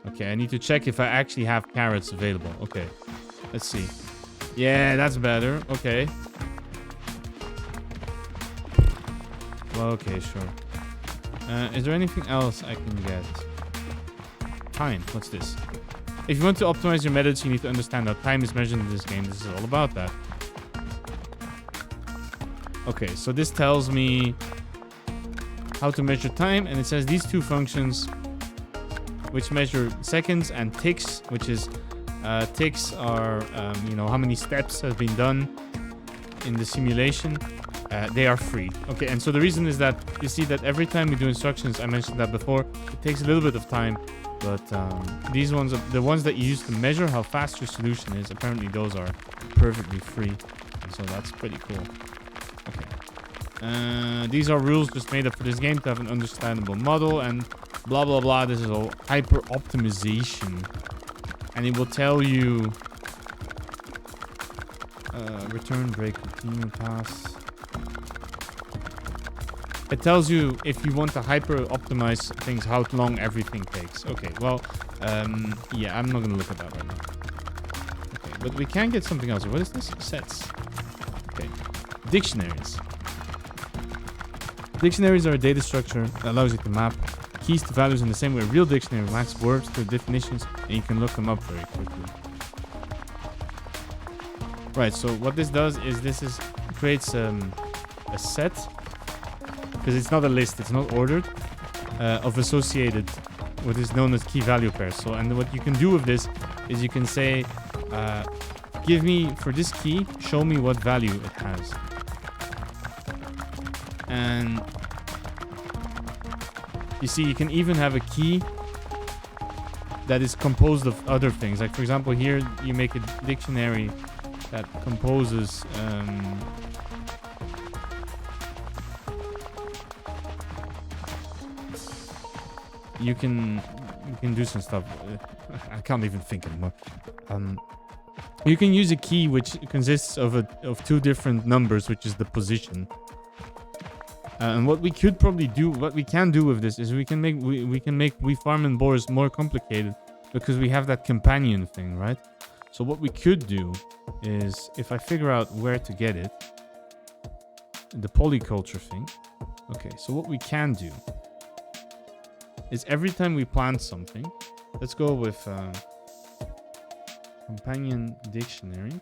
Okay, I need to check if I actually have carrots available. Okay, let's see. Yeah, that's better. Okay. Well, okay, sure. Is there anything else I can get? Time. What's this? If you want to optimize your methods, you need to understand how time is measured in this game. This is all about that. Okay, so this tells me how to measure time, and it says these two functions which measure seconds, and ticks, which is ticks are how many steps have been done in the simulation. They are free. Okay, and so the reason is that you see that every time we do instructions, I mentioned that before, it takes a little bit of time, but these ones are the ones that you use to measure how fast your solution is. Apparently those are perfectly free, and so that's pretty cool. Okay, these are rules just made up for this game to have an understandable model, and blah blah blah. This is all hyper optimization, and it will tell you return, break, continue, pass. It tells you if you want to hyper optimize things, how long everything takes. Okay, well, yeah, I'm not gonna look at that right now. Okay, but we can get something else. What is this? Sets. Okay, dictionaries. Dictionaries are a data structure that allows you to map keys to values in the same way a real dictionary maps words to definitions, and you can look them up very quickly. Right, so what this does is creates a set, because it's not a list, it's not ordered, of associated what is known as key value pairs. So, and what you can do with this is you can say, give me, for this key, show me what value it has. And you see, you can even have a key that is composed of other things. Like, for example, here you make a dictionary that composes you can do some stuff. I can't even think anymore. You can use a key which consists of two different numbers, which is the position. And what we could probably do, what we can do with this is we can make we farm and boars more complicated because we have that companion thing, right? So what we could do is, if I figure out where to get it, the polyculture thing. Okay, so what we can do is every time we plant something, let's go with companion dictionary.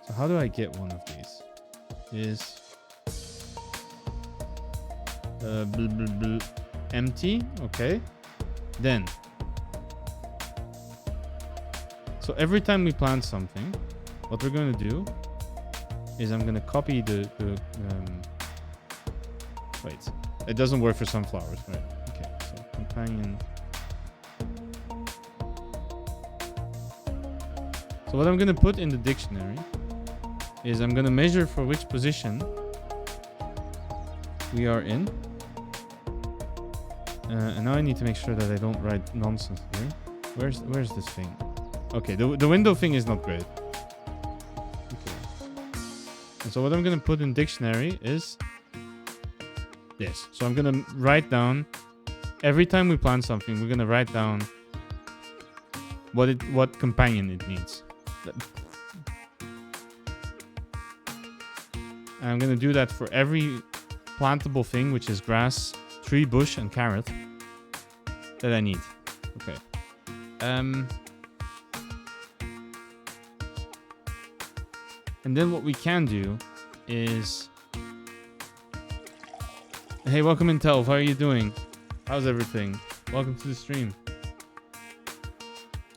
So how do I get one of these? Is empty, okay. Then, so every time we plant something, what we're going to do is I'm going to copy wait, it doesn't work for sunflowers, right? Okay, so companion. So what I'm going to put in the dictionary is I'm going to measure for which position we are in. And now I need to make sure that I don't write nonsense here. Where's this thing? Okay, the window thing is not great. Okay. And so what I'm going to put in dictionary is this. So I'm going to write down, every time we plant something, we're going to write down what companion it needs. And I'm going to do that for every plantable thing, which is grass, tree, bush, and carrot that I need. Okay. And then what we can do is... Hey, welcome in, Telv. How are you doing? How's everything? Welcome to the stream.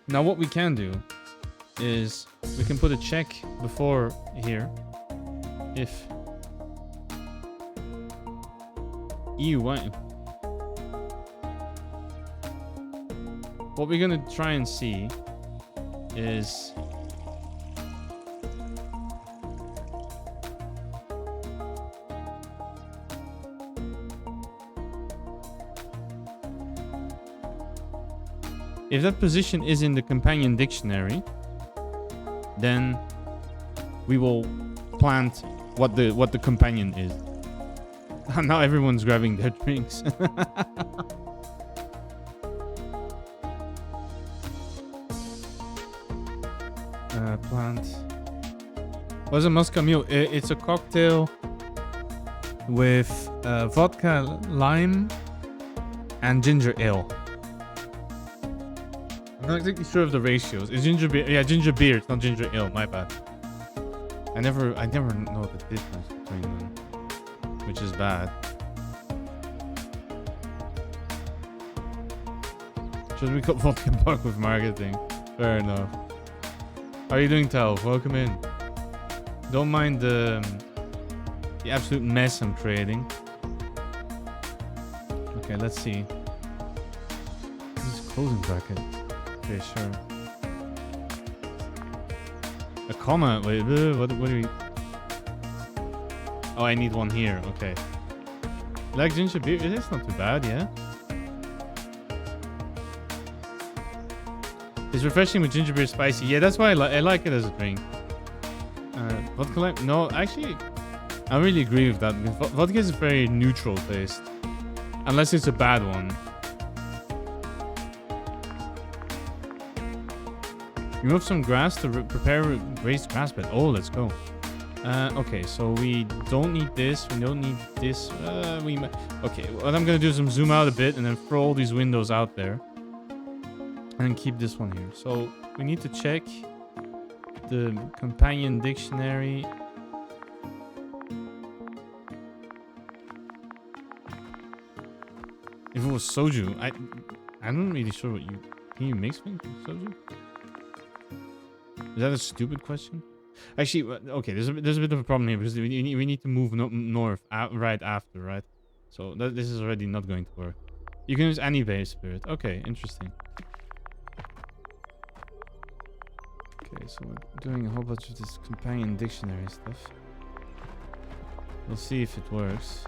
Now what we can do is we can put a check before here if... Ew, why? What we're gonna try and see is if that position is in the companion dictionary, then we will plant what the companion is. Now everyone's grabbing their drinks. Plant. What's a Moscow Mule? It's a cocktail with vodka, lime, and ginger ale. I'm not exactly sure of the ratios. It's ginger beer. Yeah, ginger beer. It's not ginger ale. My bad. I never know the difference between them, which is bad. Should we cut vodka buck with marketing? Fair enough. How are you doing, Tal? Welcome in. Don't mind the absolute mess I'm creating. Okay, let's see. This is closing bracket. Okay, sure. A comma. Wait, what do we? Oh, I need one here. Okay. Like ginger beer? It's not too bad, yeah. It's refreshing with ginger beer spicy. Yeah, that's why I like it as a drink. Vodka lime? No, actually, I really agree with that. Vodka is a very neutral taste. Unless it's a bad one. Remove some grass to prepare raised grass bed. Oh, let's go. Okay, so we don't need this. We don't need this. Okay, what I'm going to do is zoom out a bit and then throw all these windows out there. And keep this one here. So we need to check the companion dictionary. If it was soju, I'm not really sure what you... Can you mix with soju? Is that a stupid question? Actually, okay, there's a bit of a problem here because we need to move north right after, right? So this is already not going to work. You can use any base spirit. Okay, interesting. Okay, so we're doing a whole bunch of this companion dictionary stuff. We'll see if it works.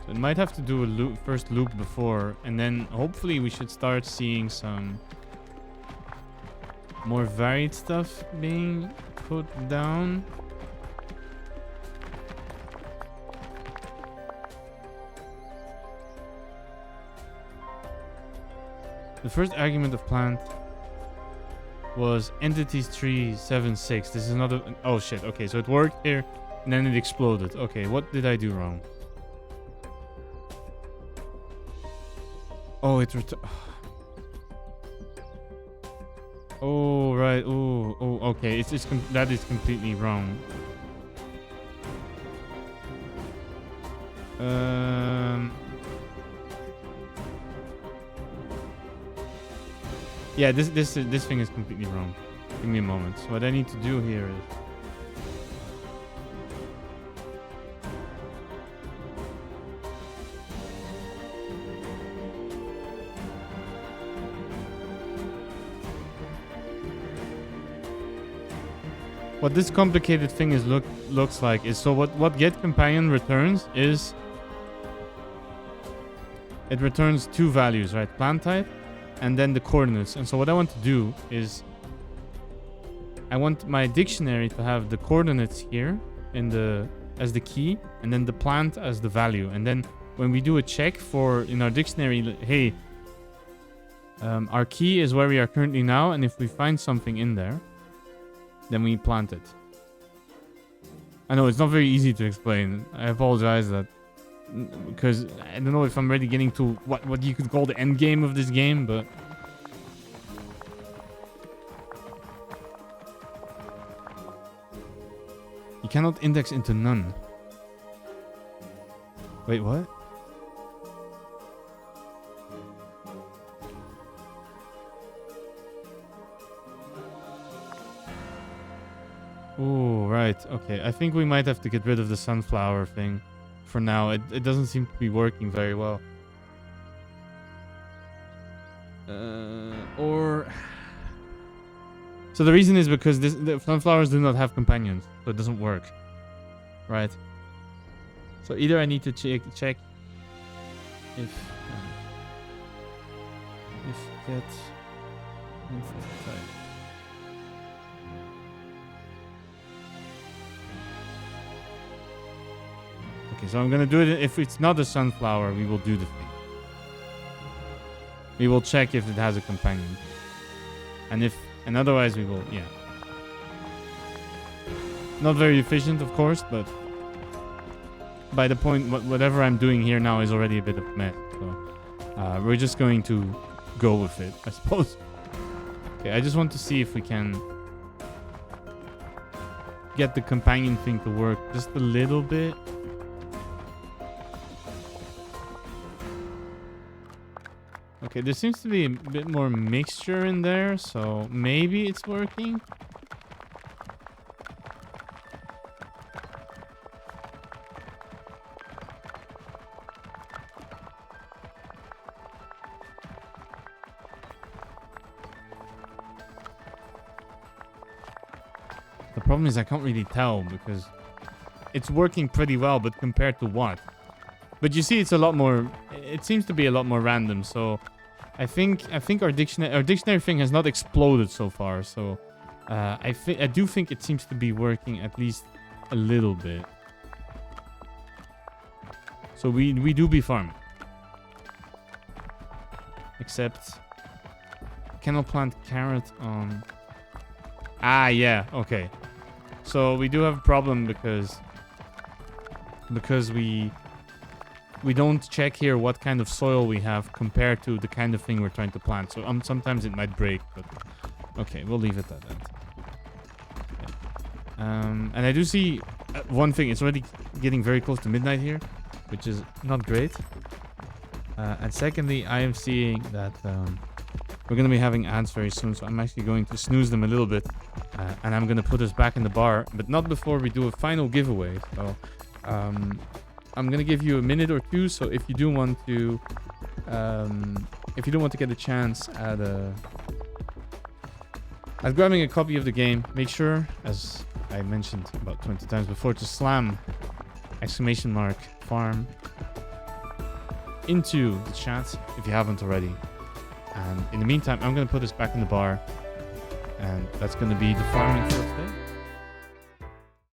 It might have to do a loop, first loop before, and then hopefully we should start seeing some more varied stuff being put down. The first argument of plant was entities 376. This is not a... Oh shit, okay, so it worked here and then it exploded. Okay, what did I do wrong? Oh, it oh, right. Oh, okay. That is completely wrong. Yeah, this thing is completely wrong. Give me a moment. So what I need to do here is... What this complicated thing looks like is, so what get companion returns is, it returns two values, right? Plant type and then the coordinates. And so what I want to do is, I want my dictionary to have the coordinates here as the key, and then the plant as the value. And then when we do a check in our dictionary, hey, our key is where we are currently now, and if we find something in there, then we plant it. I know it's not very easy to explain. I apologize because I don't know if I'm really getting to what you could call the end game of this game, but you cannot index into none. Wait, what? Oh, right. Okay. I think we might have to get rid of the sunflower thing for now. It doesn't seem to be working very well. So the reason is because the sunflowers do not have companions, so it doesn't work. Right. So either I need to check if get instance type. Okay, so I'm gonna do it. If it's not a sunflower, we will do the thing. We will check if it has a companion. And otherwise we will, yeah. Not very efficient, of course, but by the point, whatever I'm doing here now is already a bit of a mess. So we're just going to go with it, I suppose. Okay, I just want to see if we can get the companion thing to work just a little bit. Okay, there seems to be a bit more mixture in there, so maybe it's working. The problem is I can't really tell because it's working pretty well, but compared to what? But you see, it's a lot more. It seems to be a lot more random. So, I think our dictionary thing has not exploded so far. So, I do think it seems to be working at least a little bit. So we do be farming. Except, cannot plant carrot on. Ah, yeah. Okay. So we do have a problem because we don't check here what kind of soil we have compared to the kind of thing we're trying to plant. So sometimes it might break, but okay, we'll leave it at that. Okay. And I do see one thing. It's already getting very close to midnight here, which is not great. And secondly, I am seeing that we're going to be having ads very soon, so I'm actually going to snooze them a little bit. And I'm going to put us back in the bar, but not before we do a final giveaway. So I'm gonna give you a minute or two, so if you do want to get a chance at grabbing a copy of the game, make sure, as I mentioned about 20 times before, to slam !farm into the chat if you haven't already. And in the meantime, I'm going to put this back in the bar. And that's going to be the farming for today.